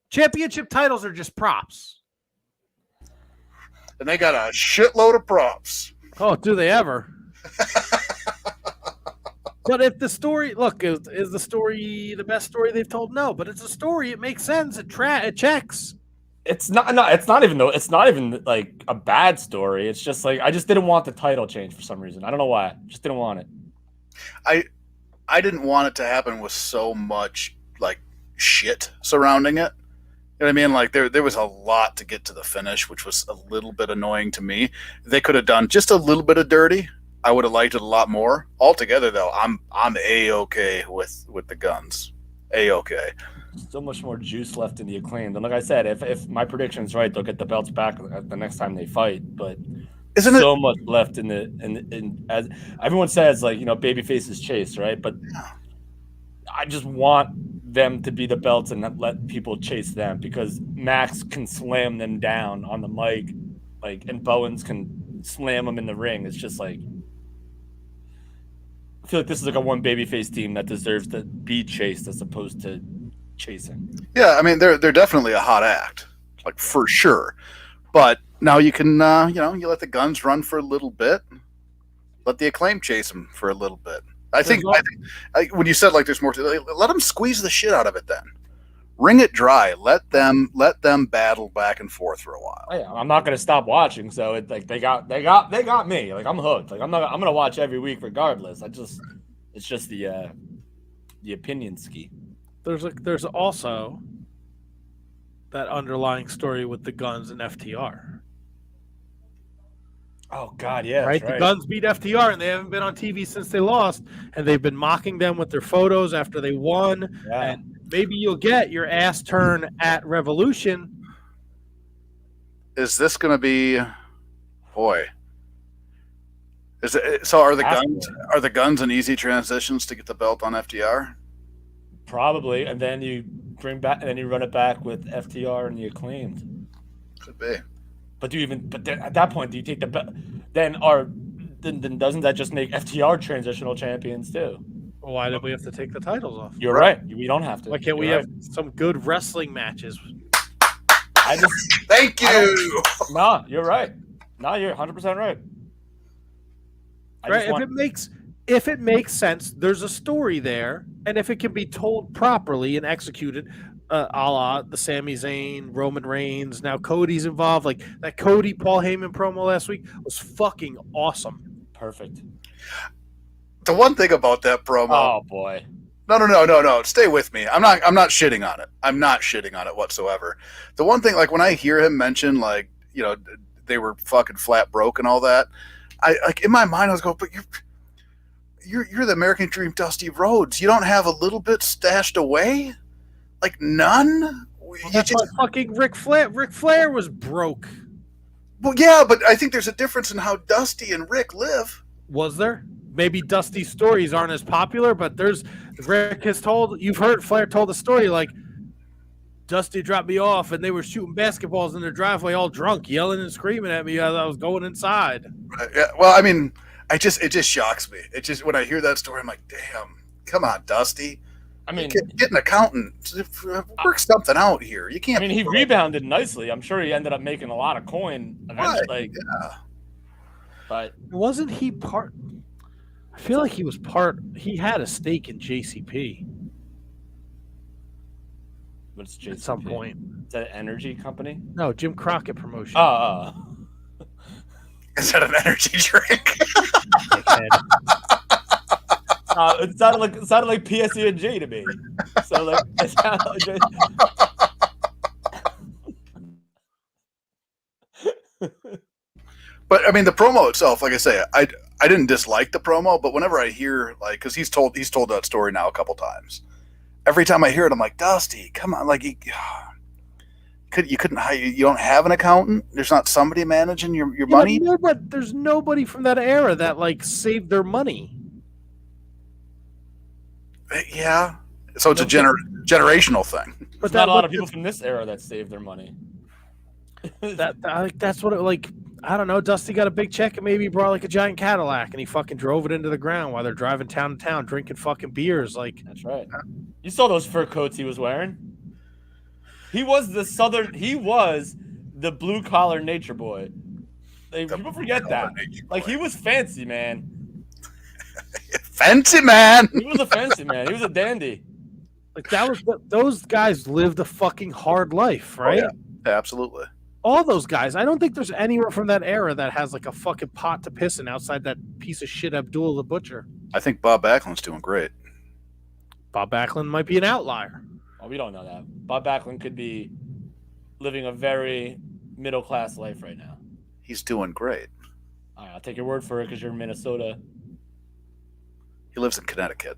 Speaker 1: Championship titles are just props.
Speaker 2: And they got a shitload of props.
Speaker 1: Oh, do they ever? But if the story, look, is the story the best story they've told? No, but it's a story. It makes sense. It checks.
Speaker 3: It's not even like a bad story. It's just like I just didn't want the title change for some reason. I don't know why. Just didn't want it.
Speaker 2: I didn't want it to happen with so much like shit surrounding it. You know what I mean? Like there was a lot to get to the finish, which was a little bit annoying to me. They could have done just a little bit of dirty. I would have liked it a lot more. Altogether, though, I'm A-okay with the Guns. A-okay.
Speaker 3: So much more juice left in the Acclaimed. And like I said, if my prediction's right, they'll get the belts back the next time they fight. But
Speaker 2: isn't
Speaker 3: so much left in as everyone says, like, babyface is chase, right? But I just want them to be the belts and not let people chase them, because Max can slam them down on the mic, like, and Bowens can slam them in the ring. It's just like, I feel like this is like a one babyface team that deserves to be chased as opposed to chasing.
Speaker 2: Yeah, I mean they're definitely a hot act, like, for sure. But now you can you let the Guns run for a little bit, let the Acclaim chase them for a little bit. I think when you said like there's more to, let them squeeze the shit out of it. Then wring it dry. Let them battle back and forth for a while.
Speaker 3: Yeah, I'm not gonna stop watching. So it's like they got me. Like I'm hooked. Like I'm gonna watch every week regardless. It's just the opinion ski.
Speaker 1: There's also that underlying story with the Guns and FTR.
Speaker 3: Oh God, yeah,
Speaker 1: right. The Guns beat FTR, and they haven't been on TV since they lost, and they've been mocking them with their photos after they won.
Speaker 3: Yeah.
Speaker 1: And maybe you'll get your ass turn at Revolution.
Speaker 2: Is this going to be, boy? Is it so? Are the Guns an easy transitions to get the belt on FTR?
Speaker 3: Probably, and then you run it back with FTR and the Acclaimed.
Speaker 2: Could be.
Speaker 3: But at that point, do you take the belt? Then are then doesn't that just make FTR transitional champions too?
Speaker 1: Why did we have to take the titles off?
Speaker 3: You're right. We don't have to.
Speaker 1: Why can't we
Speaker 3: You're
Speaker 1: have some good wrestling matches?
Speaker 3: I just
Speaker 2: thank you.
Speaker 3: No, you're right. No, you're 100% right.
Speaker 1: Right? If it makes sense, there's a story there, and if it can be told properly and executed, a la the Sami Zayn, Roman Reigns, now Cody's involved. Like that Cody Paul Heyman promo last week was fucking awesome.
Speaker 3: Perfect.
Speaker 2: The one thing about that promo.
Speaker 3: Oh boy.
Speaker 2: No. Stay with me. I'm not shitting on it. I'm not shitting on it whatsoever. The one thing, like when I hear him mention, like, you know, they were fucking flat broke and all that, I like in my mind I was going, but you're the American Dream Dusty Rhodes. You don't have a little bit stashed away? Like none?
Speaker 1: Well, that's like fucking Ric Flair. Ric Flair was broke.
Speaker 2: Well, yeah, but I think there's a difference in how Dusty and Rick live.
Speaker 1: Was there? Maybe Dusty's stories aren't as popular, but Rick has told, you've heard Flair told the story, like, Dusty dropped me off and they were shooting basketballs in their driveway all drunk, yelling and screaming at me as I was going inside.
Speaker 2: Right, yeah, well, I mean, it just shocks me. It just, when I hear that story, I'm like, damn, come on, Dusty.
Speaker 3: I mean,
Speaker 2: get an accountant, work something out here. You can't.
Speaker 3: I mean, he rebounded nicely. I'm sure he ended up making a lot of coin eventually.
Speaker 2: Right, yeah.
Speaker 3: But
Speaker 1: wasn't he part? I feel like he was part. He had a stake in JCP.
Speaker 3: What's JCP?
Speaker 1: At some point.
Speaker 3: Is that an energy company?
Speaker 1: No, Jim Crockett Promotion.
Speaker 2: Is that an energy drink?
Speaker 3: It sounded like PSE&G to me. So like, it sounded
Speaker 2: But I mean, the promo itself, like I say, I didn't dislike the promo, but whenever I hear, like, because he's told that story now a couple times, every time I hear it, I'm like, Dusty, come on, like you couldn't hire, you don't have an accountant. There's not somebody managing your money.
Speaker 1: But there's nobody from that era that like saved their money.
Speaker 2: Yeah, so it's a generational thing.
Speaker 3: But not a lot of people from this era that saved their money.
Speaker 1: That's what it like. I don't know. Dusty got a big check and maybe he brought like a giant Cadillac and he fucking drove it into the ground while they're driving town to town drinking fucking beers. Like
Speaker 3: that's right. You saw those fur coats he was wearing. He was the blue collar nature boy. People forget that. Like he was fancy, man.
Speaker 2: Fancy man.
Speaker 3: He was a fancy man. He was a dandy.
Speaker 1: Like those guys lived a fucking hard life, right?
Speaker 2: Oh, yeah. Absolutely.
Speaker 1: All those guys. I don't think there's anyone from that era that has like a fucking pot to piss in outside that piece of shit Abdul the Butcher.
Speaker 2: I think Bob Backlund's doing great.
Speaker 1: Bob Backlund might be an outlier.
Speaker 3: Oh, we don't know that. Bob Backlund could be living a very middle class life right now.
Speaker 2: He's doing great.
Speaker 3: All right, I'll take your word for it because you're in Minnesota.
Speaker 2: He lives in Connecticut.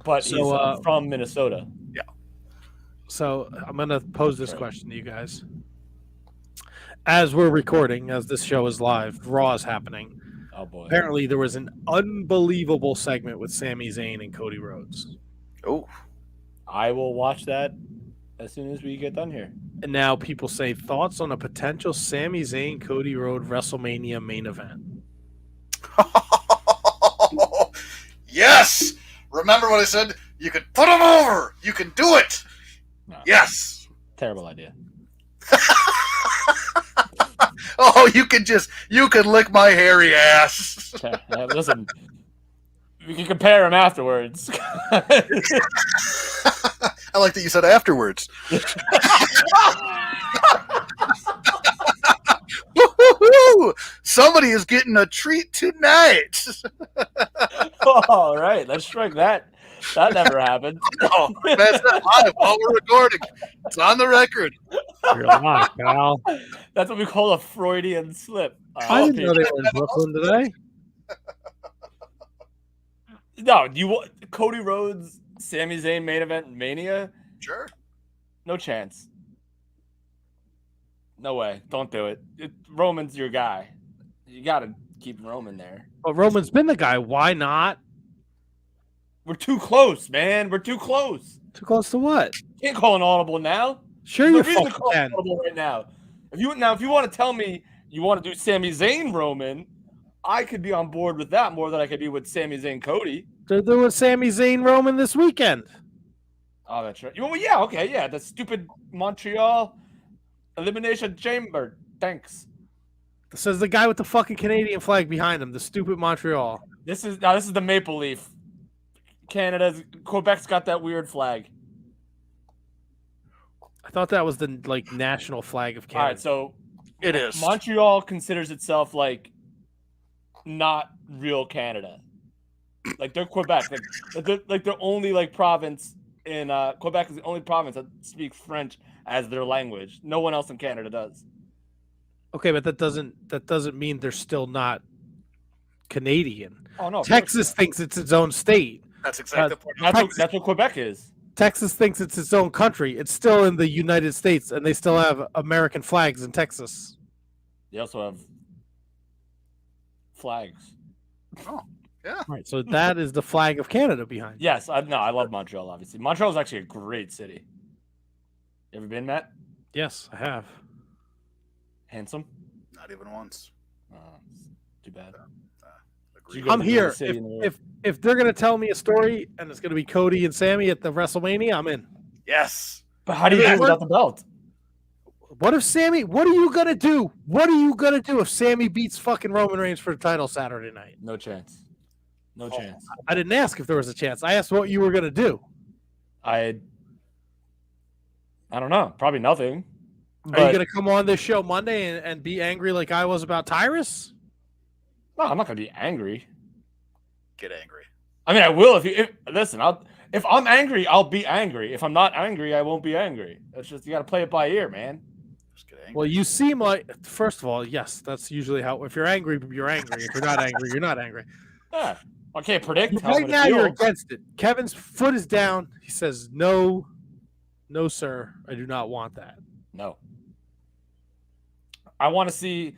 Speaker 3: But he's from Minnesota.
Speaker 2: Yeah.
Speaker 1: So I'm going to pose this question to you guys. As we're recording, as this show is live, Raw is happening.
Speaker 3: Oh, boy.
Speaker 1: Apparently, there was an unbelievable segment with Sami Zayn and Cody Rhodes.
Speaker 2: Oh.
Speaker 3: I will watch that as soon as we get done here.
Speaker 1: And now people say, thoughts on a potential Sami Zayn, Cody Rhodes WrestleMania main event?
Speaker 2: Yes! Remember what I said? You can put him over! You can do it! No. Yes!
Speaker 3: Terrible idea.
Speaker 2: Oh, you can lick my hairy ass.
Speaker 3: Listen, we can compare him afterwards.
Speaker 2: I like that you said afterwards. Somebody is getting a treat tonight.
Speaker 3: All right, let's strike that. That never happened.
Speaker 2: No, that's not live while we're recording. It's on the record.
Speaker 1: You're live, pal.
Speaker 3: That's what we call a Freudian slip.
Speaker 1: I didn't know they were in Brooklyn today.
Speaker 3: No, Cody Rhodes, Sami Zayn main event Mania?
Speaker 2: Sure.
Speaker 3: No chance. No way. Don't do it. Roman's your guy. You got to keep Roman there.
Speaker 1: But Roman's been the guy. Why not?
Speaker 3: We're too close, man. We're too close.
Speaker 1: Too close to what?
Speaker 3: Can't call an audible now.
Speaker 1: Sure,
Speaker 3: you
Speaker 1: fucking
Speaker 3: call an audible right now. If you want to tell me you want to do Sami Zayn Roman, I could be on board with that more than I could be with Sami Zayn Cody.
Speaker 1: They're doing Sami Zayn Roman this weekend.
Speaker 3: Oh, that's right. Well, yeah, okay, yeah. The stupid Montreal Elimination Chamber. Thanks.
Speaker 1: This is the guy with the fucking Canadian flag behind him. The stupid Montreal.
Speaker 3: This is the Maple Leaf. Quebec's got that weird flag.
Speaker 1: I thought that was the national flag of Canada.
Speaker 3: All right, so
Speaker 2: it is.
Speaker 3: Montreal considers itself not real Canada. They're Quebec. They're only province in Quebec is the only province that speaks French as their language. No one else in Canada does.
Speaker 1: Okay, but that doesn't mean they're still not Canadian.
Speaker 3: Oh no,
Speaker 1: Texas thinks it's its own state.
Speaker 2: That's exactly the point.
Speaker 3: That's what Quebec is.
Speaker 1: Texas thinks it's its own country. It's still in the United States, and they still have American flags in Texas.
Speaker 3: They also have flags.
Speaker 2: Oh, yeah.
Speaker 1: All right, so that is the flag of Canada behind.
Speaker 3: Yes, I love Montreal. Obviously, Montreal is actually a great city. You ever been, Matt?
Speaker 1: Yes, I have.
Speaker 3: Handsome?
Speaker 2: Not even once.
Speaker 3: Too bad.
Speaker 1: I'm here. If they're gonna tell me a story and it's gonna be Cody and Sammy at the WrestleMania, I'm in.
Speaker 2: Yes.
Speaker 3: But how do you do without the belt?
Speaker 1: What if Sammy? What are you gonna do? What are you gonna do if Sammy beats fucking Roman Reigns for the title Saturday night?
Speaker 3: No chance. No chance.
Speaker 1: I didn't ask if there was a chance. I asked what you were gonna do.
Speaker 3: I don't know. Probably nothing.
Speaker 1: Are you gonna come on this show Monday and be angry like I was about Tyrus?
Speaker 3: No, I'm not gonna be angry.
Speaker 2: Get angry.
Speaker 3: I mean, I will listen. If I'm angry, I'll be angry. If I'm not angry, I won't be angry. It's just you got to play it by ear, man.
Speaker 2: Just get angry.
Speaker 1: Well, you seem like, first of all, yes, that's usually how. If you're angry, you're angry. If you're not angry, you're not angry.
Speaker 3: Yeah, I can't predict.
Speaker 1: Right now, you're against it. Kevin's foot is down. He says, "No, no, sir, I do not want that."
Speaker 3: No. I want to see.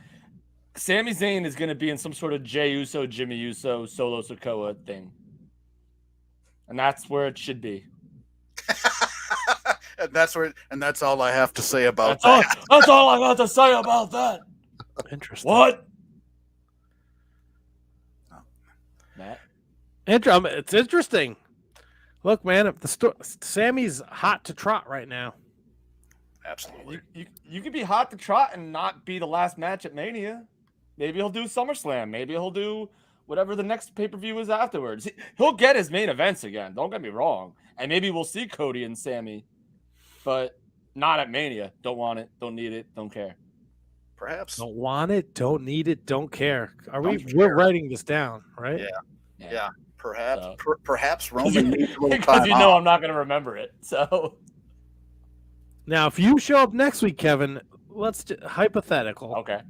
Speaker 3: Sami Zayn is going to be in some sort of Jey Uso, Jimmy Uso, Solo Sikoa thing. And that's where it should be.
Speaker 2: and that's all I have to say about that.
Speaker 3: That's all I got to say about that.
Speaker 1: Interesting.
Speaker 3: What? Matt?
Speaker 1: It's interesting. Look, man, if Sammy's hot to trot right now.
Speaker 2: Absolutely.
Speaker 3: You could be hot to trot and not be the last match at Mania. Maybe he'll do SummerSlam. Maybe he'll do whatever the next pay-per-view is afterwards. He'll get his main events again. Don't get me wrong. And maybe we'll see Cody and Sammy, but not at Mania. Don't want it. Don't need it. Don't care.
Speaker 2: Perhaps.
Speaker 1: Don't want it. Don't need it. Don't care. We're writing this down, right?
Speaker 2: Yeah. Perhaps. Perhaps Roman needs a little
Speaker 3: because
Speaker 2: time
Speaker 3: you know
Speaker 2: off.
Speaker 3: I'm not going to remember it. So
Speaker 1: now, if you show up next week, Kevin, let's hypothetical.
Speaker 3: Okay.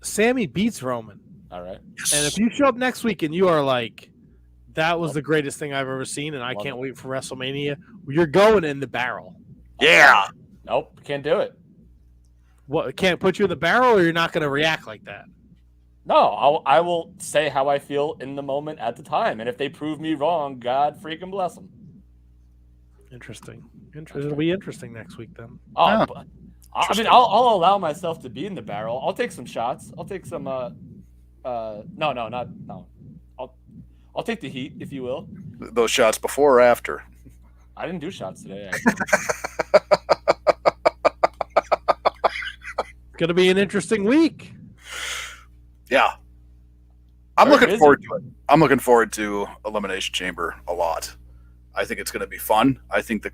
Speaker 1: Sammy beats Roman.
Speaker 3: All right.
Speaker 1: And if you show up next week and you are like, that was the greatest thing I've ever seen, and I can't wait for WrestleMania, you're going in the barrel.
Speaker 2: Yeah.
Speaker 3: Nope. Can't do it.
Speaker 1: What, can't put you in the barrel, or you're not going to react like that?
Speaker 3: No, I will say how I feel in the moment at the time. And if they prove me wrong, God freaking bless them.
Speaker 1: Interesting. It'll be interesting next week then.
Speaker 3: Oh, I mean, I'll allow myself to be in the barrel. I'll take some shots. I'll take some. I'll take the heat, if you will.
Speaker 2: Those shots before or after?
Speaker 3: I didn't do shots today.
Speaker 1: It's gonna be an interesting week.
Speaker 2: Yeah. I'm looking forward to it. I'm looking forward to Elimination Chamber a lot. I think it's going to be fun. I think the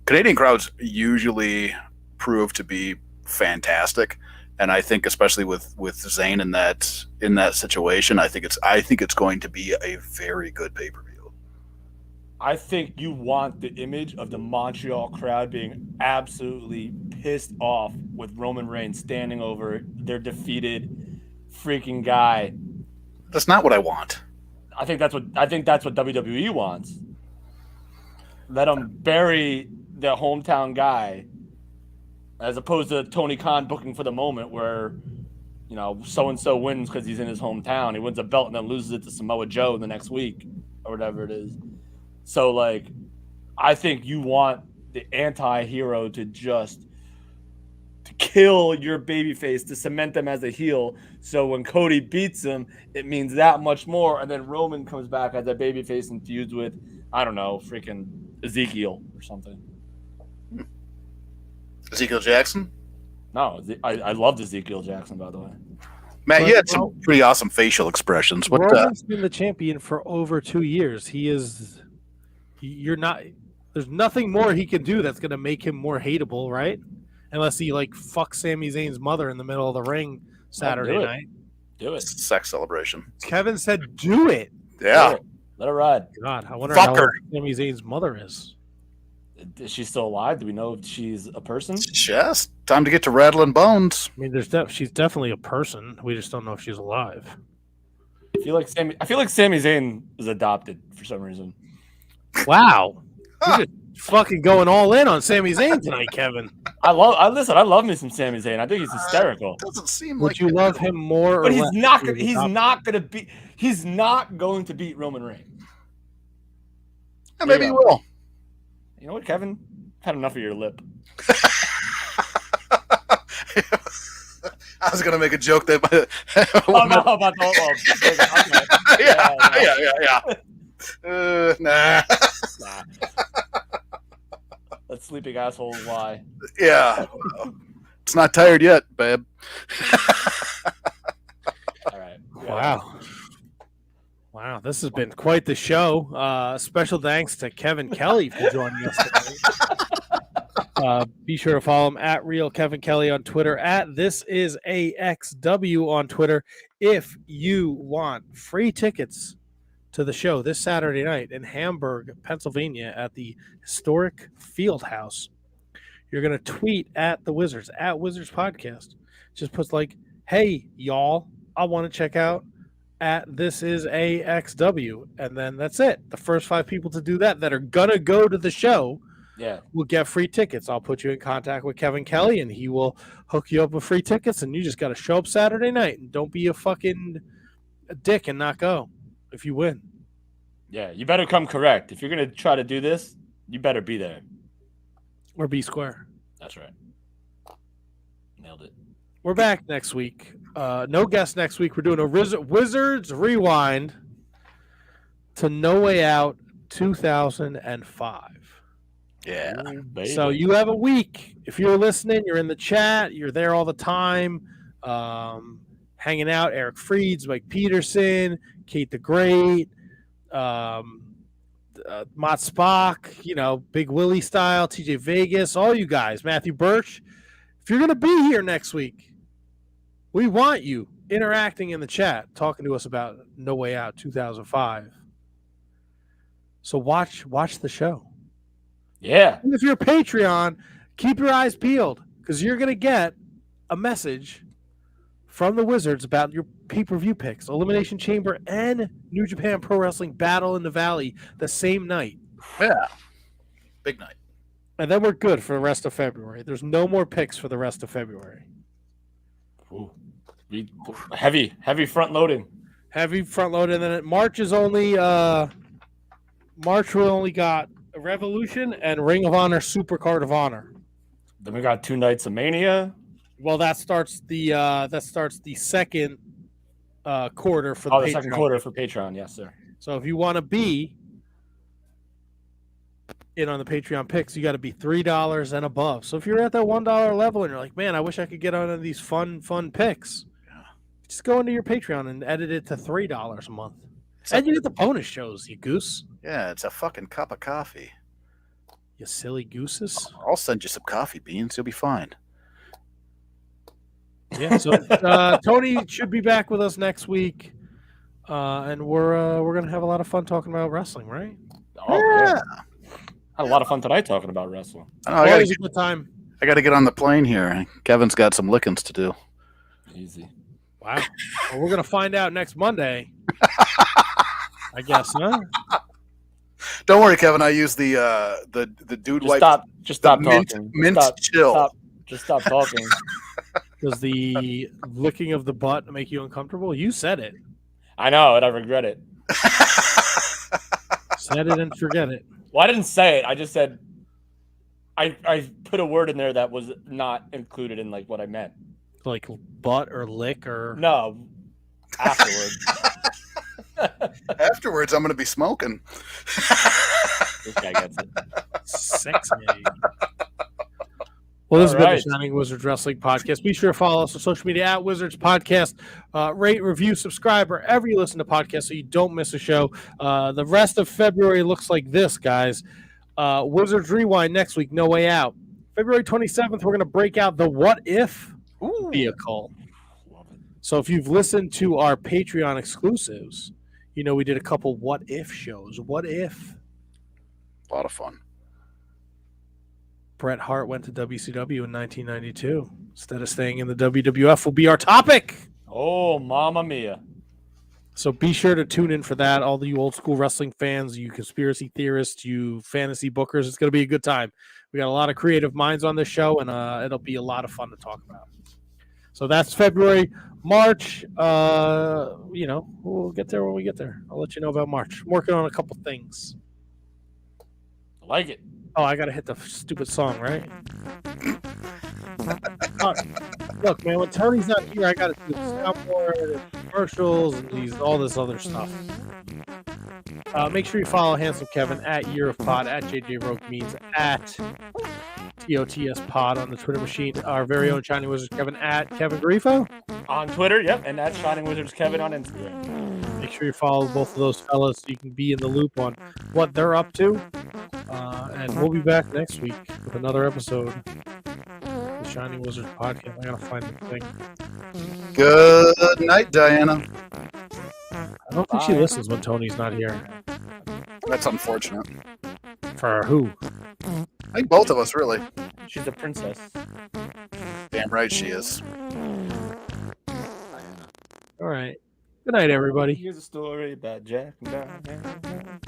Speaker 2: Canadian crowds usually prove to be fantastic, and I think especially with Zayn in that situation, I think it's going to be a very good pay-per-view.
Speaker 3: I think you want the image of the Montreal crowd being absolutely pissed off with Roman Reigns standing over their defeated freaking guy.
Speaker 2: That's not what I want.
Speaker 3: I think that's what WWE wants. Let them bury the hometown guy, as opposed to Tony Khan booking for the moment where, you know, so and so wins because he's in his hometown. He wins a belt and then loses it to Samoa Joe the next week or whatever it is. So, like, I think you want the anti-hero to just kill your babyface to cement them as a heel. So when Cody beats him, it means that much more. And then Roman comes back as a babyface and feuds with, I don't know, freaking Ezekiel or something.
Speaker 2: Ezekiel Jackson?
Speaker 3: No, I loved Ezekiel Jackson, by the way.
Speaker 2: Matt, you had some pretty awesome facial expressions. What?
Speaker 1: Roman's been the champion for over 2 years. You're not. There's nothing more he can do that's going to make him more hateable, right? Unless he like fucks Sami Zayn's mother in the middle of the ring Saturday night.
Speaker 3: Do it.
Speaker 2: Sex celebration.
Speaker 1: Kevin said, "Do it."
Speaker 2: Yeah.
Speaker 3: Let her ride.
Speaker 1: God, I wonder
Speaker 2: Fuck
Speaker 1: how
Speaker 2: her.
Speaker 1: Sami Zayn's mother is.
Speaker 3: Is she still alive? Do we know if she's a person?
Speaker 2: Yes. Time to get to rattling bones.
Speaker 1: I mean, she's definitely a person. We just don't know if she's alive.
Speaker 3: I feel like Sami Zayn is adopted for some reason.
Speaker 1: Wow. You're just fucking going all in on Sami Zayn tonight, Kevin.
Speaker 3: I love me some Sami Zayn. I think he's hysterical.
Speaker 2: Doesn't seem
Speaker 1: Would you love him more?
Speaker 3: But
Speaker 1: or
Speaker 3: he's
Speaker 1: less
Speaker 3: not.
Speaker 1: if he was
Speaker 3: He's
Speaker 1: adopted?
Speaker 3: not gonna beat. He's not going to beat Roman Reigns.
Speaker 2: Yeah, maybe he will.
Speaker 3: You know what, Kevin? I've had enough of your lip.
Speaker 2: I was gonna make a joke that.
Speaker 3: About the
Speaker 2: Nah.
Speaker 3: Let sleeping assholes lie.
Speaker 2: Yeah. It's not tired yet, babe.
Speaker 3: All right.
Speaker 1: Wow, this has been quite the show. Special thanks to Kevin Kelly for joining us today. Be sure to follow him at Real Kevin Kelly on Twitter, at This Is AXW on Twitter. If you want free tickets to the show this Saturday night in Hamburg, Pennsylvania at the historic Field House, you're going to tweet at the Wizards, at Wizards Podcast. Just puts like, hey, y'all, I want to check out at This Is AXW. And then that's it. The first 5 people to do that are going to go to the show will get free tickets. I'll put you in contact with Kevin Kelly, and he will hook you up with free tickets, and you just got to show up Saturday night. And don't be a fucking dick and not go if you win.
Speaker 3: Yeah, you better come correct. If you're going to try to do this, you better be there.
Speaker 1: Or be square.
Speaker 3: That's right. Nailed it.
Speaker 1: We're back next week. No guest next week. We're doing a Wizards Rewind to No Way Out 2005.
Speaker 2: Yeah.
Speaker 1: So you have a week. If you're listening, you're in the chat, you're there all the time, hanging out. Eric Freeds, Mike Peterson, Kate the Great, Mott Spock, Big Willie style, TJ Vegas, all you guys, Matthew Birch. If you're going to be here next week, we want you interacting in the chat, talking to us about No Way Out 2005. So watch the show.
Speaker 3: Yeah.
Speaker 1: And if you're a Patreon, keep your eyes peeled because you're going to get a message from the Wizards about your pay-per-view picks, Elimination Chamber and New Japan Pro Wrestling Battle in the Valley the same night.
Speaker 2: Yeah. Big night.
Speaker 1: And then we're good for the rest of February. There's no more picks for the rest of February.
Speaker 3: Ooh. Heavy front loading.
Speaker 1: Heavy front loading. And then March is only March we only got Revolution and Ring of Honor Super Card of Honor.
Speaker 3: Then we got 2 nights of Mania.
Speaker 1: Well, that starts the second quarter for the
Speaker 3: the second quarter for Patreon. Yes, sir.
Speaker 1: So if you want to be in on the Patreon picks, you got to be $3 and above. So if you're at that $1 level and you're like, man, I wish I could get on these fun picks, just go into your Patreon and edit it to $3 a month. And you get the bonus shows, you goose.
Speaker 2: Yeah, it's a fucking cup of coffee.
Speaker 1: You silly gooses.
Speaker 2: I'll send you some coffee beans. You'll be fine.
Speaker 1: Yeah, so Tony should be back with us next week, and we're gonna have a lot of fun talking about wrestling, right?
Speaker 3: Oh, yeah. Had a lot of fun tonight talking about wrestling.
Speaker 1: Always a good time.
Speaker 2: I got to get on the plane here. Kevin's got some lickings to do.
Speaker 3: Easy.
Speaker 1: Wow. Well, we're gonna find out next Monday. I guess, huh?
Speaker 2: Don't worry, Kevin. I use the dude wipe.
Speaker 3: Just stop talking.
Speaker 2: Mint chill.
Speaker 3: Just stop talking.
Speaker 1: Does the licking of the butt make you uncomfortable? You said it.
Speaker 3: I know, and I regret it.
Speaker 1: Said it and forget it.
Speaker 3: Well, I didn't say it. I just said I put a word in there that was not included in like what I meant.
Speaker 1: Like butt or lick or
Speaker 3: no. Afterwards.
Speaker 2: Afterwards, I'm going to be smoking.
Speaker 3: This guy gets it.
Speaker 1: Sexy. Well, this has
Speaker 3: All
Speaker 1: been
Speaker 3: right.
Speaker 1: the Shining Wizards Wrestling Podcast. Be sure to follow us on social media at Wizards Podcast. Rate, review, subscribe wherever you listen to podcasts so you don't miss a show. The rest of February looks like this, guys. Wizards Rewind next week, No Way Out. February 27th, we're going to break out the What If vehicle. So if you've listened to our Patreon exclusives, you know we did a couple What If shows. What if?
Speaker 2: A lot of fun.
Speaker 1: Bret Hart went to WCW in 1992. Instead of staying in the WWF will be our topic.
Speaker 3: Oh, mamma mia.
Speaker 1: So be sure to tune in for that. All you old school wrestling fans, you conspiracy theorists, you fantasy bookers, it's going to be a good time. We got a lot of creative minds on this show, and it'll be a lot of fun to talk about. So that's February. March, we'll get there when we get there. I'll let you know about March. I'm working on a couple things.
Speaker 3: I like it.
Speaker 1: Oh, I got to hit the stupid song, right? Look, man, when Tony's not here, I got to do the soundboard, commercials, and all this other stuff. Make sure you follow Handsome Kevin at Year of Pod, at JJ Rogue Means, at TOTS Pod on the Twitter machine. Our very own Shining Wizards Kevin at Kevin Grifo
Speaker 3: on Twitter, yep, and at Shining Wizards Kevin on Instagram.
Speaker 1: Make sure you follow both of those fellas so you can be in the loop on what they're up to. And we'll be back next week with another episode of the Shining Wizards Podcast. I gotta find the thing.
Speaker 2: Good night, Diana.
Speaker 1: I don't think she listens when Tony's not here.
Speaker 2: That's unfortunate.
Speaker 1: For who?
Speaker 2: I think both of us, really.
Speaker 3: She's a princess.
Speaker 2: Damn right she is.
Speaker 1: All right. Good night, everybody.
Speaker 3: Here's a story about Jack and Diane.